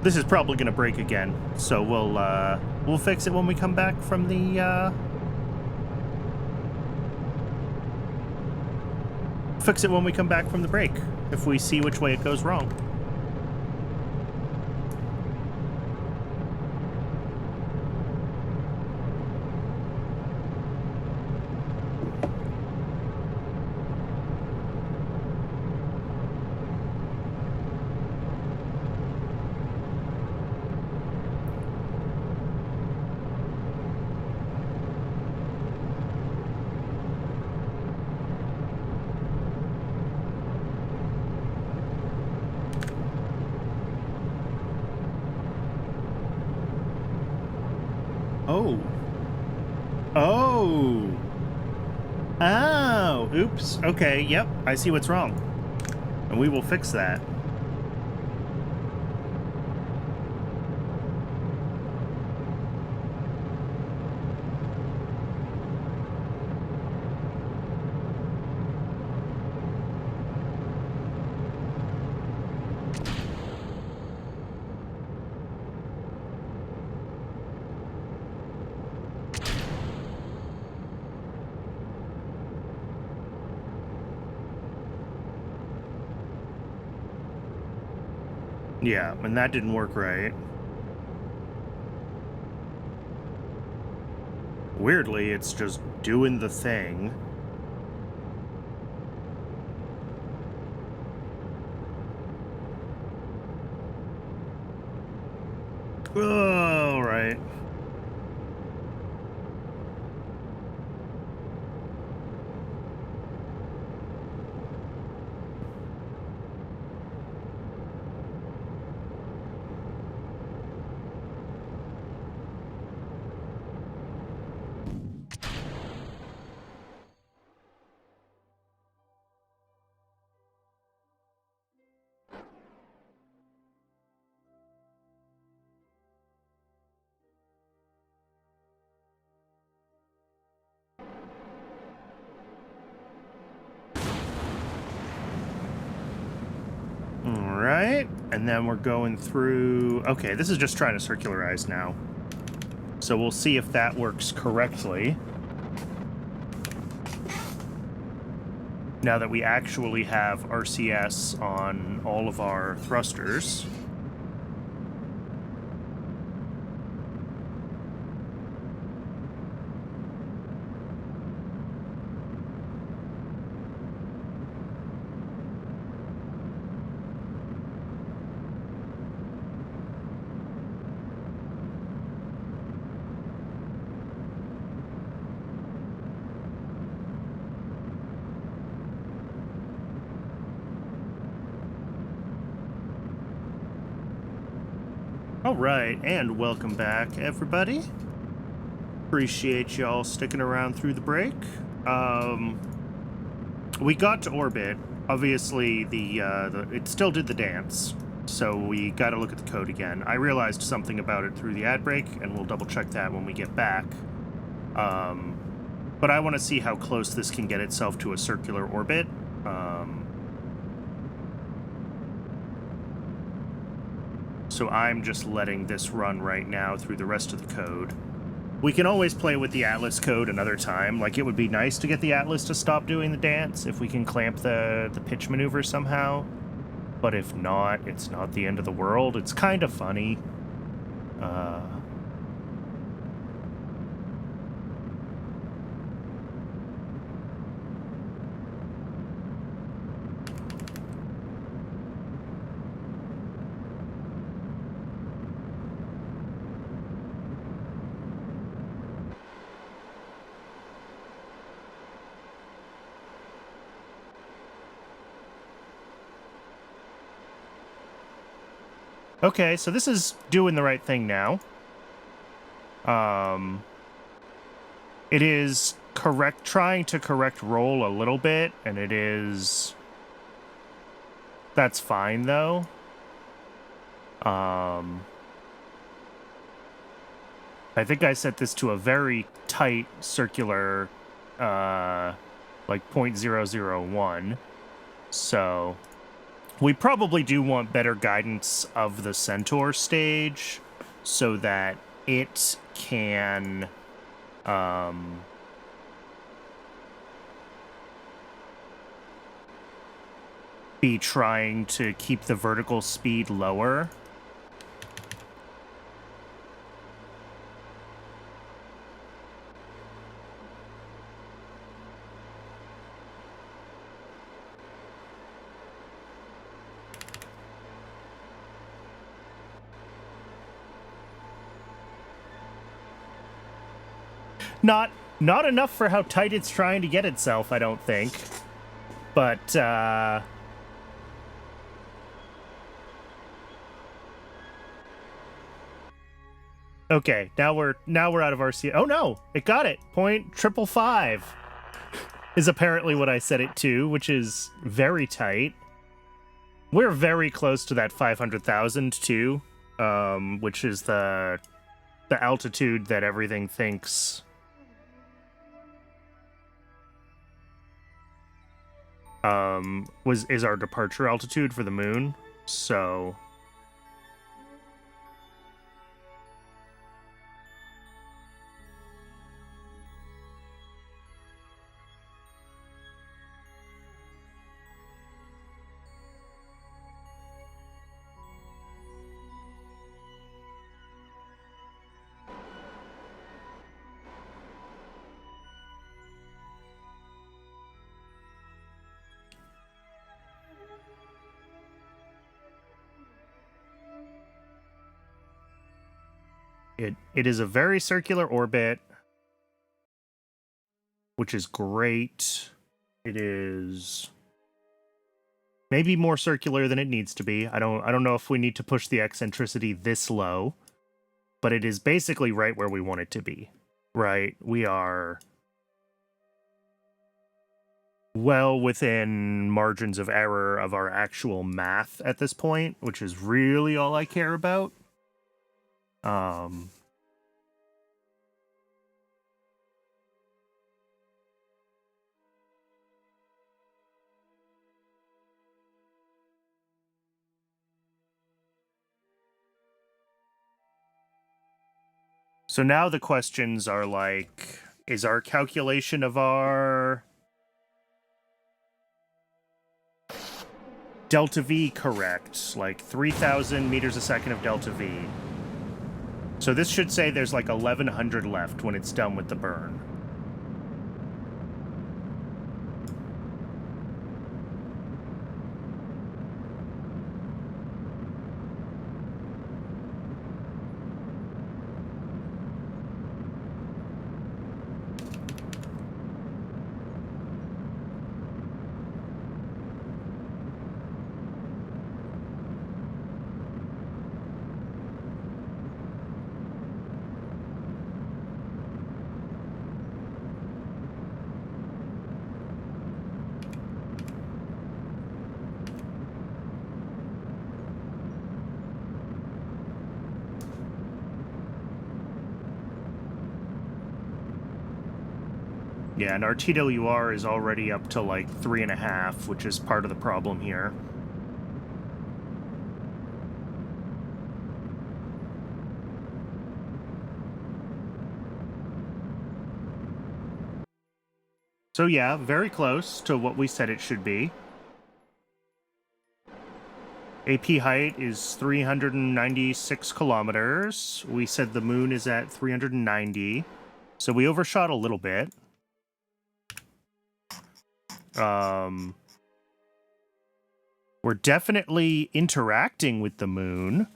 This is probably gonna break again, so we'll fix it when we come back from the fix it when we come back from the break, if we see which way it goes wrong. Oh, oops. Okay, yep, I see what's wrong. And we will fix that. Yeah, and that didn't work right. Weirdly, it's just doing the thing. All right. Alright, and then we're going through... Okay, this is just trying to circularize now. So we'll see if that works correctly. Now that we actually have RCS on all of our thrusters. All right, and welcome back, everybody. Appreciate y'all sticking around through the break. We got to orbit. Obviously, it still did the dance, so we got to look at the code again. I realized something about it through the ad break, and we'll double check that when we get back. But I want to see how close this can get itself to a circular orbit. So I'm just letting this run right now through the rest of the code. We can always play with the Atlas code another time. Like, it would be nice to get the Atlas to stop doing the dance if we can clamp the pitch maneuver somehow. But if not, it's not the end of the world. It's kind of funny. Okay, so this is doing the right thing now. It is trying to correct roll a little bit, and it is... That's fine, though. I think I set this to a very tight circular, like 0.001. So... We probably do want better guidance of the Centaur stage so that it can be trying to keep the vertical speed lower. Not enough for how tight it's trying to get itself, I don't think. But, okay, now we're out of RC. Oh no, it got it. 0.555 is apparently what I set it to, which is very tight. We're very close to that 500,000 too, which is the altitude that everything thinks is our departure altitude for the moon. So it is a very circular orbit, which is great. It is maybe more circular than it needs to be. I don't know if we need to push the eccentricity this low, but it is basically right where we want it to be. Right? We are well within margins of error of our actual math at this point, which is really all I care about. So now the questions are like, is our calculation of our delta V correct? Like 3,000 meters a second of delta V. So this should say there's like 1,100 left when it's done with the burn. Yeah, and our TWR is already up to like 3.5, which is part of the problem here. So yeah, very close to what we said it should be. AP height is 396 kilometers. We said the moon is at 390. So we overshot a little bit. We're definitely interacting with the moon.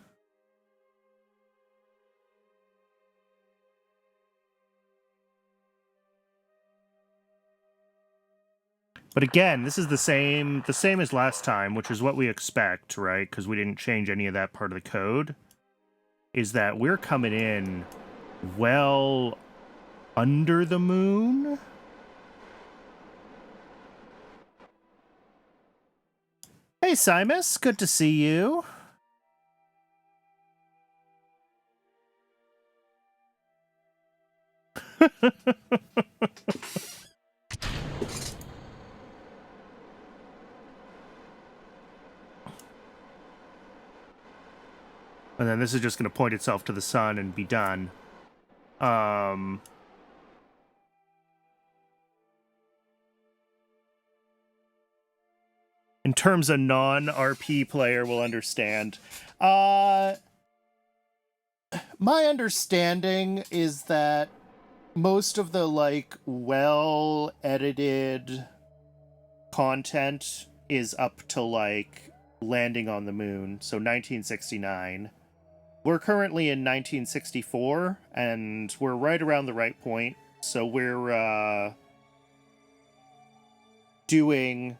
But again, this is the same as last time, which is what we expect, right? Because we didn't change any of that part of the code. Is that we're coming in well under the moon. Hey, Simus, good to see you. And then this is just going to point itself to the sun and be done. In terms of non-RP player will understand. My understanding is that most of the, like, well-edited content is up to, like, landing on the moon, so 1969. We're currently in 1964, and we're right around the right point, so we're, doing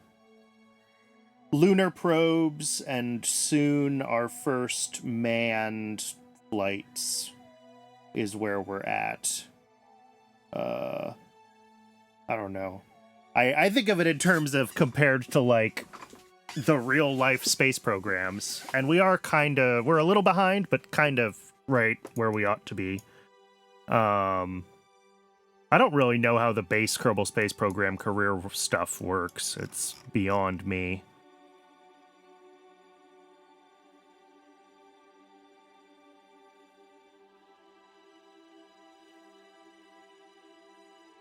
lunar probes, and soon our first manned flights is where we're at. I don't know. I think of it in terms of compared to, like, the real-life space programs. And we are we're a little behind, but kind of right where we ought to be. I don't really know how the base Kerbal Space Program career stuff works. It's beyond me.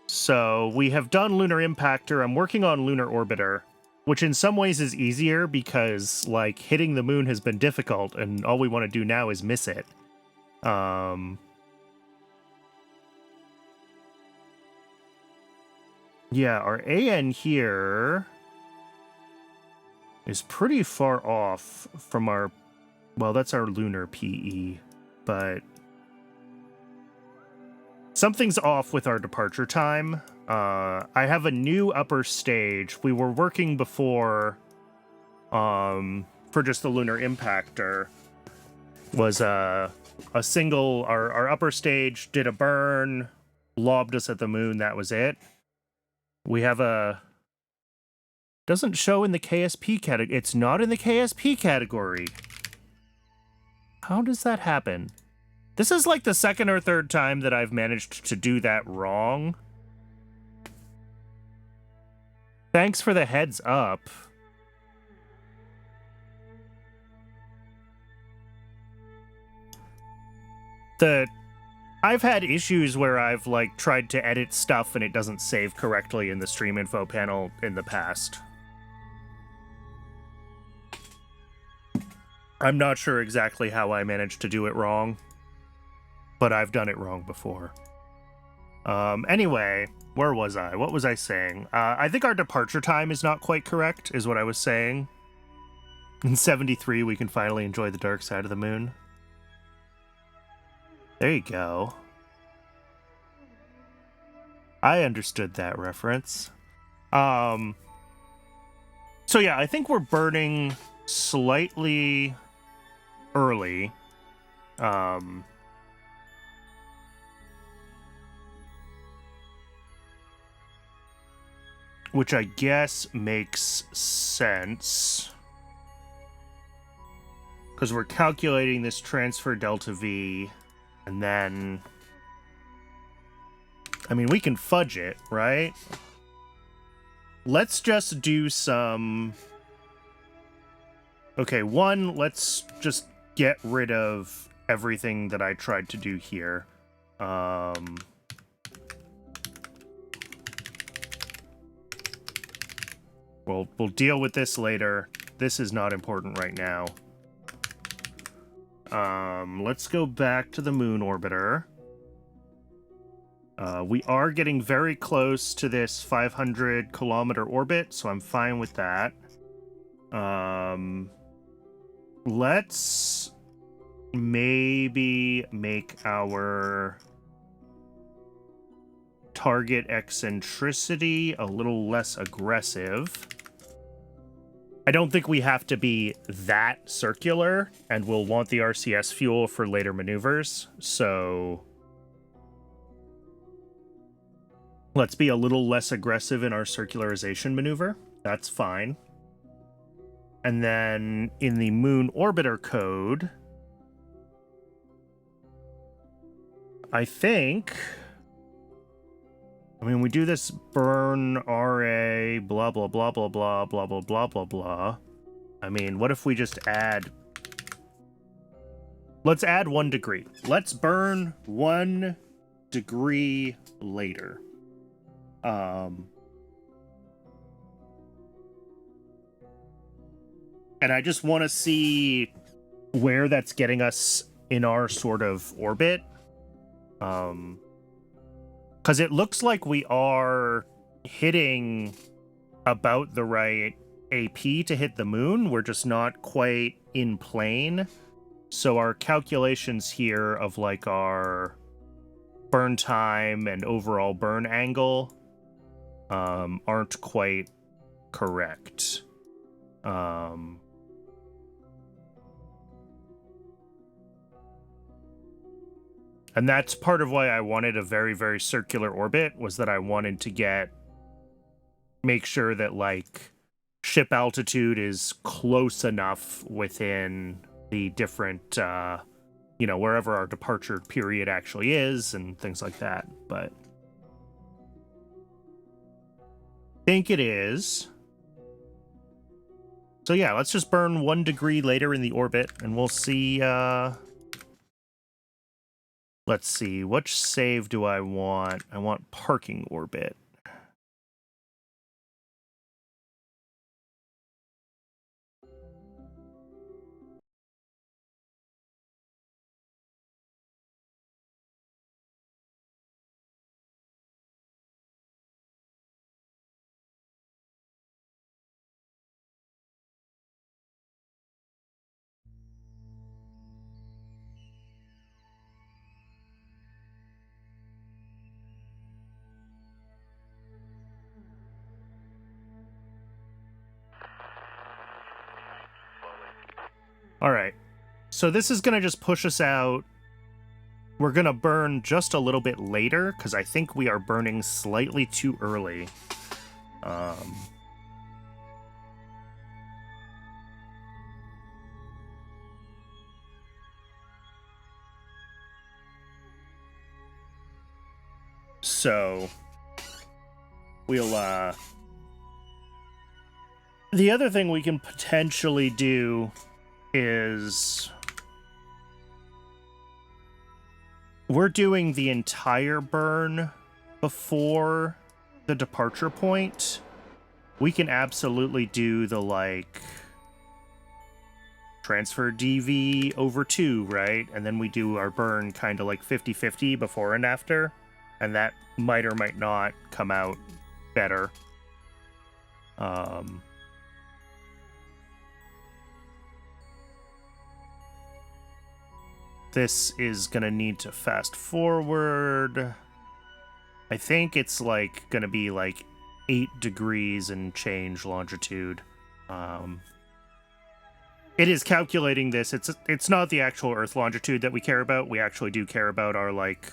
So we have done Lunar Impactor. I'm working on Lunar Orbiter, which in some ways is easier because, like, hitting the moon has been difficult, and all we want to do now is miss it. Yeah, our AN here is pretty far off from our... Well, that's our lunar PE, but... Something's off with our departure time. I have a new upper stage. We were working before for just the Lunar Impactor. Was a single... Our upper stage did a burn, lobbed us at the moon, that was it. We have a... Doesn't show in the KSP category. It's not in the KSP category. How does that happen? This is like the second or third time that I've managed to do that wrong. Thanks for the heads up. I've had issues where I've like tried to edit stuff and it doesn't save correctly in the stream info panel in the past. I'm not sure exactly how I managed to do it wrong, but I've done it wrong before. Anyway, where was I? What was I saying? I think our departure time is not quite correct, is what I was saying. In 73, we can finally enjoy the dark side of the moon. There you go. I understood that reference. So yeah, I think we're burning slightly early. Which I guess makes sense. Because we're calculating this transfer delta V, and then... I mean, we can fudge it, right? Let's just do some... Okay, one, let's just get rid of everything that I tried to do here. We'll deal with this later. This is not important right now. Let's go back to the moon orbiter. We are getting very close to this 500-kilometer orbit, so I'm fine with that. Let's maybe make our target eccentricity a little less aggressive. I don't think we have to be that circular, and we'll want the RCS fuel for later maneuvers, so let's be a little less aggressive in our circularization maneuver. That's fine. And then in the moon orbiter code, I think... I mean, we do this burn RA, blah, blah, blah, blah, blah, blah, blah, blah, blah, blah. I mean, what if we just add... Let's add 1 degree. Let's burn 1 degree later. And I just want to see where that's getting us in our sort of orbit. Because it looks like we are hitting about the right AP to hit the moon. We're just not quite in plane. So our calculations here of like our burn time and overall burn angle aren't quite correct. And that's part of why I wanted a very, very circular orbit, was that I wanted to make sure that, like, ship altitude is close enough within the different, you know, wherever our departure period actually is and things like that. But I think it is. So yeah, let's just burn 1 degree later in the orbit, and we'll see, let's see, which save do I want? I want parking orbit. All right, so this is going to just push us out. We're going to burn just a little bit later, because I think we are burning slightly too early. So we'll, the other thing we can potentially do is we're doing the entire burn before the departure point, we can absolutely do the, like, transfer DV over 2, right? And then we do our burn kind of like 50-50 before and after, and that might or might not come out better. This is gonna need to fast forward. I think it's like gonna be like 8 degrees and change longitude. It is calculating this. It's not the actual Earth longitude that we care about. We actually do care about our like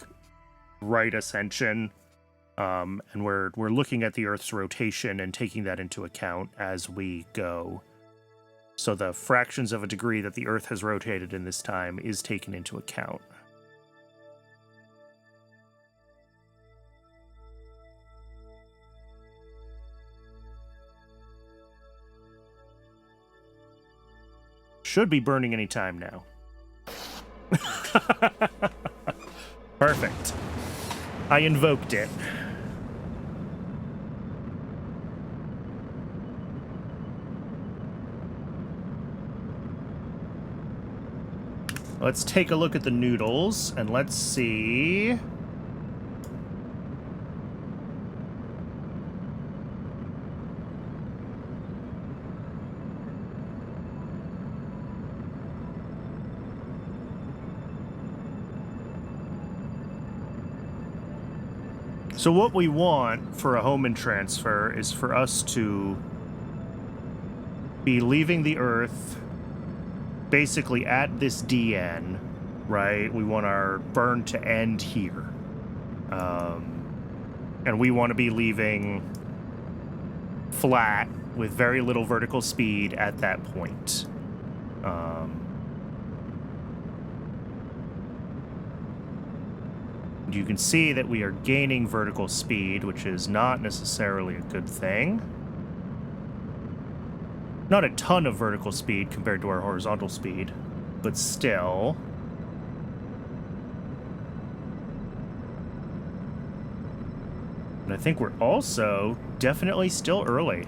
right ascension, and we're looking at the Earth's rotation and taking that into account as we go. So the fractions of a degree that the Earth has rotated in this time is taken into account. Should be burning any time now. Perfect. I invoked it. Let's take a look at the noodles, and let's see. So what we want for a Hohmann transfer is for us to be leaving the Earth basically at this DN, right? We want our burn to end here. And we want to be leaving flat with very little vertical speed at that point. You can see that we are gaining vertical speed, which is not necessarily a good thing. Not a ton of vertical speed compared to our horizontal speed, but still. And I think we're also definitely still early.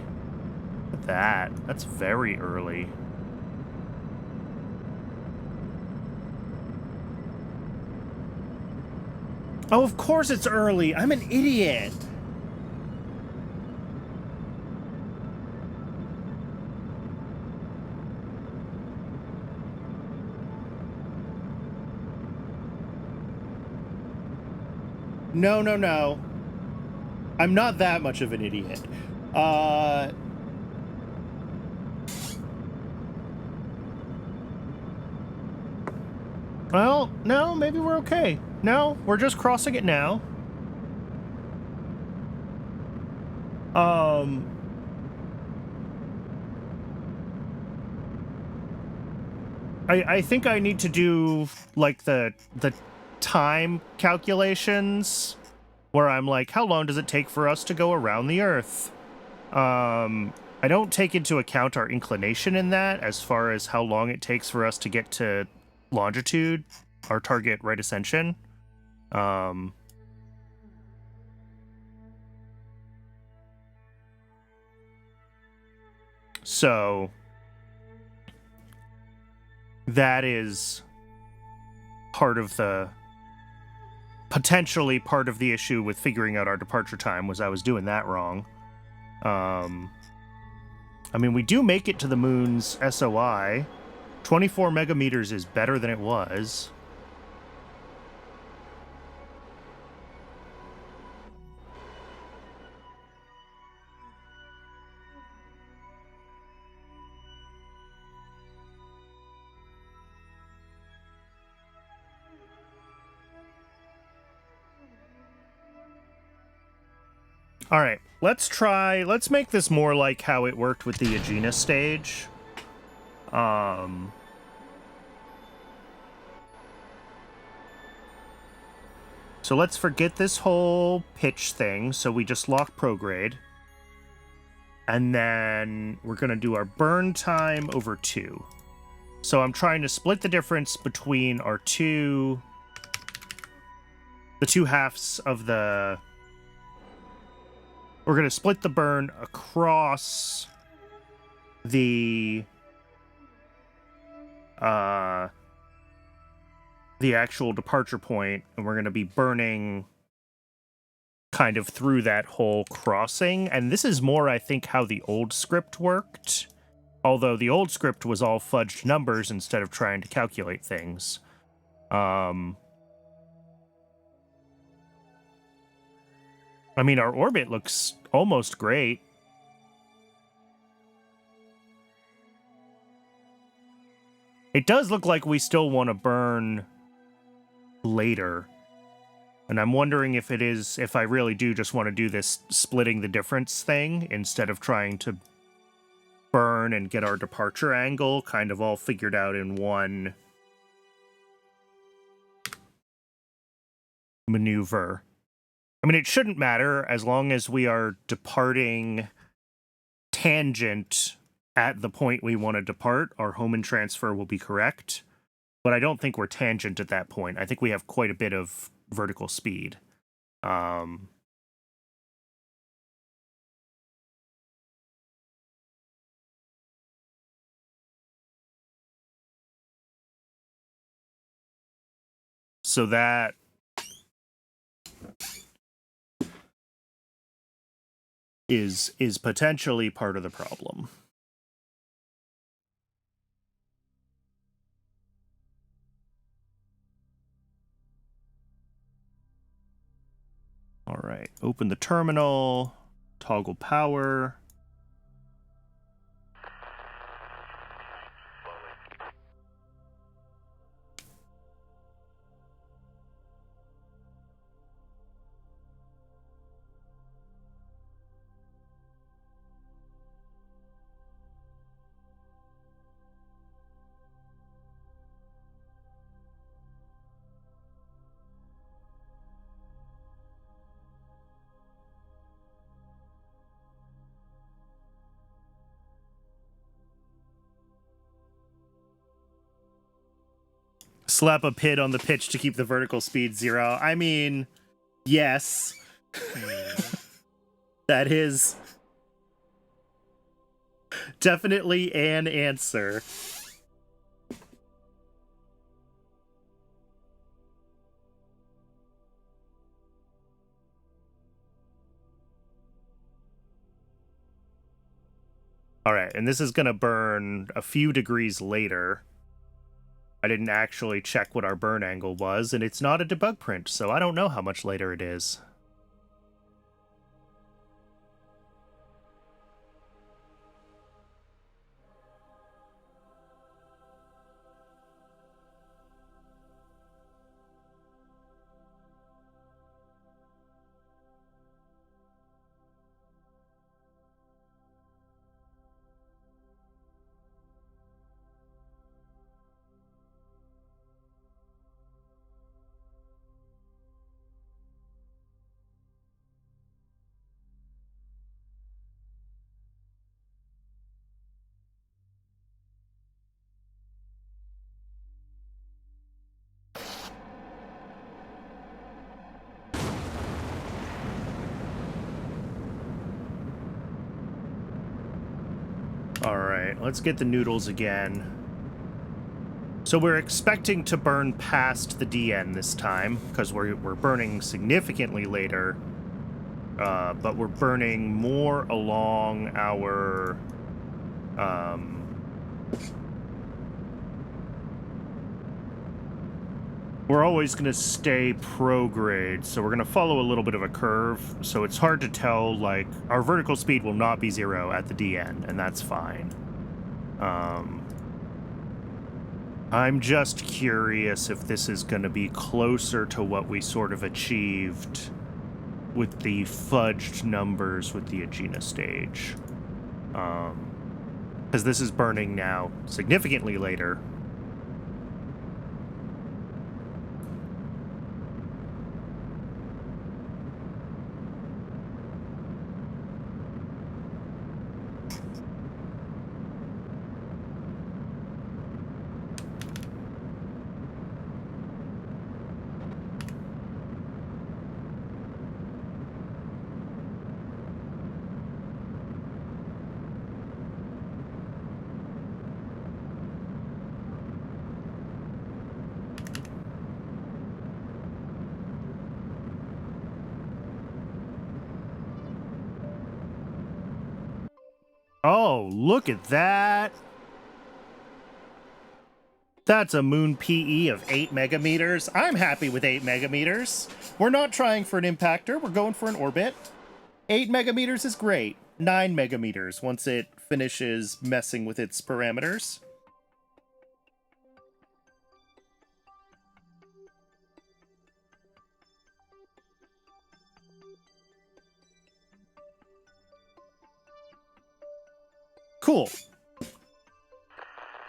Look at that. That's very early. Oh, of course it's early. I'm an idiot. No, no, no. I'm not that much of an idiot. Well, no, maybe we're okay. No, we're just crossing it now. I think I need to do like the time calculations where I'm like, how long does it take for us to go around the Earth? I don't take into account our inclination in that as far as how long it takes for us to get to longitude, our target right ascension. So that is potentially part of the issue with figuring out our departure time, was I was doing that wrong. I mean, we do make it to the moon's SOI. 24 megameters is better than it was. All right, let's make this more like how it worked with the Aegina stage. So let's forget this whole pitch thing. So we just lock prograde. And then we're going to do our burn time over 2. So I'm trying to split the difference between our two the two halves of the... We're going to split the burn across the actual departure point, and we're going to be burning kind of through that whole crossing. And this is more, I think, how the old script worked. Although the old script was all fudged numbers instead of trying to calculate things. I mean, our orbit looks almost great. It does look like we still want to burn later. And I'm wondering if it is, if I really do just want to do this splitting the difference thing instead of trying to burn and get our departure angle kind of all figured out in one maneuver. I mean, it shouldn't matter as long as we are departing tangent at the point we want to depart. Our Hohmann transfer will be correct. But I don't think we're tangent at that point. I think we have quite a bit of vertical speed. So that is potentially part of the problem. All right, open the terminal, toggle power. Slap a pid on the pitch to keep the vertical speed 0. I mean, yes. That is definitely an answer. All right, and this is going to burn a few degrees later. I didn't actually check what our burn angle was, and it's not a debug print, so I don't know how much later it is. Alright, let's get the noodles again. So we're expecting to burn past the DN this time, because we're burning significantly later. But we're burning more along our... we're always going to stay prograde, so we're going to follow a little bit of a curve, so it's hard to tell, like, our vertical speed will not be 0 at the DN, and that's fine. I'm just curious if this is going to be closer to what we sort of achieved with the fudged numbers with the Aegina stage. Because this is burning now significantly later. Oh, look at that. That's a moon PE of 8 megameters. I'm happy with 8 megameters. We're not trying for an impactor. We're going for an orbit. 8 megameters is great. 9 megameters once it finishes messing with its parameters. Cool.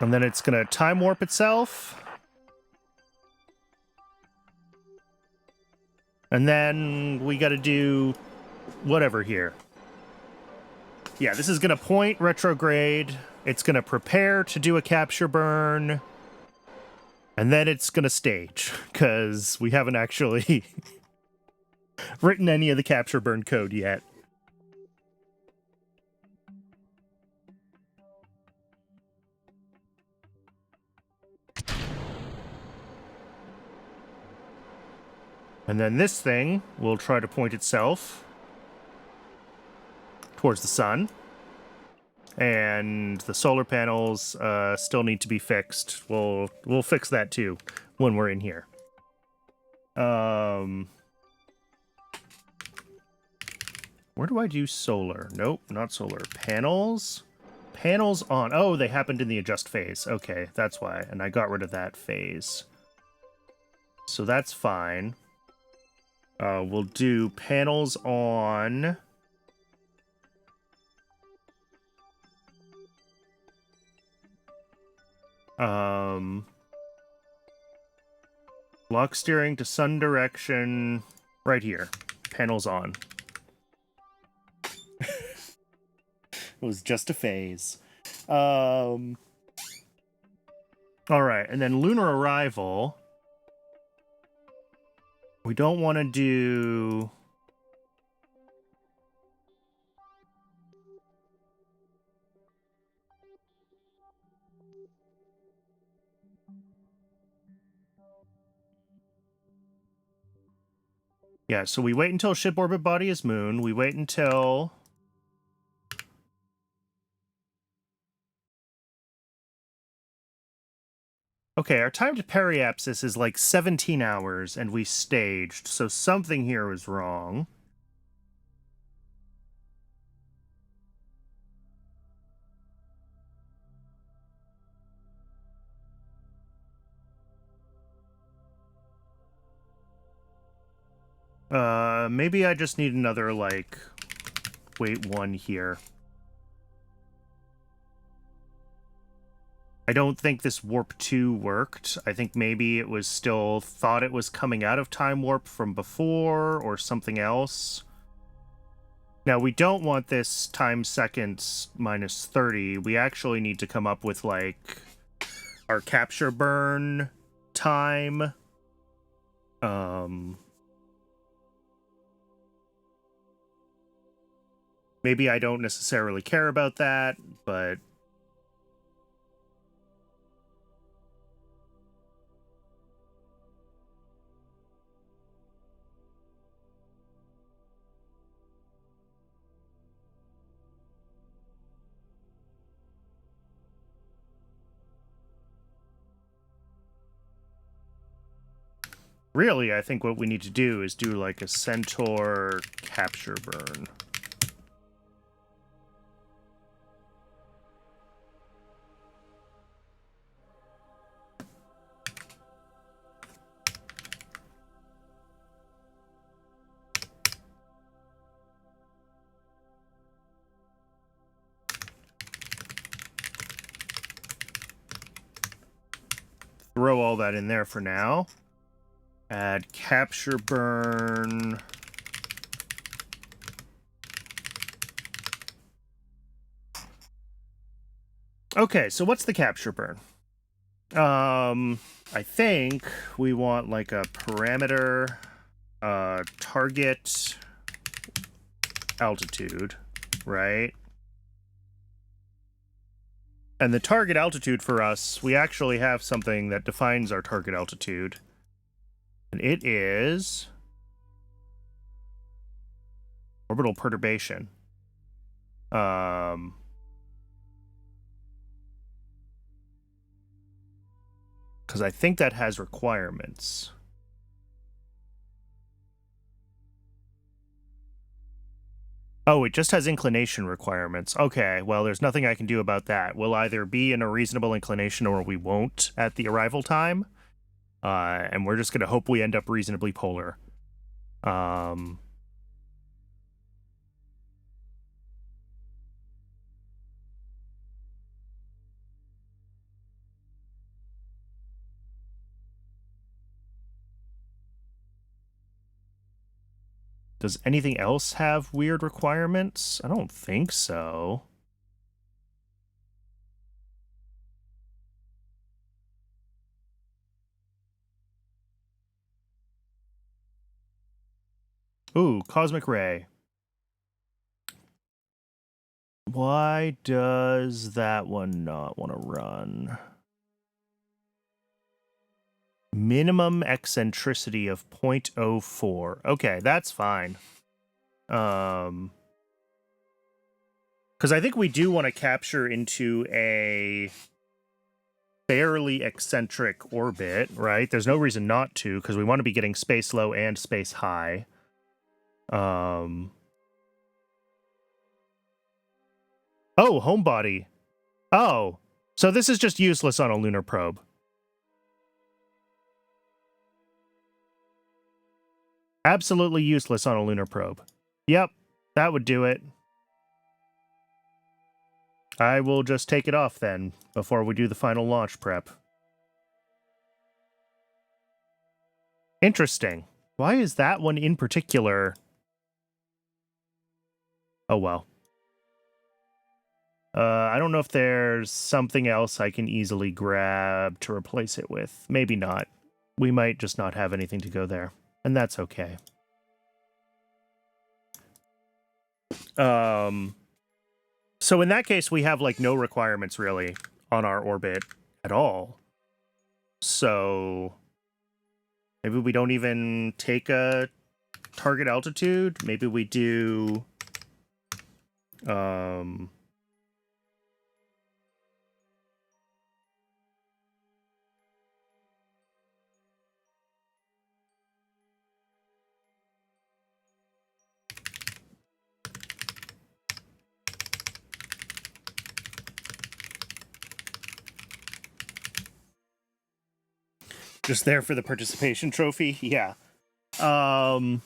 And then it's going to time warp itself. And then we got to do whatever here. Yeah, this is going to point retrograde. It's going to prepare to do a capture burn. And then it's going to stage, because we haven't actually written any of the capture burn code yet. And then this thing will try to point itself towards the sun. And the solar panels still need to be fixed. We'll fix that too when we're in here. Where do I do solar? Nope, not solar. Panels? Panels on. Oh, they happened in the adjust phase. Okay, that's why. And I got rid of that phase. So that's fine. We'll do panels on... lock steering to sun direction right here. Panels on. It was just a phase. All right, and then lunar arrival. We don't want to do... Yeah, so we wait until ship orbit body is moon. We wait until... Okay, our time to periapsis is like 17 hours, and we staged, so something here was wrong. Maybe I just need another, like, wait one here. I don't think this warp 2 worked. I think maybe it was still thought it was coming out of time warp from before or something else. Now, we don't want this time seconds minus 30. We actually need to come up with, like, our capture burn time. Maybe I don't necessarily care about that, but... Really, I think what we need to do is do, like, a Centaur capture burn. Throw all that in there for now. Add capture burn. Okay, so what's the capture burn? I think we want like a parameter, target altitude, right? And the target altitude for us, we actually have something that defines our target altitude. And it is orbital perturbation. Because I think that has requirements. Oh, it just has inclination requirements. Okay, well, there's nothing I can do about that. We'll either be in a reasonable inclination or we won't at the arrival time. And we're just going to hope we end up reasonably polar. Does anything else have weird requirements? I don't think so. Ooh, Cosmic Ray. Why does that one not want to run? Minimum eccentricity of 0.04. Okay, that's fine. Because I think we do want to capture into a fairly eccentric orbit, right? There's no reason not to, because we want to be getting space low and space high. Oh, homebody. Oh, so this is just useless on a lunar probe. Absolutely useless on a lunar probe. Yep, that would do it. I will just take it off then, before we do the final launch prep. Interesting. Why is that one in particular? Oh, well. I don't know if there's something else I can easily grab to replace it with. Maybe not. We might just not have anything to go there, and that's okay. So in that case, we have, like, no requirements, really, on our orbit at all. So maybe we don't even take a target altitude. Maybe we do... just there for the participation trophy? Yeah. Because,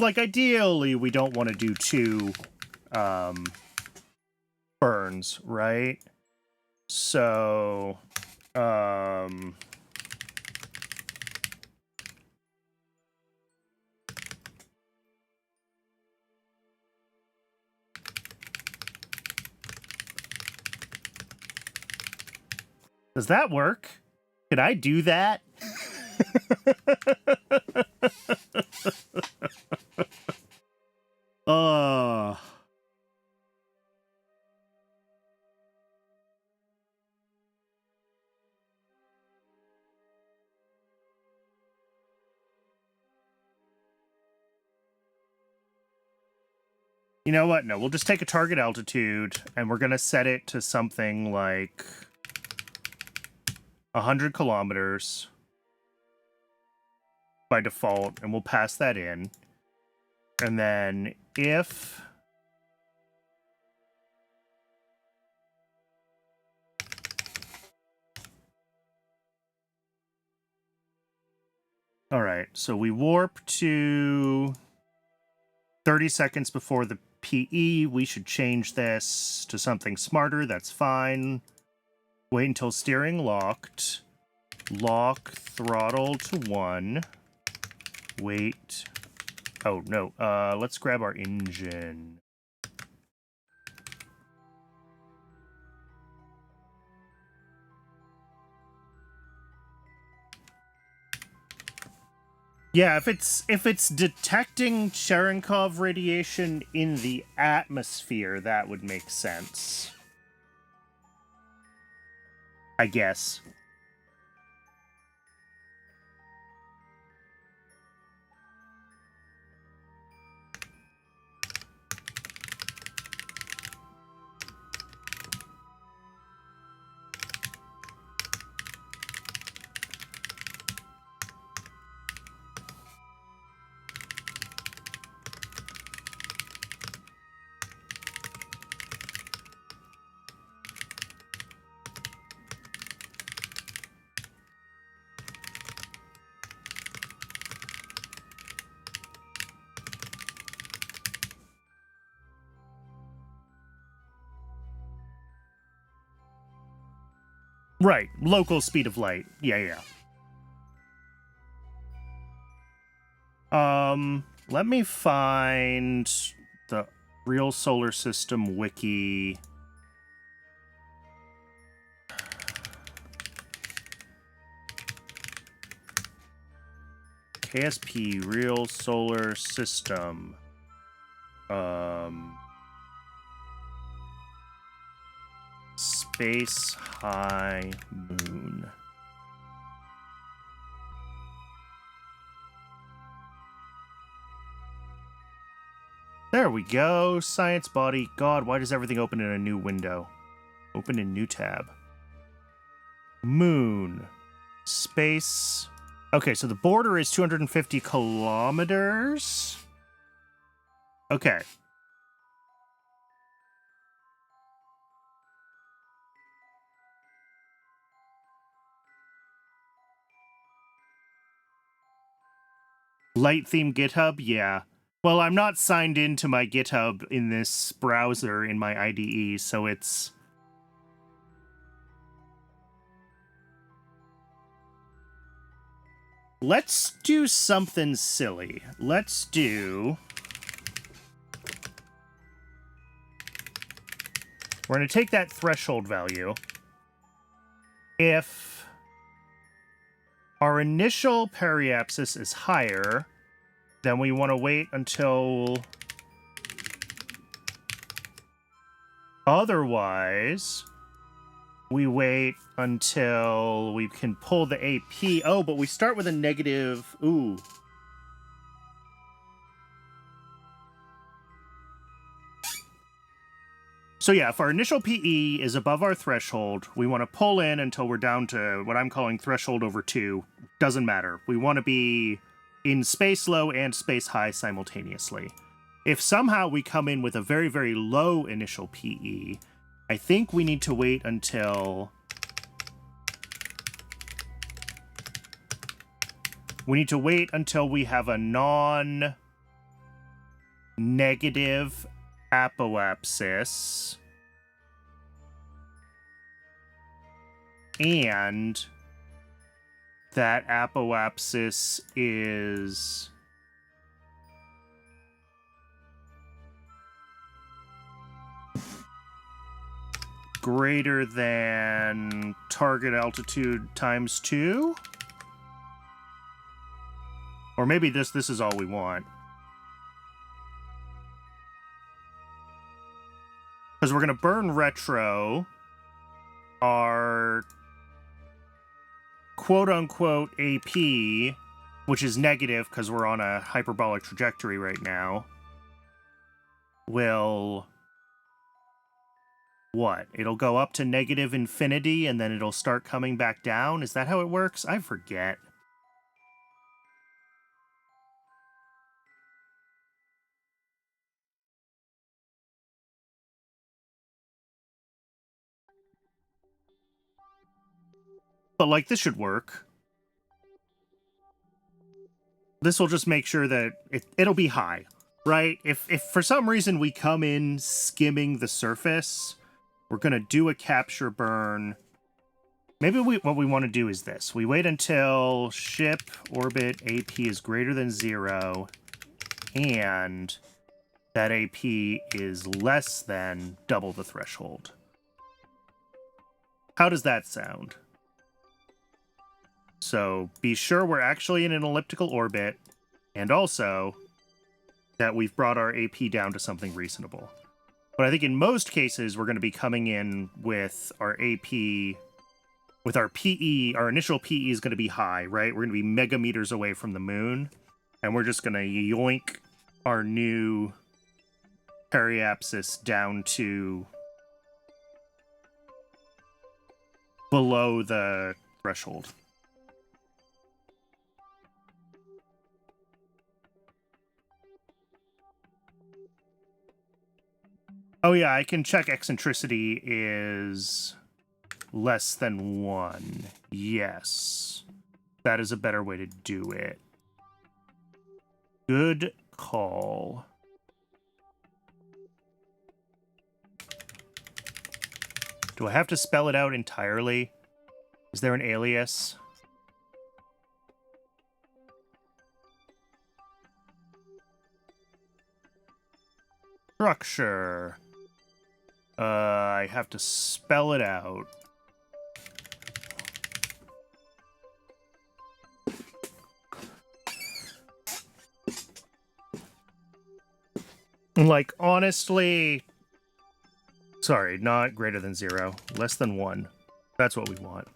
like, ideally, we don't want to do two burns, right? So, does that work? Could I do that? You know what? No, we'll just take a target altitude, and we're going to set it to something like 100 kilometers by default, and we'll pass that in. And then if... All right, so we warp to 30 seconds before the PE. We should change this to something smarter. That's fine. Wait until steering locked. Lock throttle to 1. Wait. Oh, no. Let's grab our engine. Yeah, if it's detecting Cherenkov radiation in the atmosphere, that would make sense. I guess. Right, local speed of light. Yeah. Let me find the Real Solar System wiki. KSP Real Solar System. Space High Moon. There we go. Science body. God, why does everything open in a new window? Open in new tab. Moon. Space. Okay, so the border is 250 kilometers. Okay. Light theme GitHub? Yeah. Well, I'm not signed into my GitHub in this browser in my IDE, so it's... Let's do something silly. Let's do... We're going to take that threshold value. If our initial periapsis is higher, then we want to wait until... Otherwise, we wait until we can pull the AP. Oh, but we start with a negative... Ooh. So yeah, if our initial PE is above our threshold, we want to pull in until we're down to what I'm calling threshold over 2. Doesn't matter. We want to be in space low and space high simultaneously. If somehow we come in with a very, very low initial PE, I think we need to wait until... we have a non-negative apoapsis, and that apoapsis is greater than target altitude times 2? Or maybe this is all we want. Because we're going to burn retro our quote-unquote AP, which is negative because we're on a hyperbolic trajectory right now, will... what? It'll go up to negative infinity and then it'll start coming back down? Is that how it works? I forget. But, like, this should work. This will just make sure that it'll be high, right? If for some reason we come in skimming the surface, we're going to do a capture burn. Maybe what we want to do is this. We wait until ship orbit AP is greater than 0, and that AP is less than double the threshold. How does that sound? So be sure we're actually in an elliptical orbit, and also that we've brought our AP down to something reasonable. But I think in most cases, we're going to be coming in with our AP, with our PE, our initial PE is going to be high, right? We're going to be megameters away from the moon, and we're just going to yoink our new periapsis down to below the threshold. Oh yeah, I can check eccentricity is less than 1. Yes. That is a better way to do it. Good call. Do I have to spell it out entirely? Is there an alias? Structure. I have to spell it out. Like, honestly... Sorry, not greater than 0. Less than 1. That's what we want.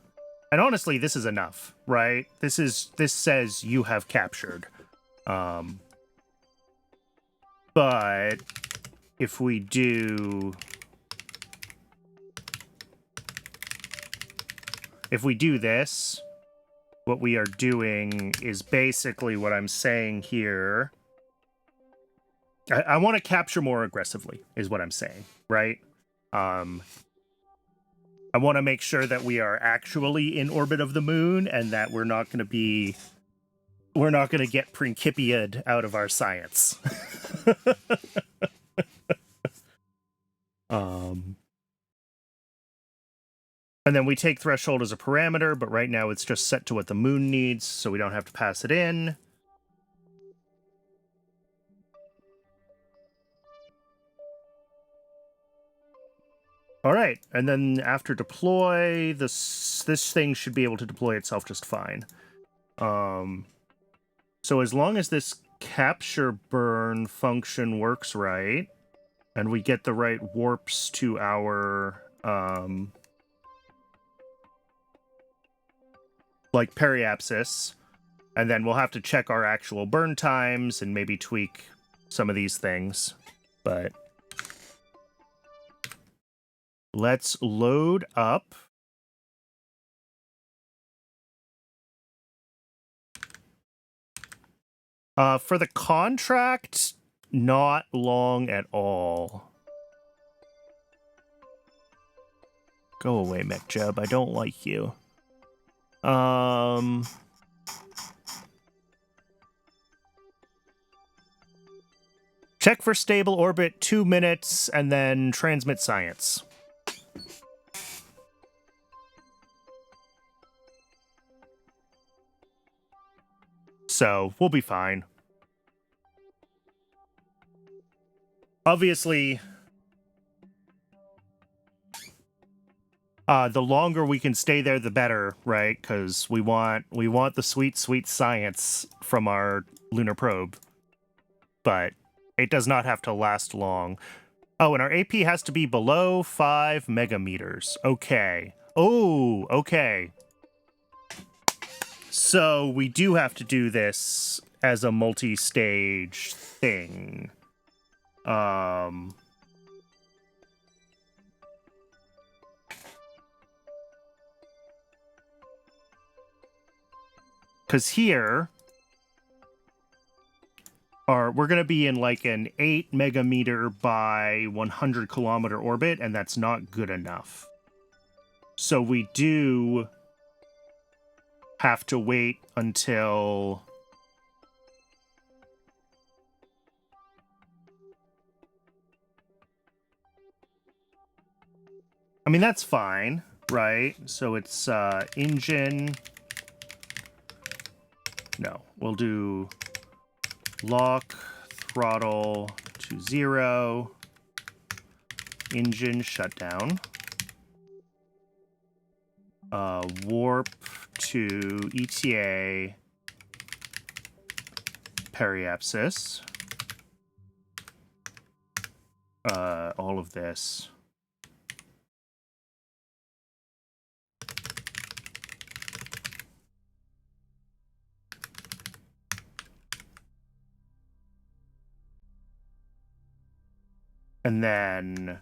And honestly, this is enough, right? This says you have captured. But if we do... If we do this, what we are doing is basically what I'm saying here. I want to capture more aggressively, is what I'm saying, right? I want to make sure that we are actually in orbit of the moon and that we're not going to get Principia'd out of our science. And then we take threshold as a parameter, but right now it's just set to what the moon needs, so we don't have to pass it in. All right, and then after deploy, this thing should be able to deploy itself just fine. So as long as this capture burn function works right, and we get the right warps to our like periapsis, and then we'll have to check our actual burn times and maybe tweak some of these things, but let's load up. For the contract, not long at all. Go away, MacJeb. I don't like you. Check for stable orbit, 2 minutes, and then transmit science. So, we'll be fine. Obviously, the longer we can stay there, the better, right? Because we want the sweet, sweet science from our lunar probe. But it does not have to last long. Oh, and our AP has to be below 5 megameters. Okay. Oh, okay. So we do have to do this as a multi-stage thing. Because here, we're going to be in like an 8 megameter by 100 kilometer orbit, and that's not good enough. So we do have to wait until... I mean, that's fine, right? So it's engine... No, we'll do lock throttle to 0, engine shutdown, warp to ETA, periapsis, all of this. And then,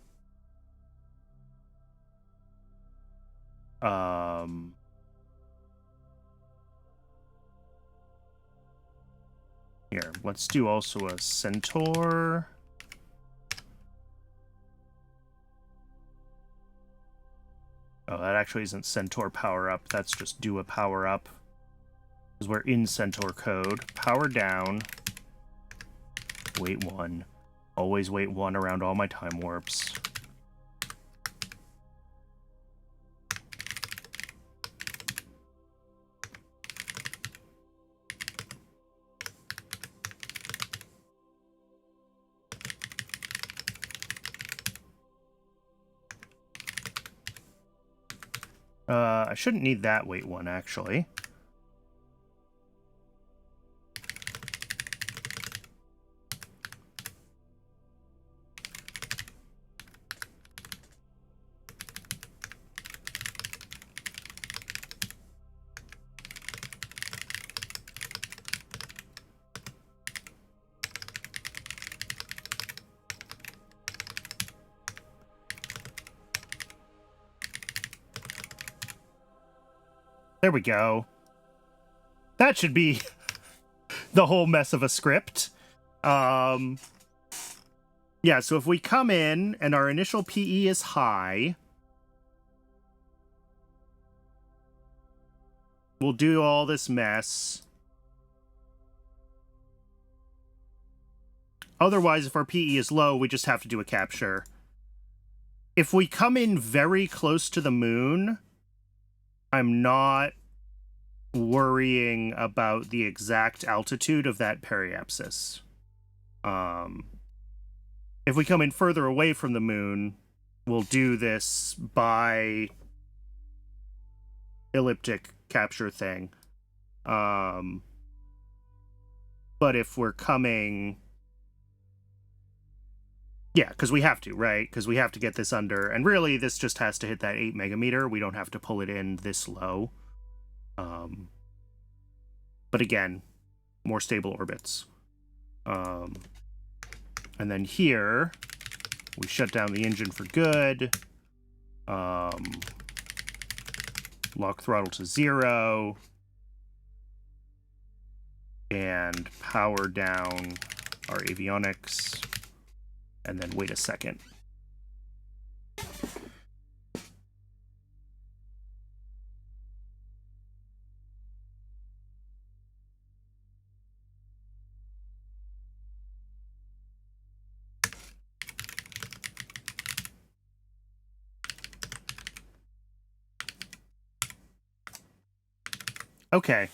here, let's do also a Centaur. Oh, that actually isn't Centaur power up. That's just do a power up. Because we're in Centaur code. Power down. Wait 1. Always wait 1 around all my time warps. I shouldn't need that weight one, actually. There we go. That should be the whole mess of a script. Yeah, so if we come in and our initial PE is high, we'll do all this mess. Otherwise, if our PE is low, we just have to do a capture. If we come in very close to the moon, I'm not worrying about the exact altitude of that periapsis. If we come in further away from the moon, we'll do this by elliptic capture thing. But if we're coming... Yeah, because we have to, right? Because we have to get this under... And really, this just has to hit that 8 megameter. We don't have to pull it in this low. But again, more stable orbits. And then here, we shut down the engine for good. Lock throttle to 0. And power down our avionics. And then wait a second. Okay.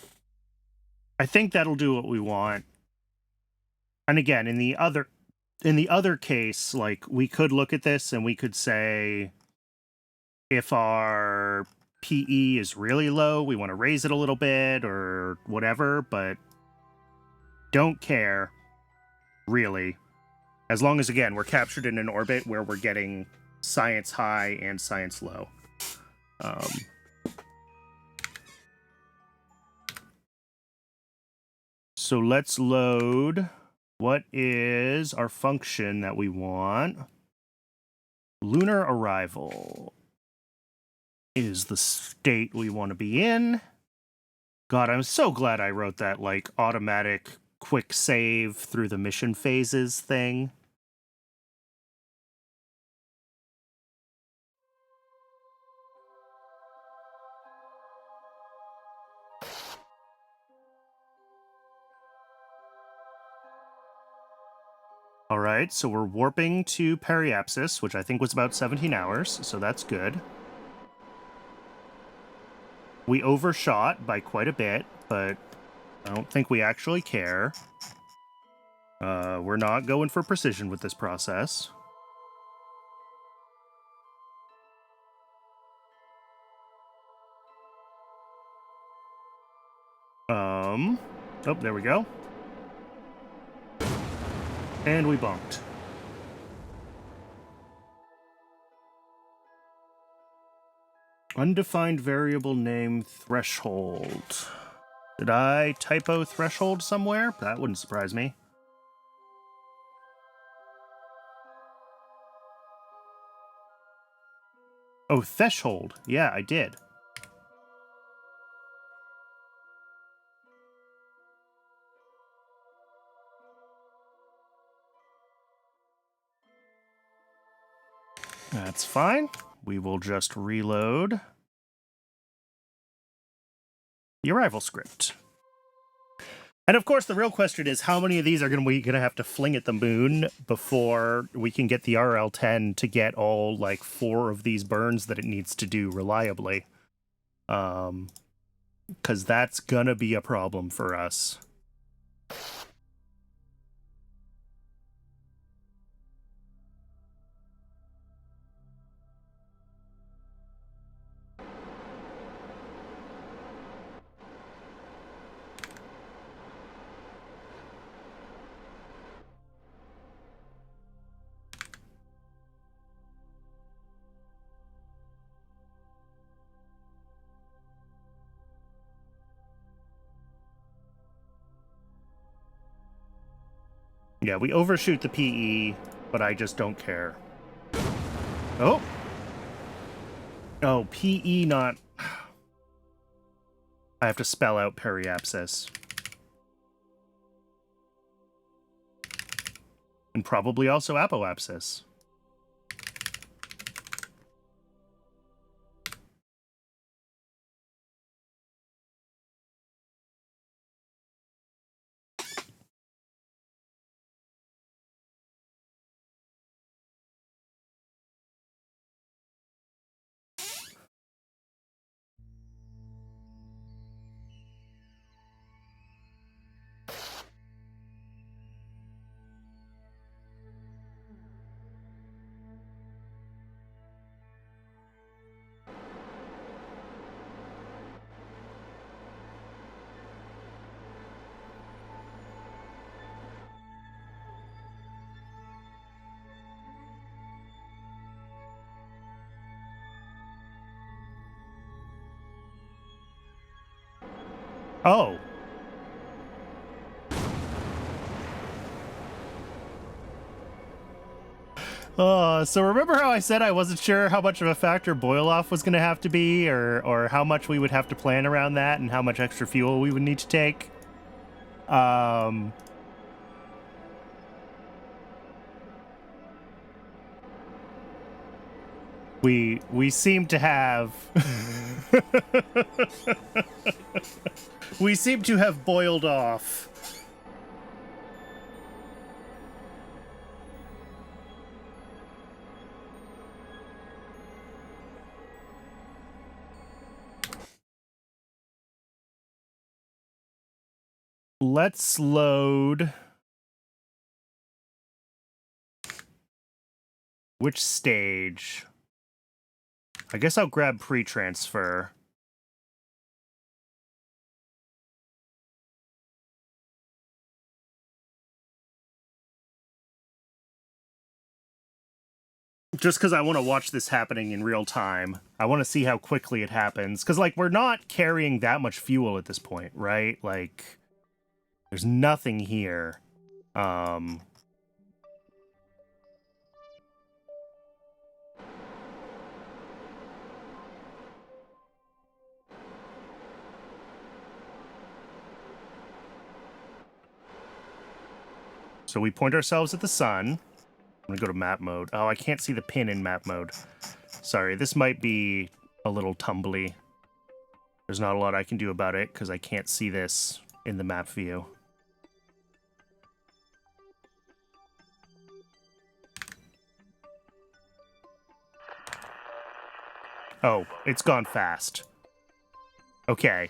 I think that'll do what we want. And again, in the other case, like, we could look at this and we could say, if our PE is really low, we want to raise it a little bit or whatever, but don't care, really. As long as, again, we're captured in an orbit where we're getting science high and science low. So let's load... What is our function that we want? Lunar arrival is the state we want to be in. God, I'm so glad I wrote that, like, automatic quick save through the mission phases thing. All right, so we're warping to periapsis, which I think was about 17 hours, so that's good. We overshot by quite a bit, but I don't think we actually care. We're not going for precision with this process. Oh, there we go. And we bumped. Undefined variable name threshold. Did I typo threshold somewhere? That wouldn't surprise me. Oh, threshold. Yeah, I did. That's fine. We will just reload the arrival script. And of course, the real question is, how many of these are we gonna have to fling at the moon before we can get the RL-10 to get all, like, 4 of these burns that it needs to do reliably? Because that's gonna be a problem for us. Yeah, we overshoot the PE, but I just don't care. Oh! Oh, PE not... I have to spell out periapsis. And probably also apoapsis. Oh. So remember how I said I wasn't sure how much of a factor boil-off was going to have to be, or how much we would have to plan around that, and how much extra fuel we would need to take? We seem to have... we seem to have boiled off. Let's load... Which stage? I guess I'll grab pre-transfer. Just because I want to watch this happening in real time. I want to see how quickly it happens. Because, like, we're not carrying that much fuel at this point, right? Like, there's nothing here. So we point ourselves at the sun. I'm going to go to map mode. Oh, I can't see the pin in map mode. Sorry, this might be a little tumbly. There's not a lot I can do about it because I can't see this in the map view. Oh, it's gone fast. Okay.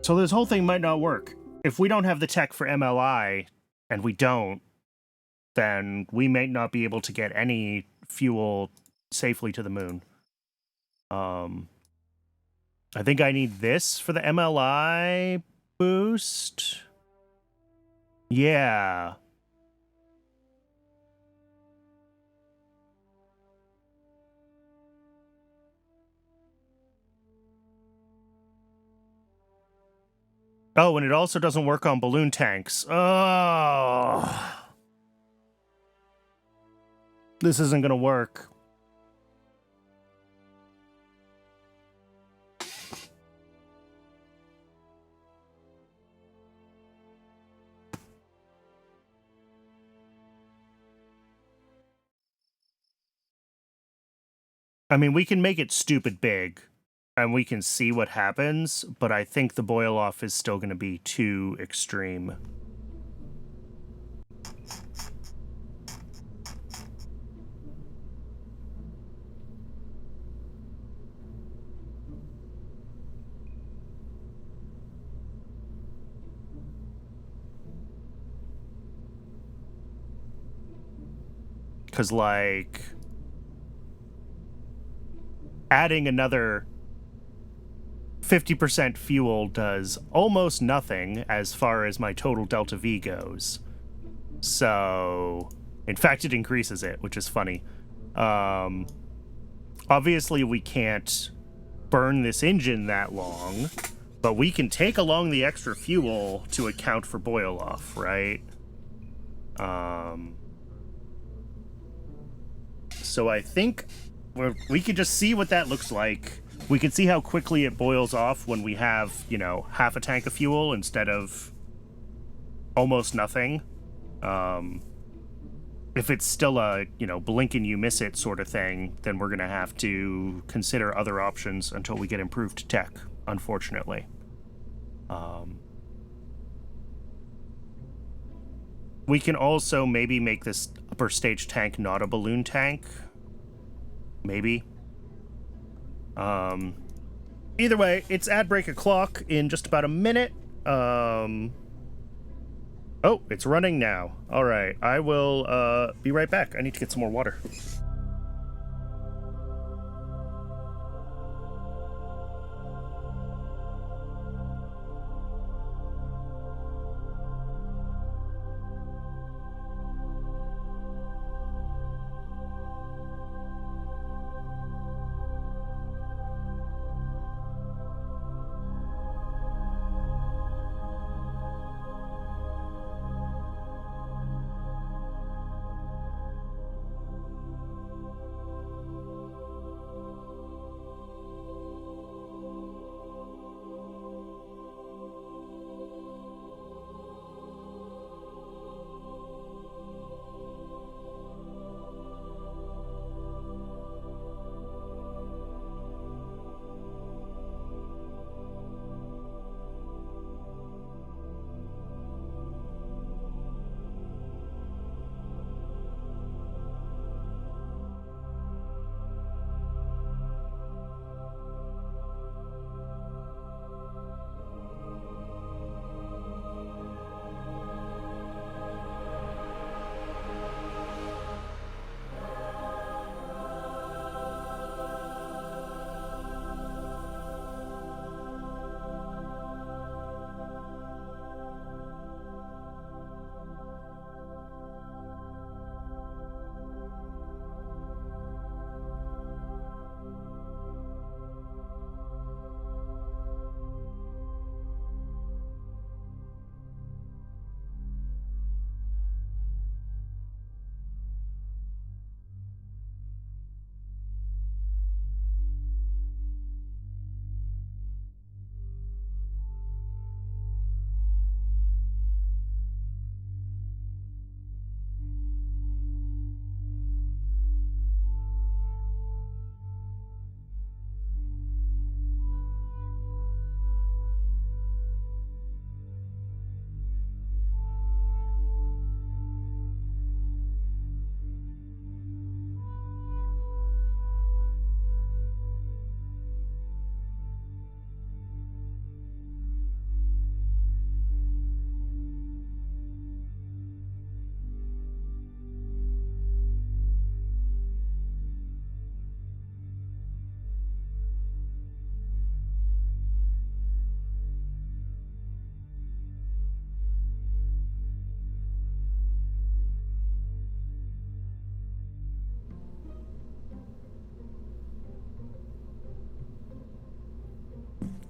So this whole thing might not work. If we don't have the tech for MLI, and we don't, then we may not be able to get any fuel safely to the moon. I think I need this for the MLI boost. Yeah. Oh, and it also doesn't work on balloon tanks. Oh. This isn't gonna work. I mean, we can make it stupid big, and we can see what happens, but I think the boil-off is still going to be too extreme. Because, like, adding another 50% fuel does almost nothing as far as my total delta V goes. So, in fact, it increases it, which is funny. Obviously, we can't burn this engine that long, but we can take along the extra fuel to account for boil off, right? So I think we could just see what that looks like. We can see how quickly it boils off when we have, you know, half a tank of fuel instead of almost nothing. If it's still a, you know, blink and you miss it sort of thing, then we're going to have to consider other options until we get improved tech, unfortunately. We can also maybe make this upper stage tank not a balloon tank. Maybe. Either way, it's ad break o'clock in just about a minute. Oh, it's running now. All right, I will be right back. I need to get some more water.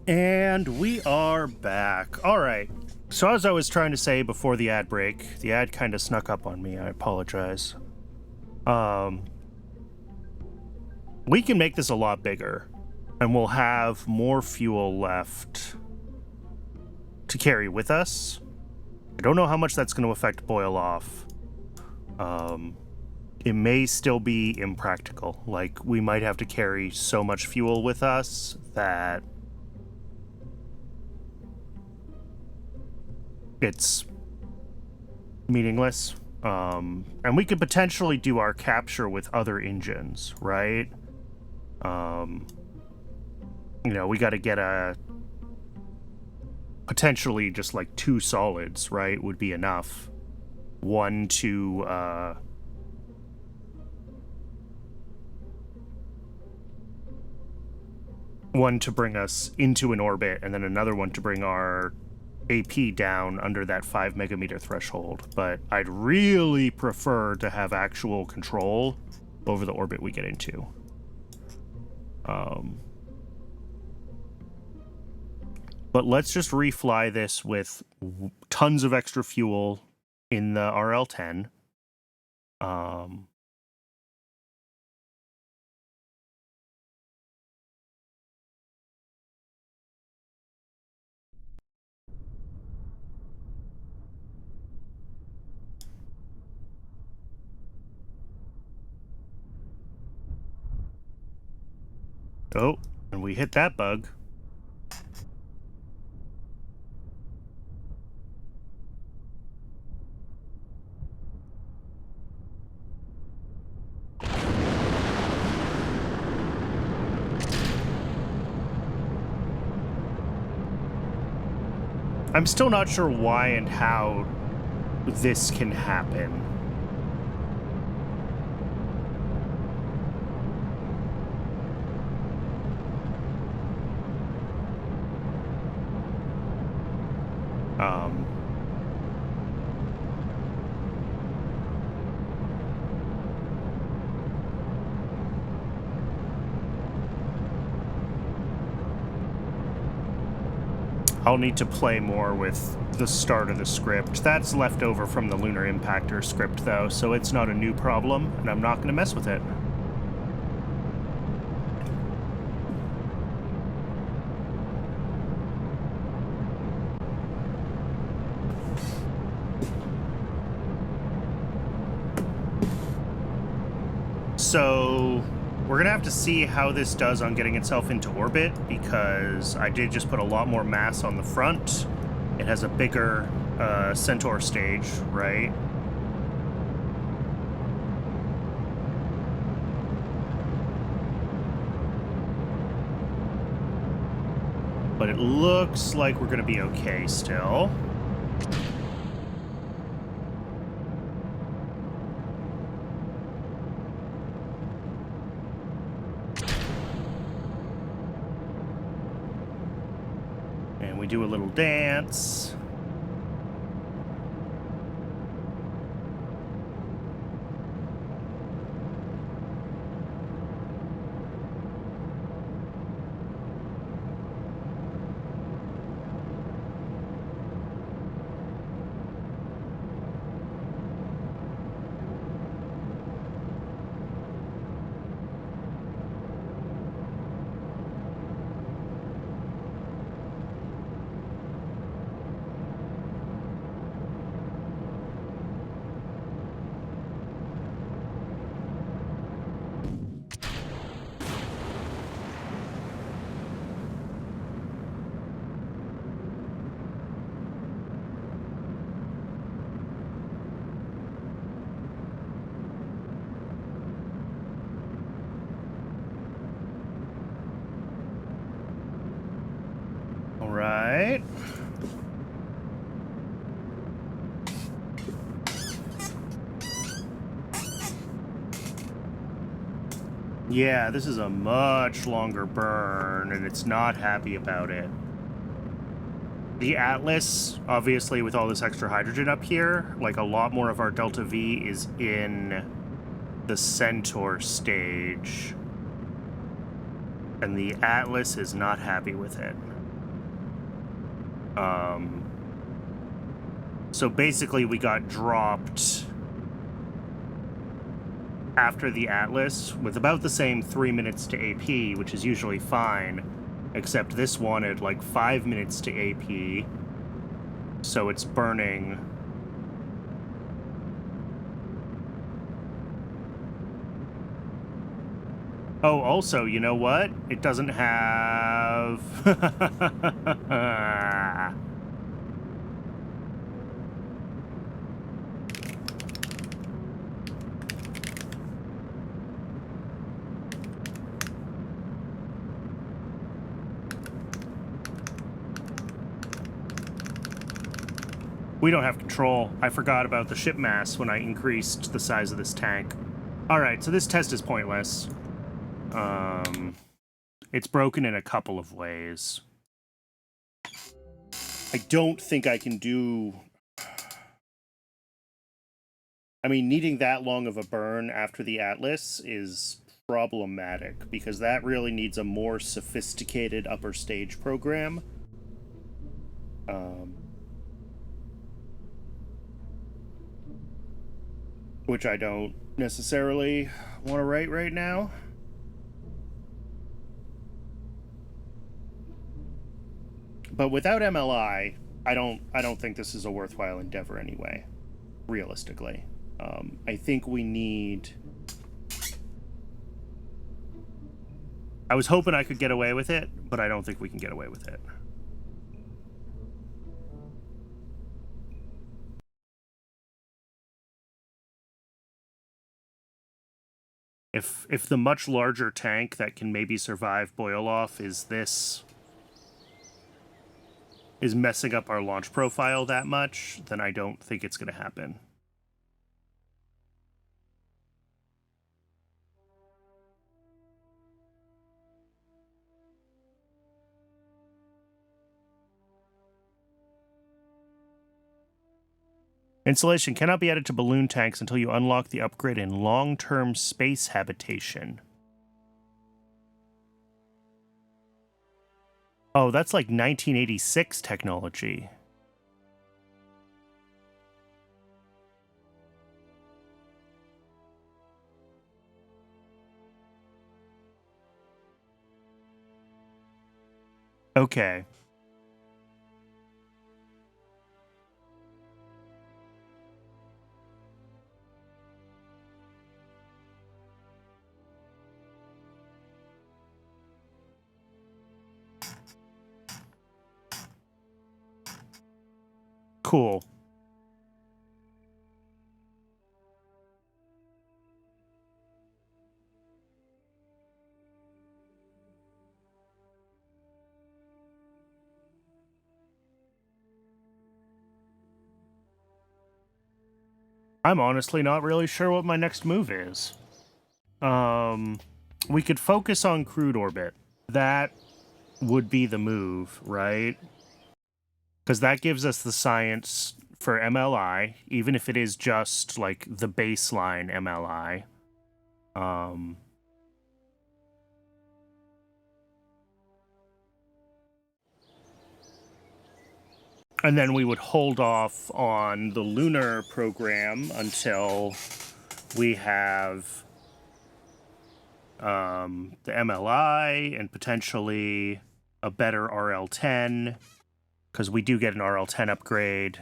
And we are back. All right. So as I was trying to say before the ad break, the ad kind of snuck up on me. I apologize. We can make this a lot bigger, and we'll have more fuel left to carry with us. I don't know how much that's going to affect boil off. It may still be impractical. Like, we might have to carry so much fuel with us that it's meaningless. And we could potentially do our capture with other engines, right? You know, we got to get potentially just like 2 solids, right? Would be enough. One to one to bring us into an orbit, and then another one to bring our AP down under that 5 megameter threshold. But I'd really prefer to have actual control over the orbit we get into. But let's just refly this with tons of extra fuel in the RL-10. Oh, and we hit that bug. I'm still not sure why and how this can happen. I'll need to play more with the start of the script. That's left over from the Lunar Impactor script, though, so it's not a new problem, and I'm not going to mess with it. So we're going to have to see how this does on getting itself into orbit, because I did just put a lot more mass on the front. It has a bigger Centaur stage, right? But it looks like we're going to be okay still. Do a little dance. Right. Yeah, this is a much longer burn, and it's not happy about it. The Atlas, obviously, with all this extra hydrogen up here, like a lot more of our Delta V is in the Centaur stage. And the Atlas is not happy with it. So basically we got dropped after the Atlas with about the same 3 minutes to AP, which is usually fine, except this wanted like 5 minutes to AP, so it's burning. Oh, also, you know what? It doesn't have... We don't have control. I forgot about the ship mass when I increased the size of this tank. Alright, so this test is pointless. It's broken in a couple of ways. I don't think I can do... I mean, needing that long of a burn after the Atlas is problematic, because that really needs a more sophisticated upper stage program. Which I don't necessarily want to write right now. But without MLI, I don't think this is a worthwhile endeavor anyway, realistically. I think we need... I was hoping I could get away with it, but I don't think we can get away with it. If the much larger tank that can maybe survive boil-off is messing up our launch profile that much, then I don't think it's going to happen. Installation cannot be added to balloon tanks until you unlock the upgrade in long-term space habitation. Oh, that's like 1986 technology. Okay. Cool. I'm honestly not really sure what my next move is. We could focus on crude orbit. That would be the move, right? Because that gives us the science for MLI, even if it is just, like, the baseline MLI. And then we would hold off on the lunar program until we have the MLI and potentially a better RL-10, because we do get an RL-10 upgrade.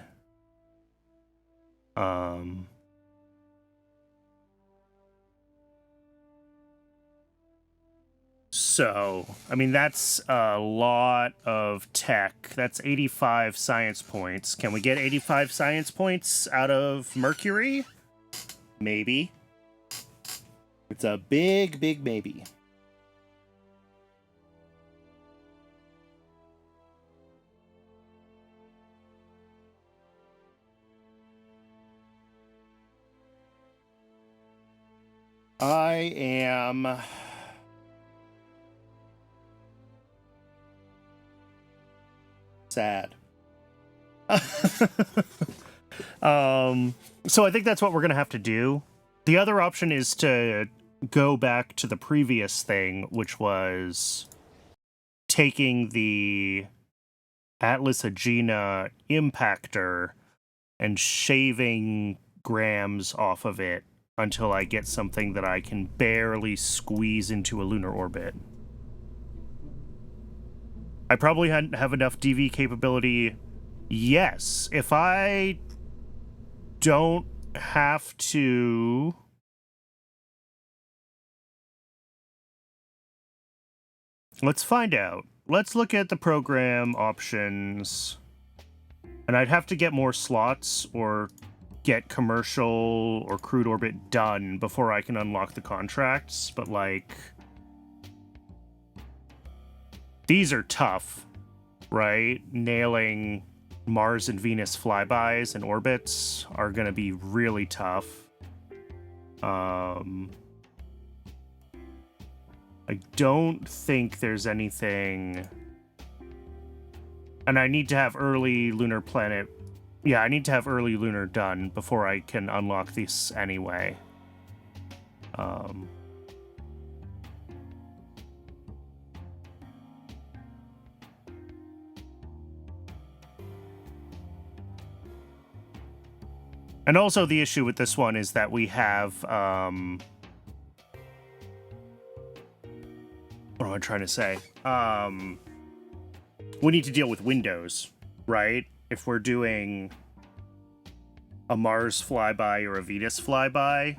So, I mean, that's a lot of tech. That's 85 science points. Can we get 85 science points out of Mercury? Maybe. It's a big, big maybe. I am... sad. So I think that's what we're going to have to do. The other option is to go back to the previous thing, which was taking the Atlas Agena impactor and shaving grams off of it until I get something that I can barely squeeze into a lunar orbit. I probably have enough DV capability. Yes, if I don't have to... Let's find out. Let's look at the program options. And I'd have to get more slots or get commercial or crude orbit done before I can unlock the contracts, but like... These are tough, right? Nailing Mars and Venus flybys and orbits are going to be really tough. I don't think there's anything... And I need to have early lunar planet... Yeah, I need to have early lunar done before I can unlock this anyway. And also the issue with this one is that we have... what am I trying to say? We need to deal with windows, right? If we're doing a Mars flyby or a Venus flyby,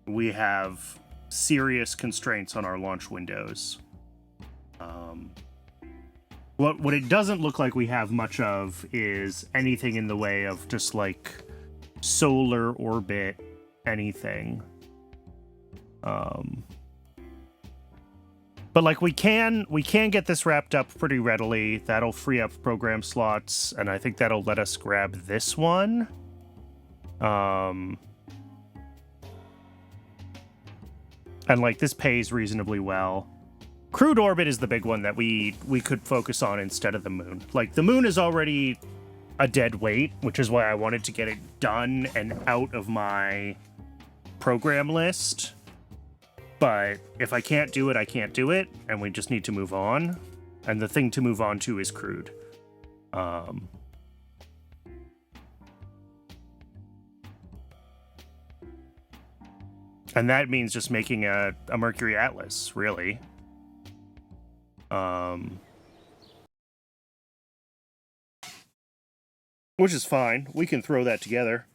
we have serious constraints on our launch windows. What it doesn't look like we have much of is anything in the way of just like solar orbit anything. But like we can get this wrapped up pretty readily. That'll free up program slots, and I think that'll let us grab this one. And like this pays reasonably well. Crewed orbit is the big one that we could focus on instead of the moon. Like the moon is already a dead weight, which is why I wanted to get it done and out of my program list. But if I can't do it, I can't do it, and we just need to move on. And the thing to move on to is crewed. And that means just making a Mercury Atlas, really. Which is fine. We can throw that together.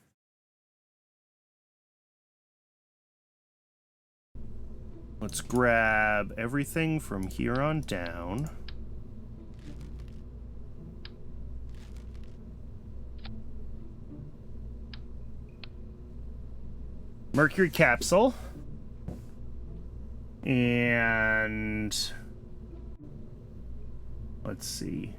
Let's grab everything from here on down. Mercury capsule. And let's see.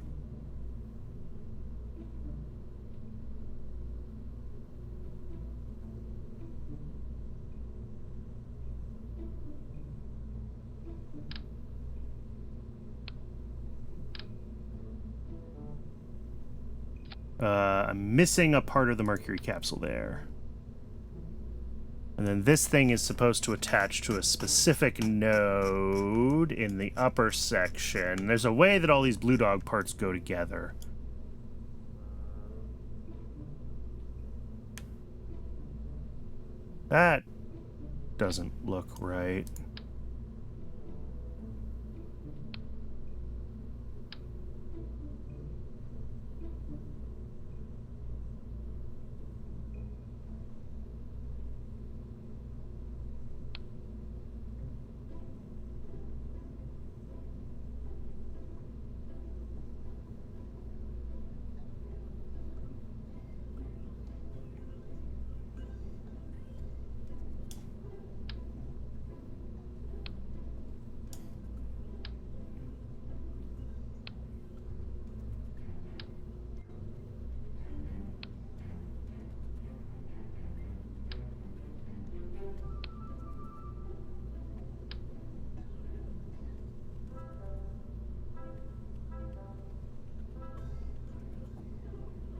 I'm missing a part of the Mercury capsule there. And then this thing is supposed to attach to a specific node in the upper section. There's a way that all these Blue Dog parts go together. That doesn't look right.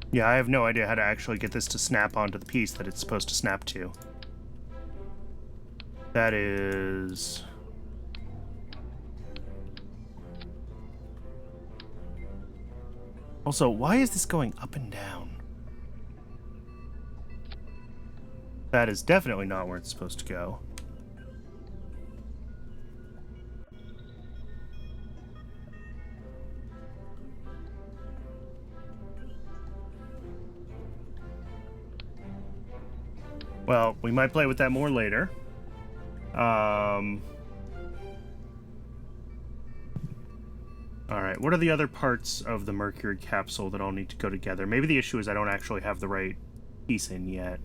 Yeah, I have no idea how to actually get this to snap onto the piece that it's supposed to snap to. That is... Also, why is this going up and down? That is definitely not where it's supposed to go. Well, we might play with that more later. Alright, what are the other parts of the Mercury capsule that all need to go together? Maybe the issue is I don't actually have the right piece in yet.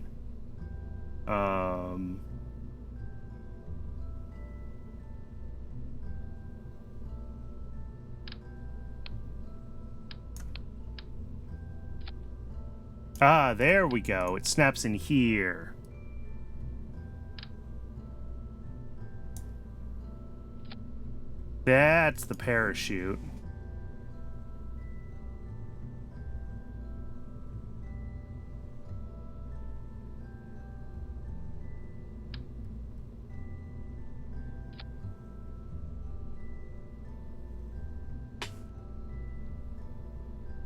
Ah, there we go. It snaps in here. That's the parachute.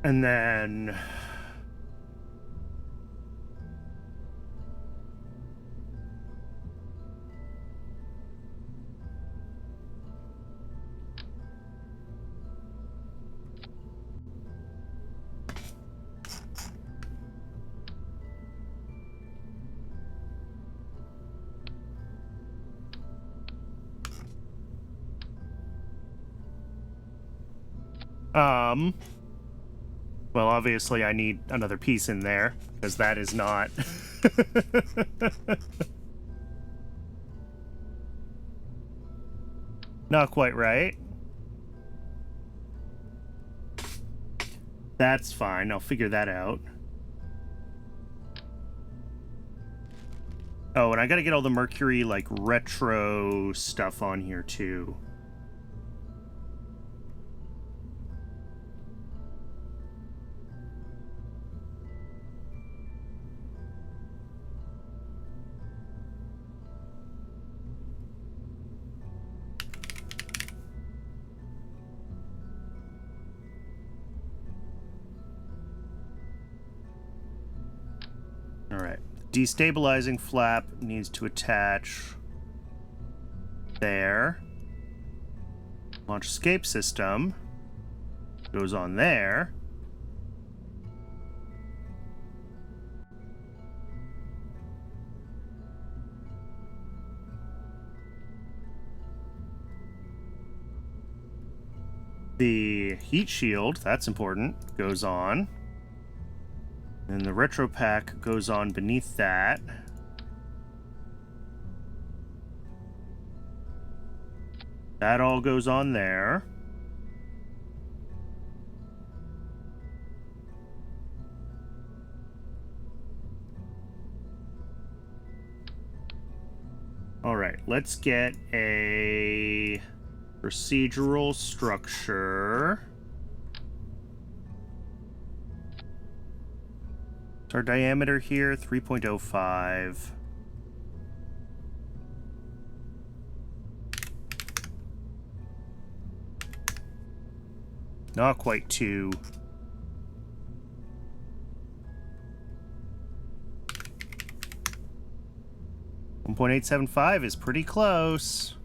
And then well, obviously I need another piece in there, because that is not... not quite right. That's fine, I'll figure that out. Oh, and I gotta get all the Mercury, like, retro stuff on here, too. Alright. Destabilizing flap needs to attach there. Launch escape system goes on there. The heat shield, that's important, goes on. And the retro pack goes on beneath that. That all goes on there. All right, let's get a procedural structure. What's our diameter here? 3.05. Not quite 2. .875 is pretty close.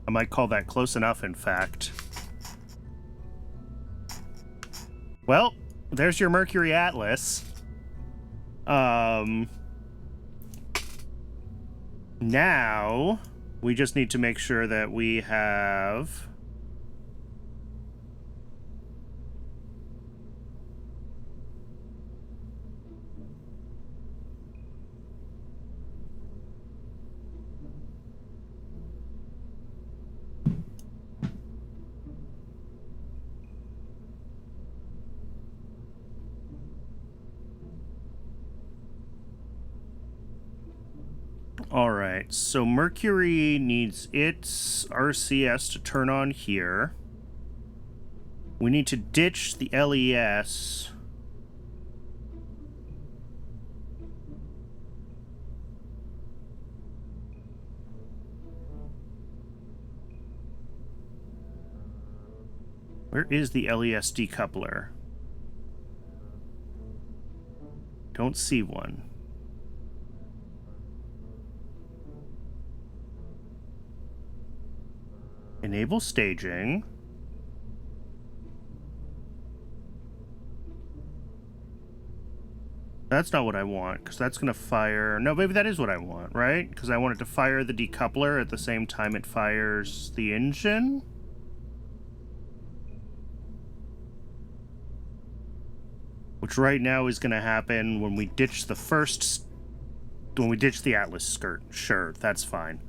I might call that close enough, in fact. Well, there's your Mercury Atlas. Now, we just need to make sure that we have... All right, so Mercury needs its RCS to turn on here. We need to ditch the LES. Where is the LES decoupler? Don't see one. Enable staging. That's not what I want, because that's going to fire... No, maybe that is what I want, right? Because I want it to fire the decoupler at the same time it fires the engine? Which right now is going to happen when we ditch the first... When we ditch the Atlas skirt. Sure, that's fine.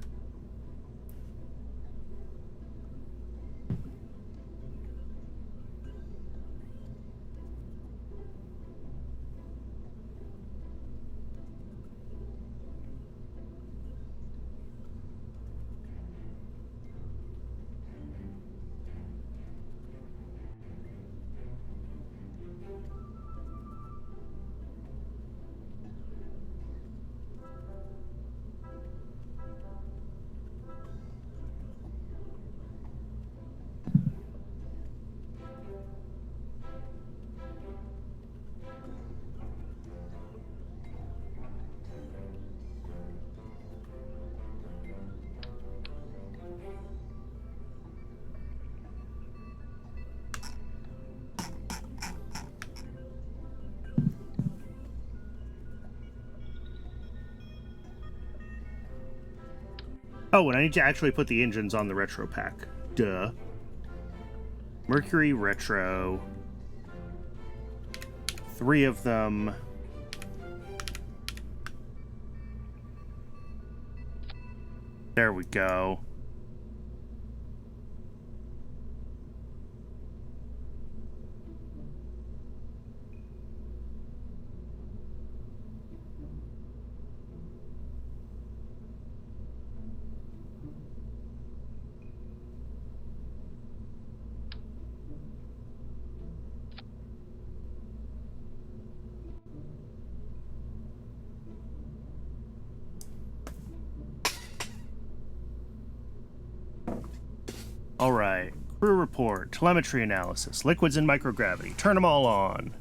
Oh, and I need to actually put the engines on the retro pack. Duh. Mercury Retro. 3 of them. There we go. All right. Crew report, telemetry analysis, liquids and microgravity. Turn them all on.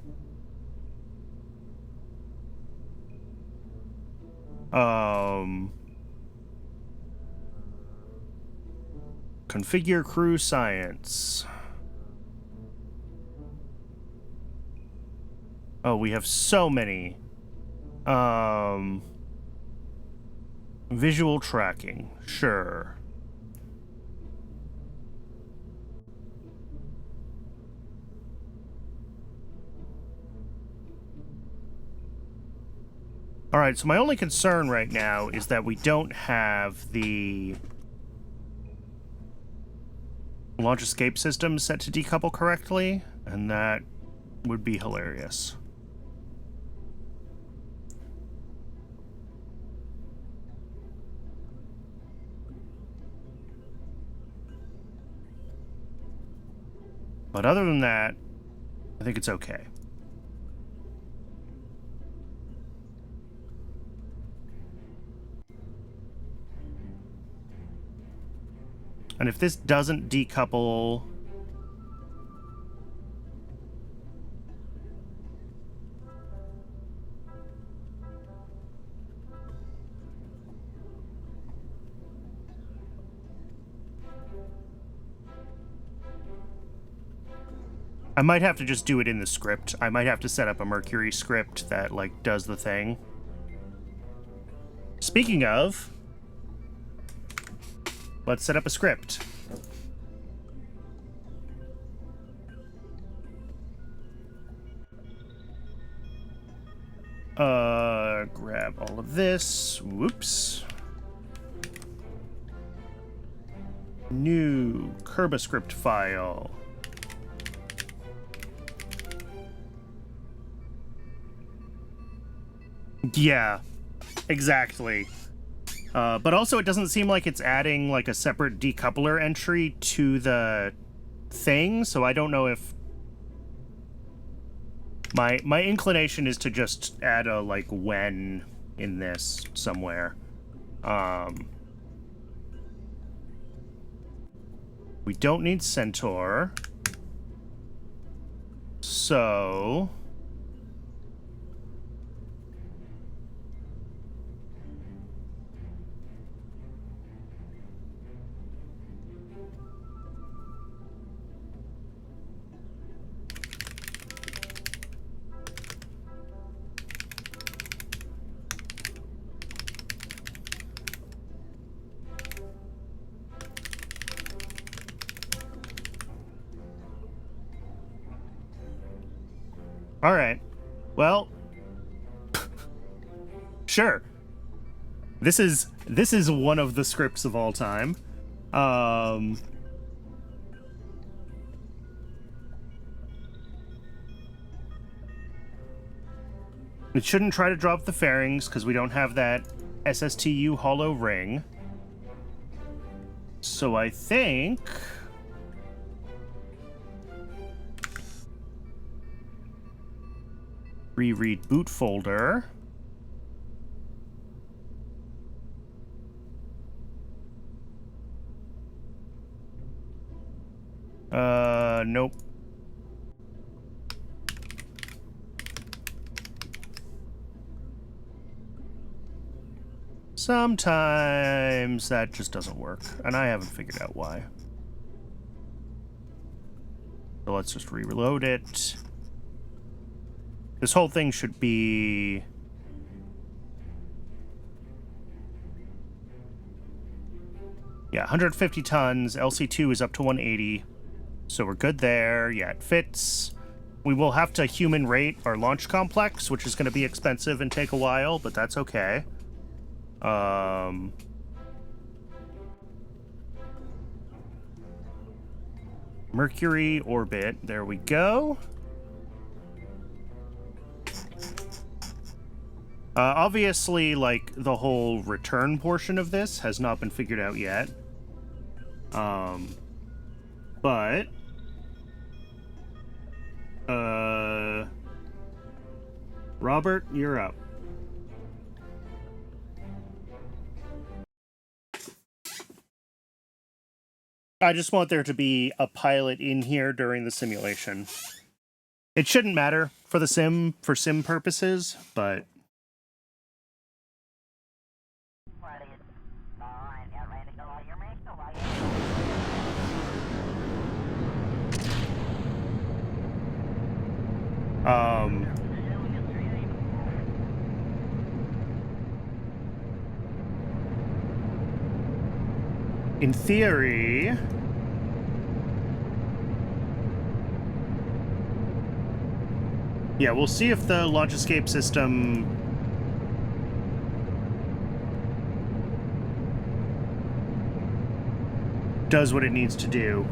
Configure crew science. Oh, we have so many. Visual tracking. Sure. All right, so my only concern right now is that we don't have the launch escape system set to decouple correctly, and that would be hilarious. But other than that, I think it's okay. And if this doesn't decouple... I might have to just do it in the script. I might have to set up a Mercury script that, like, does the thing. Speaking of, let's set up a script. Grab all of this. Whoops. New KerbaScript file. Yeah, exactly. But also it doesn't seem like it's adding like a separate decoupler entry to the thing, so I don't know if... My inclination is to just add a like when in this somewhere. We don't need Centaur. So... All right. Well, sure. This is one of the scripts of all time. It shouldn't try to drop the fairings because we don't have that SSTU hollow ring. So I think... reread boot folder. Nope. Sometimes that just doesn't work, and I haven't figured out why. So let's just reload it. This whole thing should be... Yeah, 150 tons. LC2 is up to 180. So we're good there. Yeah, it fits. We will have to human rate our launch complex, which is going to be expensive and take a while, but that's okay. Mercury orbit. There we go. Obviously, like, the whole return portion of this has not been figured out yet. But... Robert, you're up. I just want there to be a pilot in here during the simulation. It shouldn't matter for the sim purposes, but... in theory... Yeah, we'll see if the launch escape system does what it needs to do.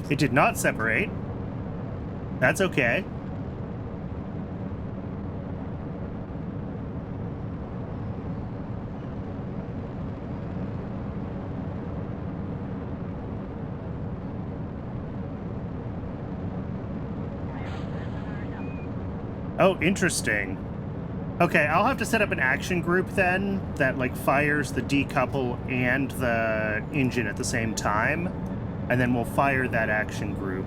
It did not separate. That's okay. Oh, interesting. Okay, I'll have to set up an action group then that, like, fires the decouple and the engine at the same time. And then we'll fire that action group.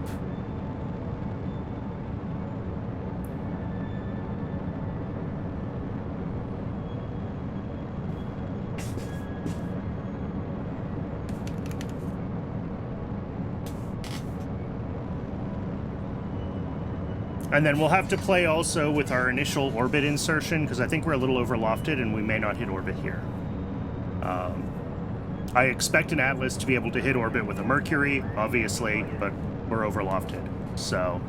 And then we'll have to play also with our initial orbit insertion, because I think we're a little overlofted and we may not hit orbit here. I expect an Atlas to be able to hit orbit with a Mercury, obviously, but we're overlofted, so...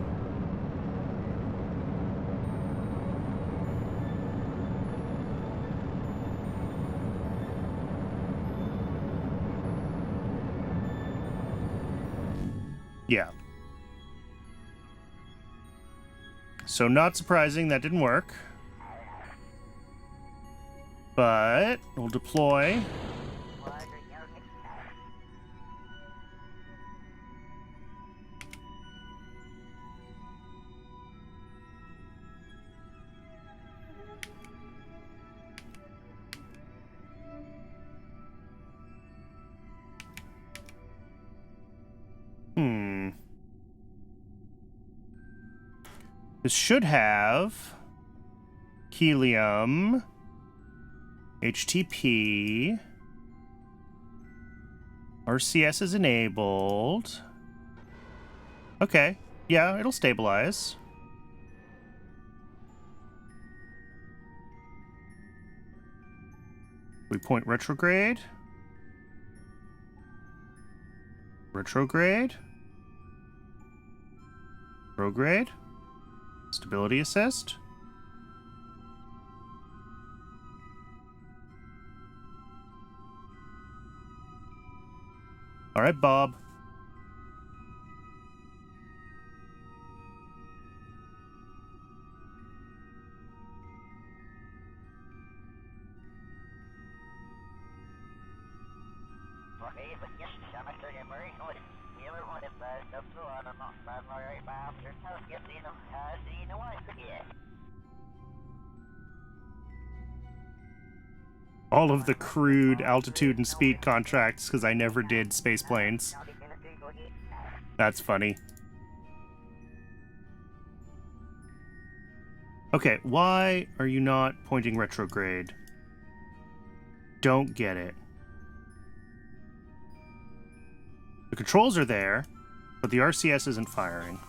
Yeah. So not surprising that didn't work. But we'll deploy. This should have helium, HTP, RCS is enabled. Okay, yeah, it'll stabilize. We point retrograde. Retrograde. Prograde. Stability assist. All right, Bob. All of the crude altitude and speed contracts because I never did space planes. That's funny. Okay, why are you not pointing retrograde? Don't get it. The controls are there, but the RCS isn't firing.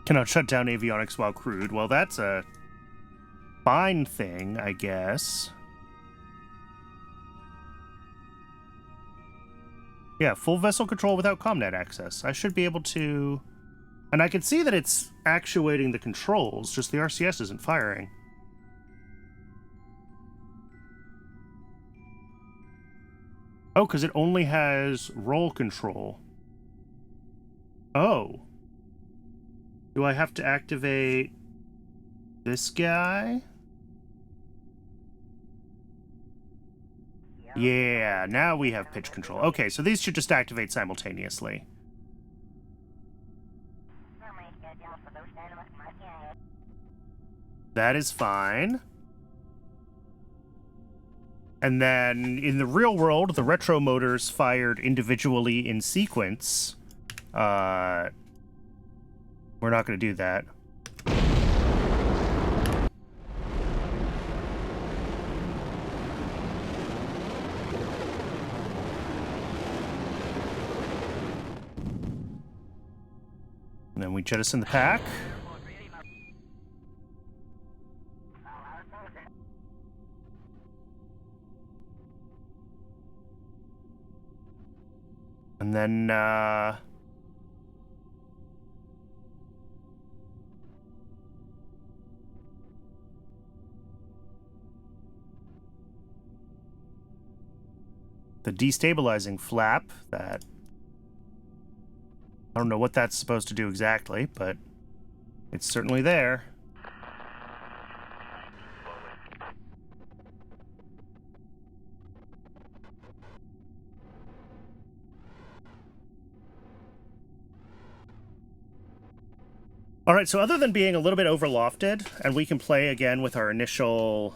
Cannot shut down avionics while crewed. Well, that's a fine thing, I guess. Yeah, full vessel control without comnet access. I should be able to... And I can see that it's actuating the controls, just the RCS isn't firing. Oh, because it only has roll control. Oh. Do I have to activate this guy? Yeah, now we have pitch control. Okay, so these should just activate simultaneously. That is fine. And then in the real world, the retro motors fired individually in sequence. We're not going to do that. And then we jettison the pack. And then, the destabilizing flap, that... I don't know what that's supposed to do exactly, but it's certainly there. All right, so other than being a little bit overlofted, and we can play again with our initial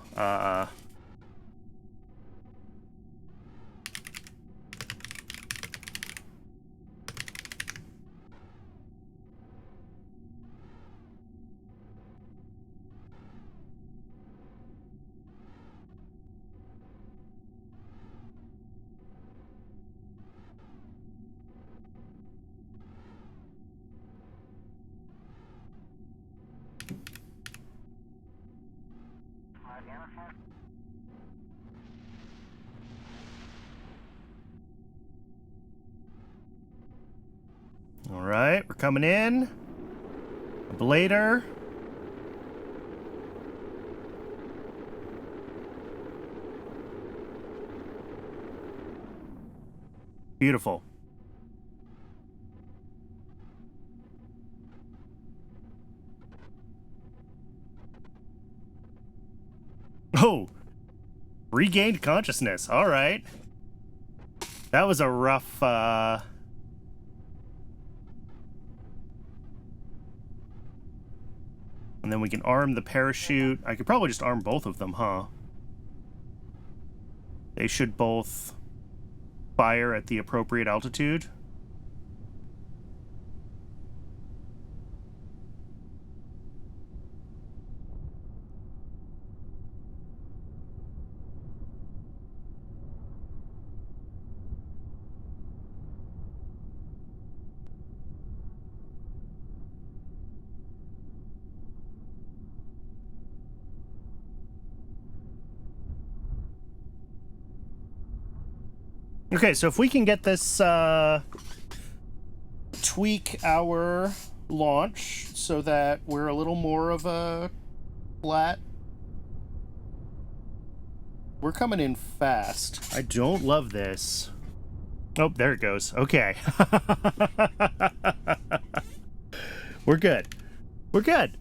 all right, we're coming in. Ablator. Beautiful. Oh! Regained consciousness. All right. That was a rough, And then we can arm the parachute. I could probably just arm both of them, huh? They should both fire at the appropriate altitude. Okay, so if we can get this, tweak our launch so that we're a little more of a flat. We're coming in fast. I don't love this. Oh, there it goes. Okay. We're good. We're good.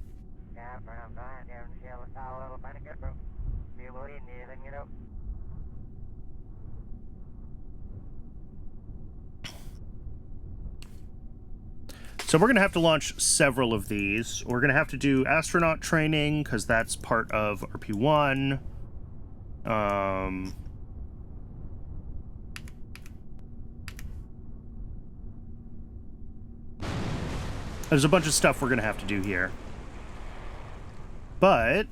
So we're going to have to launch several of these. We're going to have to do astronaut training, because that's part of RP-1. There's a bunch of stuff we're going to have to do here. But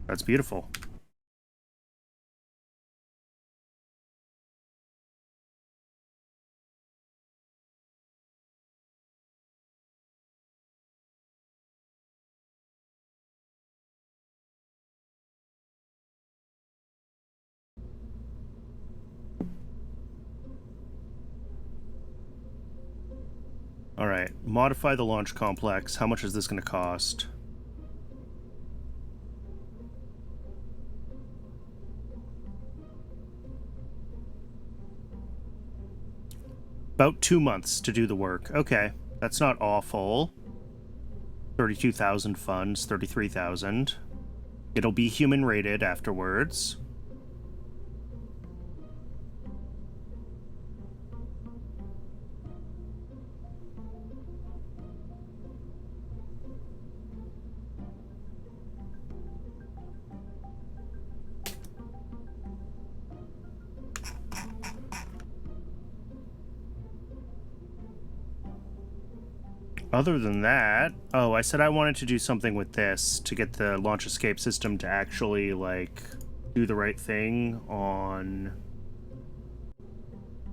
that's beautiful. All right, modify the launch complex. How much is this going to cost? About 2 months to do the work. Okay, that's not awful. 32,000 funds, 33,000. It'll be human rated afterwards. Other than that... Oh, I said I wanted to do something with this to get the launch escape system to actually, like, do the right thing on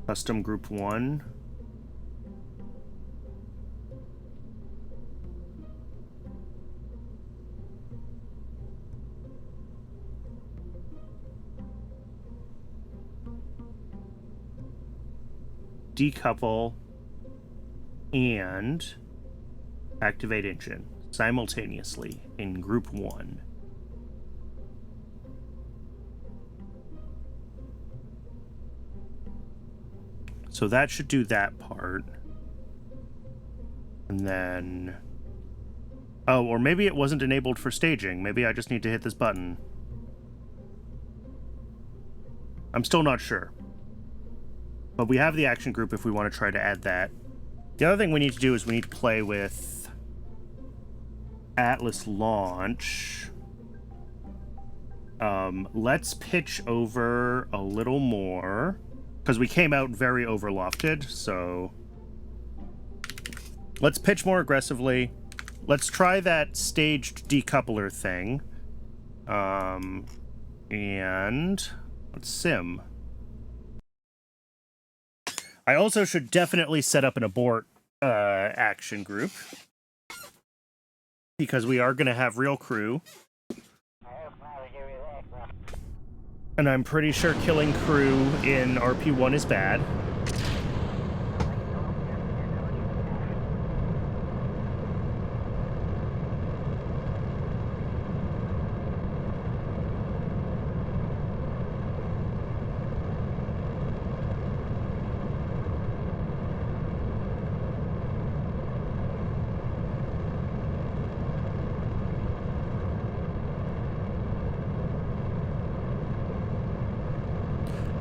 custom group 1. Decouple and activate engine simultaneously in group 1. So that should do that part. And then... Oh, or maybe it wasn't enabled for staging. Maybe I just need to hit this button. I'm still not sure. But we have the action group if we want to try to add that. The other thing we need to do is we need to play with Atlas launch. Let's pitch over a little more, because we came out very overlofted, so let's pitch more aggressively. Let's try that staged decoupler thing. And let's sim. I also should definitely set up an abort action group, because we are going to have real crew. And I'm pretty sure killing crew in RP-1 is bad.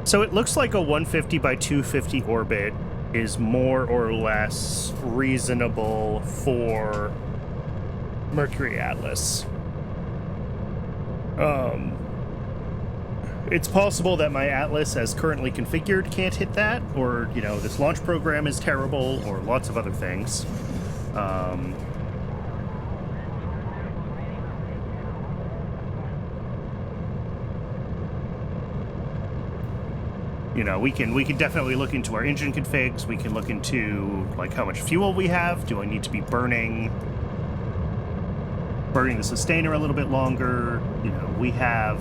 So it looks like a 150 by 250 orbit is more or less reasonable for Mercury Atlas. It's possible that my Atlas, as currently configured, can't hit that, or, you know, this launch program is terrible, or lots of other things. You know, we can definitely look into our engine configs. We can look into, like, how much fuel we have. Do I need to be burning the sustainer a little bit longer? You know, we have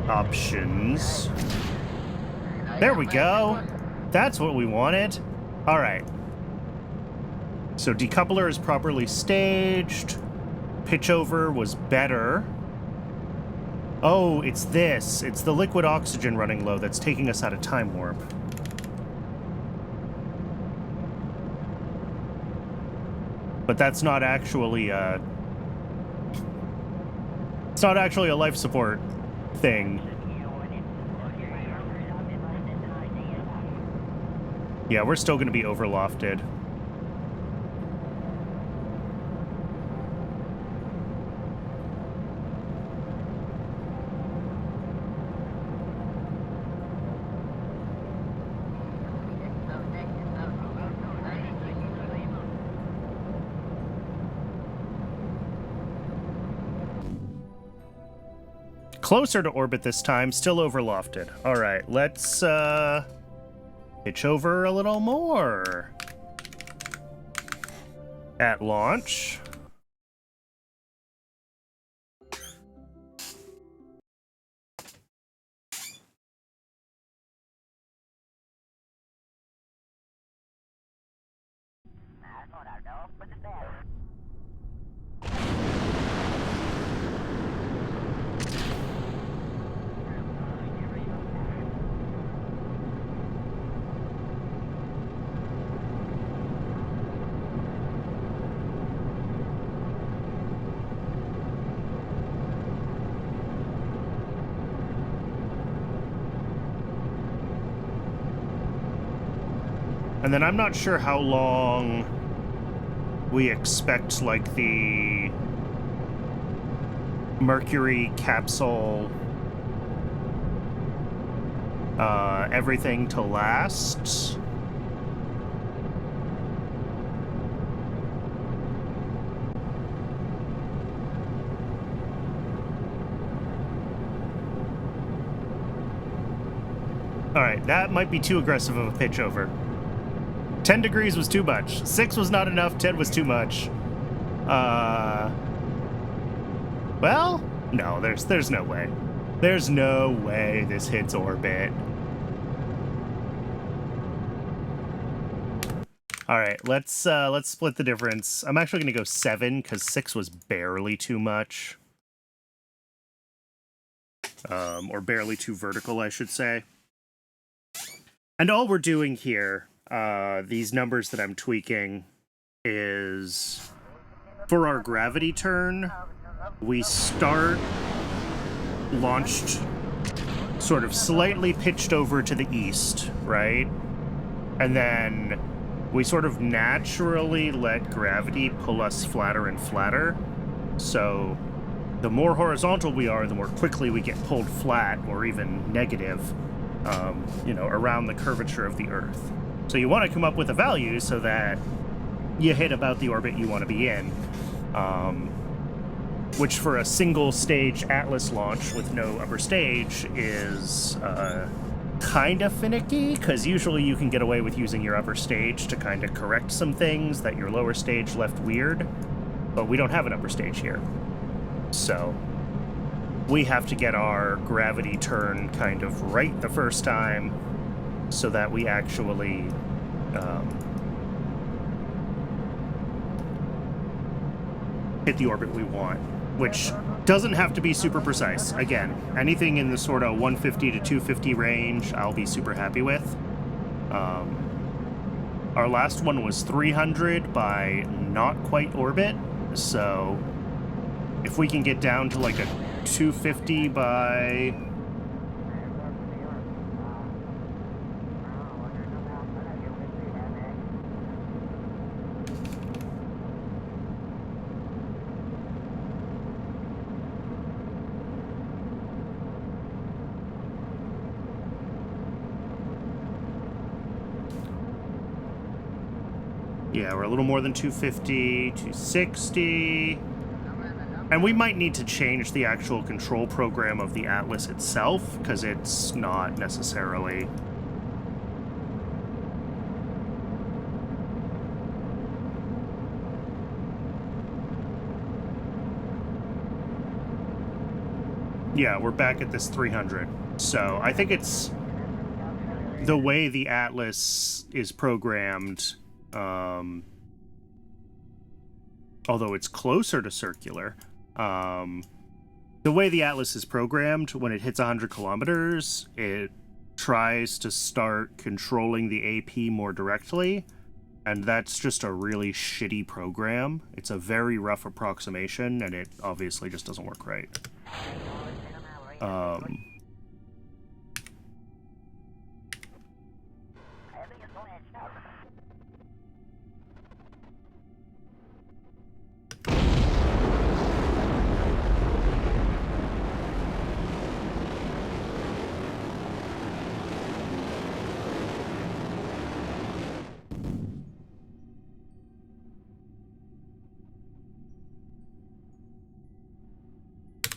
options. There we go. That's what we wanted. All right. So decoupler is properly staged. Pitch over was better. Oh, it's this. It's the liquid oxygen running low that's taking us out of time warp. But that's not actually it's not actually a life support thing. Yeah, we're still going to be overlofted. Closer to orbit this time, still overlofted. All right, let's pitch over a little more. At launch. And then I'm not sure how long we expect, like, the Mercury capsule, everything to last. All right, that might be too aggressive of a pitch over. 10 degrees was too much. 6 was not enough. 10 was too much. Well, no, there's no way. There's no way this hits orbit. All right, let's split the difference. I'm actually going to go 7 because 6 was barely too much. Or barely too vertical, I should say. And all we're doing here, these numbers that I'm tweaking, is for our gravity turn, we start launched sort of slightly pitched over to the east, right? And then we sort of naturally let gravity pull us flatter and flatter. So the more horizontal we are, the more quickly we get pulled flat or even negative, you know, around the curvature of the Earth. So you want to come up with a value so that you hit about the orbit you want to be in, which for a single stage Atlas launch with no upper stage is kind of finicky, because usually you can get away with using your upper stage to kind of correct some things that your lower stage left weird, but we don't have an upper stage here. So we have to get our gravity turn kind of right the first time so that we actually hit the orbit we want, which doesn't have to be super precise. Again, anything in the sort of 150 to 250 range, I'll be super happy with. Our last one was 300 by not quite orbit, so if we can get down to like a 250 by... Yeah, we're a little more than 250, 260. And we might need to change the actual control program of the Atlas itself, because it's not necessarily... Yeah, we're back at this 300. So I think it's the way the Atlas is programmed, although it's closer to circular, the way the Atlas is programmed, when it hits 100 kilometers, it tries to start controlling the AP more directly, and that's just a really shitty program. It's a very rough approximation, and it obviously just doesn't work right.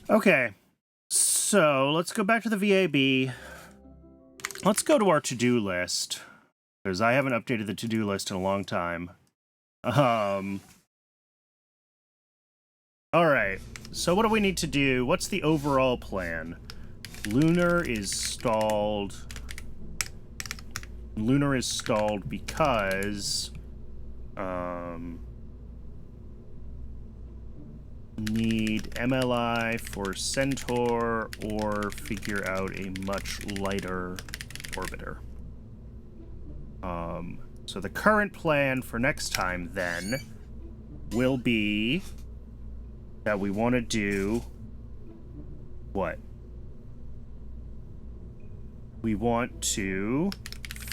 Okay, so let's go back to the VAB. Let's go to our to-do list, because I haven't updated the to-do list in a long time. All right, so what do we need to do? What's the overall plan? Lunar is stalled. Lunar is stalled because... need MLI for Centaur or figure out a much lighter orbiter. So the current plan for next time, then, will be that we want to do... what? We want to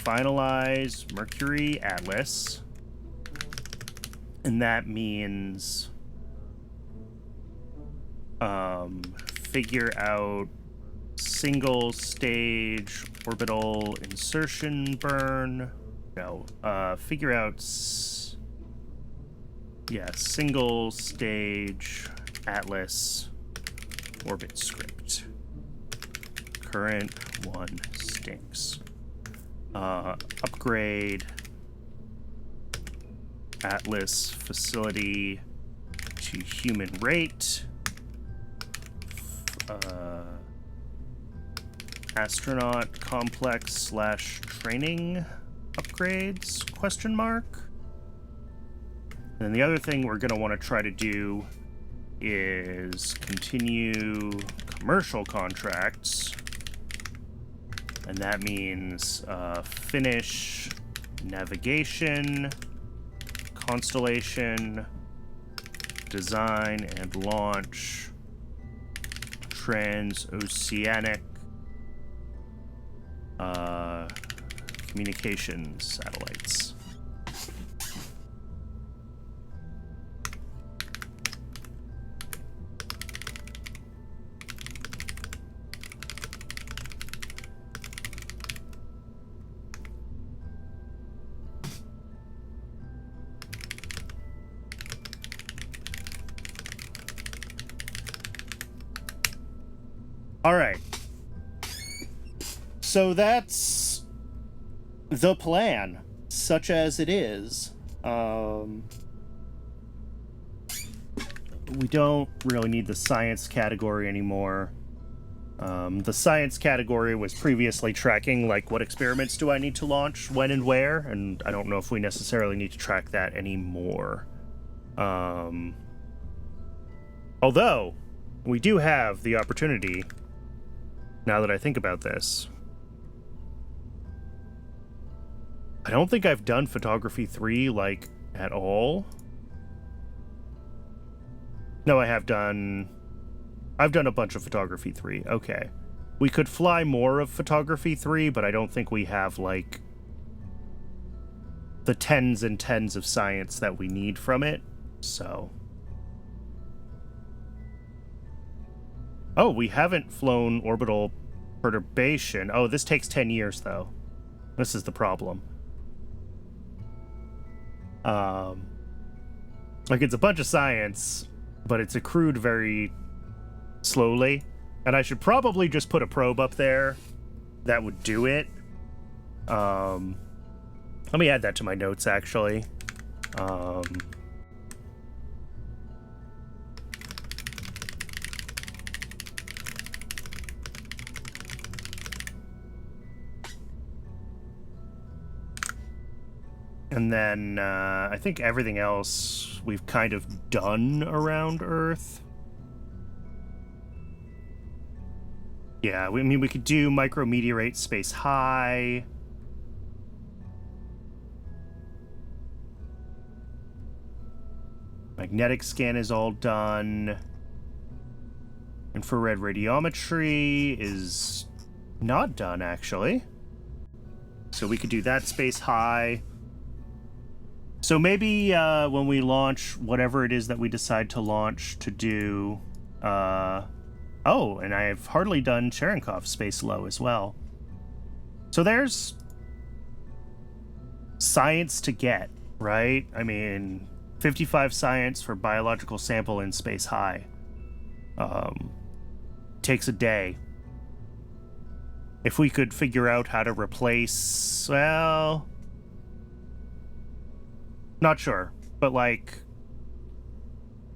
finalize Mercury Atlas, and that means... figure out single stage orbital insertion burn. No, figure out single stage Atlas orbit script. Current one stinks. Upgrade Atlas facility to human rate. Astronaut complex / training upgrades, question mark. And the other thing we're going to want to try to do is continue commercial contracts. And that means finish navigation, constellation, design and launch, transoceanic communications satellites. All right. So that's the plan, such as it is. We don't really need the science category anymore. The science category was previously tracking, like, what experiments do I need to launch, when and where, and I don't know if we necessarily need to track that anymore. Although, we do have the opportunity, now that I think about this. I don't think I've done photography 3, like, at all. No, I've done a bunch of photography 3. Okay. We could fly more of photography 3, but I don't think we have, like, the tens and tens of science that we need from it, so... Oh, we haven't flown orbital perturbation. Oh, this takes 10 years, though. This is the problem. Like, it's a bunch of science, but it's accrued very slowly. And I should probably just put a probe up there that would do it. Let me add that to my notes, actually. And then, I think everything else we've kind of done around Earth. Yeah, I mean, we could do micrometeorate space high. Magnetic scan is all done. Infrared radiometry is not done, actually. So we could do that space high. So maybe when we launch whatever it is that we decide to launch to do... oh, and I've hardly done Cherenkov space low as well. So there's science to get, right? I mean, 55 science for biological sample in space high. Takes a day. If we could figure out how to replace, well, not sure, but like,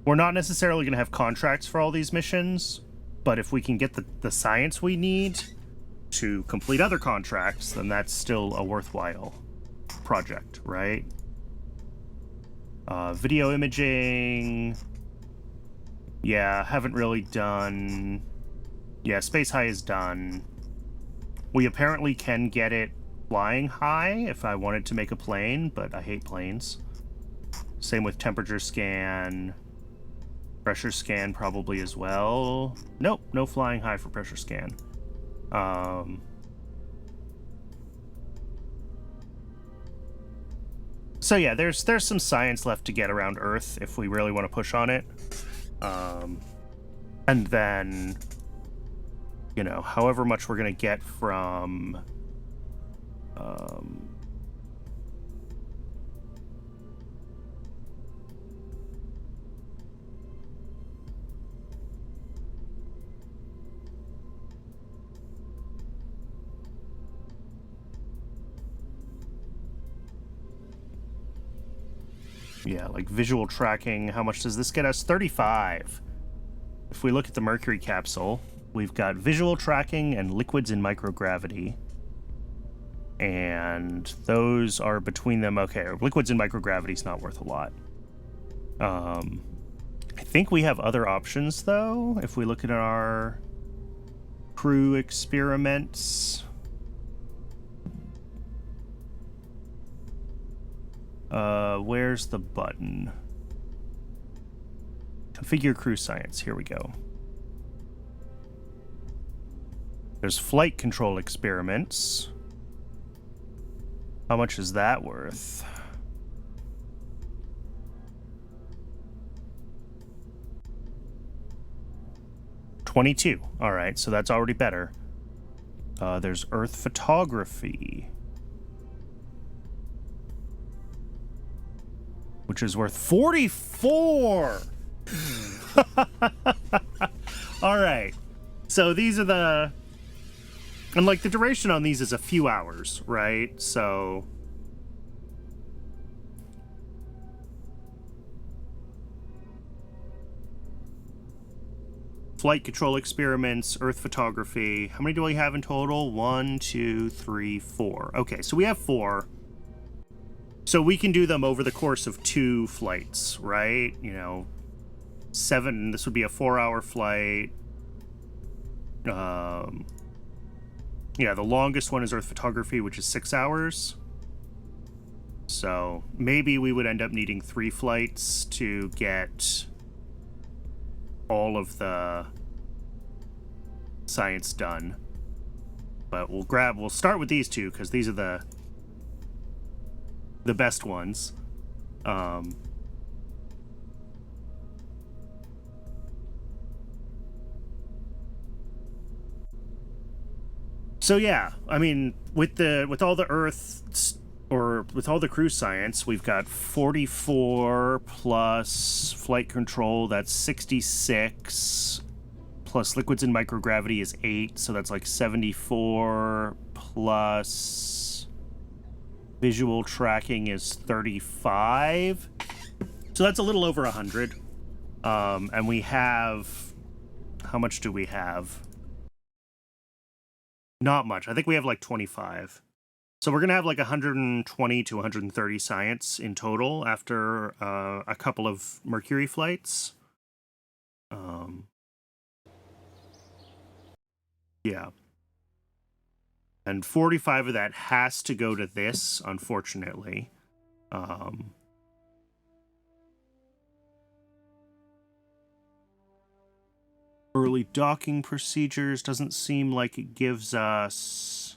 we're not necessarily going to have contracts for all these missions, but if we can get the science we need to complete other contracts, then that's still a worthwhile project, right? Video imaging, yeah, haven't really done. Yeah, space high is done. We apparently can get it flying high if I wanted to make a plane, but I hate planes. Same with temperature scan. Pressure scan probably as well. Nope, no flying high for pressure scan. So yeah, there's some science left to get around Earth if we really want to push on it. And then, you know, however much we're going to get from... yeah, like visual tracking. How much does this get us? 35. If we look at the Mercury capsule, we've got visual tracking and liquids in microgravity. And those are between them. Okay, liquids in microgravity is not worth a lot. I think we have other options, though. If we look at our crew experiments... where's the button? Configure crew science. Here we go. There's flight control experiments. How much is that worth? $22. All right, so that's already better. There's Earth photography, which is worth 44. All right. So these are the... And, like, the duration on these is a few hours, right? So... Flight control experiments, Earth photography. How many do we have in total? 1, 2, 3, 4. Okay, so we have 4. So we can do them over the course of 2 flights, right? You know, 7, this would be a 4-hour flight. Yeah, the longest one is Earth photography, which is 6 hours. So maybe we would end up needing 3 flights to get all of the science done. But we'll start with these 2, because these are the best ones. So yeah, I mean, with all the Earth, or with all the crew science, we've got 44 plus flight control, that's 66, plus liquids in microgravity is 8, so that's like 74, plus visual tracking is 35. So that's a little over 100. And we have... How much do we have? Not much. I think we have like 25. So we're going to have like 120 to 130 science in total after a couple of Mercury flights. Yeah. And 45 of that has to go to this, unfortunately. Early docking procedures doesn't seem like it gives us...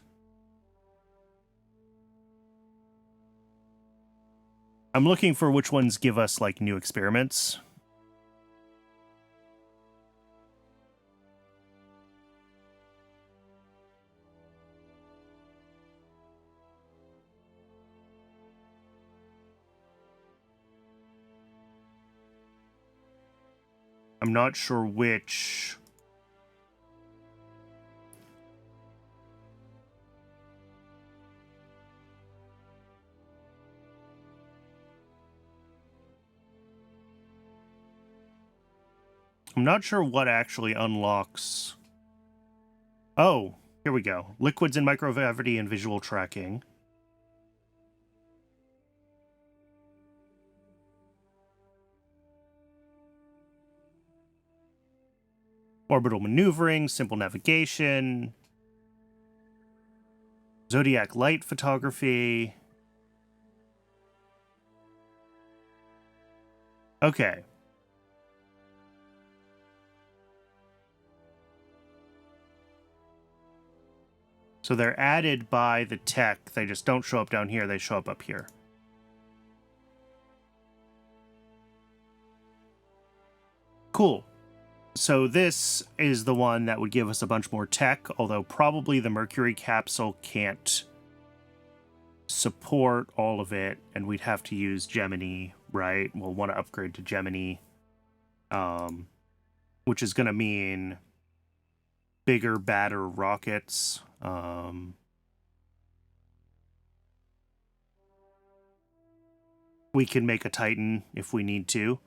I'm looking for which ones give us, like, new experiments. I'm not sure which... I'm not sure what actually unlocks... Oh, here we go. Liquids in microgravity and visual tracking. Orbital maneuvering, simple navigation, zodiac light photography. Okay. So they're added by the tech. They just don't show up down here. They show up here. Cool. So this is the one that would give us a bunch more tech, although probably the Mercury capsule can't support all of it, and we'd have to use Gemini, right? We'll want to upgrade to Gemini, which is going to mean bigger, badder rockets. We can make a Titan if we need to.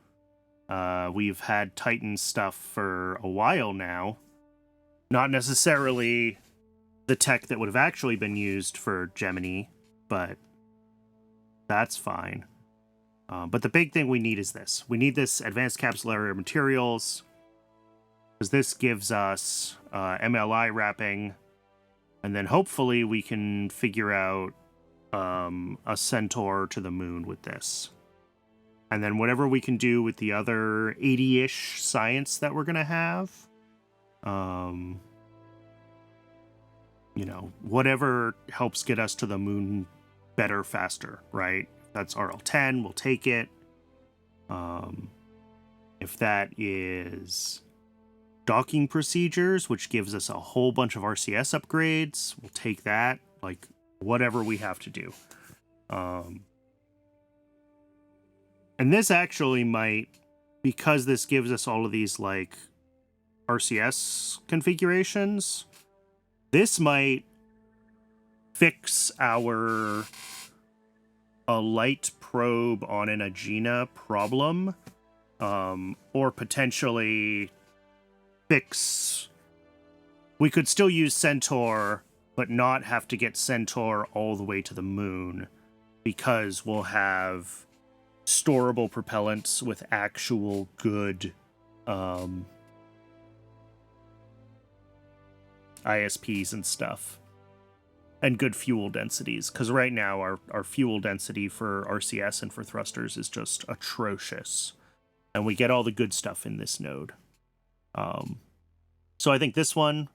We've had Titan stuff for a while now. Not necessarily the tech that would have actually been used for Gemini, but that's fine. But the big thing we need is this. We need this advanced capsular materials, because this gives us MLI wrapping, and then hopefully we can figure out a Centaur to the moon with this. And then whatever we can do with the other 80-ish science that we're going to have, you know, whatever helps get us to the moon better, faster, right? If that's RL-10, we'll take it. If that is docking procedures, which gives us a whole bunch of RCS upgrades, we'll take that. Like, whatever we have to do. And this actually might, because this gives us all of these, like, RCS configurations, this might fix our a light probe on an Agena problem, or potentially fix... We could still use Centaur, but not have to get Centaur all the way to the moon, because we'll have storable propellants with actual good ISPs and stuff, and good fuel densities, because right now our fuel density for RCS and for thrusters is just atrocious, and we get all the good stuff in this node. So I think this one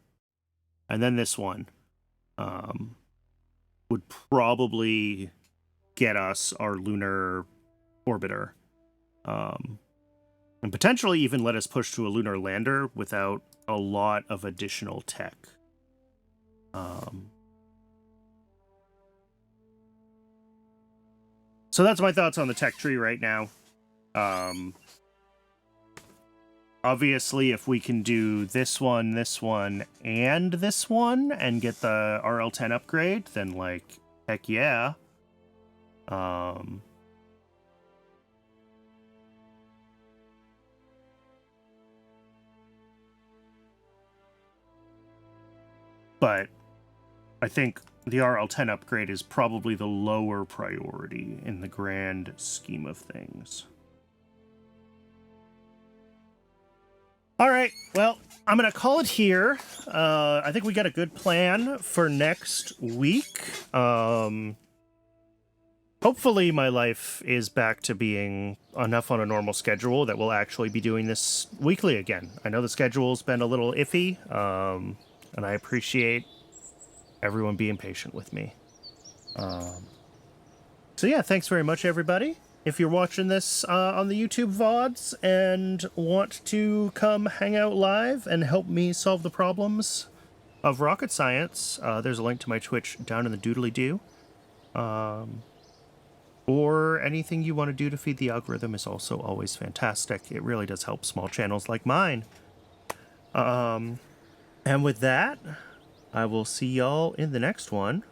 and then this one would probably get us our lunar orbiter, and potentially even let us push to a lunar lander without a lot of additional tech. So that's my thoughts on the tech tree right now. Obviously, if we can do this one, and this one, and get the RL-10 upgrade, then, like, heck yeah. But I think the RL-10 upgrade is probably the lower priority in the grand scheme of things. All right, well, I'm going to call it here. I think we got a good plan for next week. Hopefully my life is back to being enough on a normal schedule that we'll actually be doing this weekly again. I know the schedule's been a little iffy, and I appreciate everyone being patient with me. So yeah, thanks very much, everybody. If you're watching this on the YouTube VODs and want to come hang out live and help me solve the problems of rocket science, there's a link to my Twitch down in the doodly-doo. Or anything you want to do to feed the algorithm is also always fantastic. It really does help small channels like mine. And with that, I will see y'all in the next one.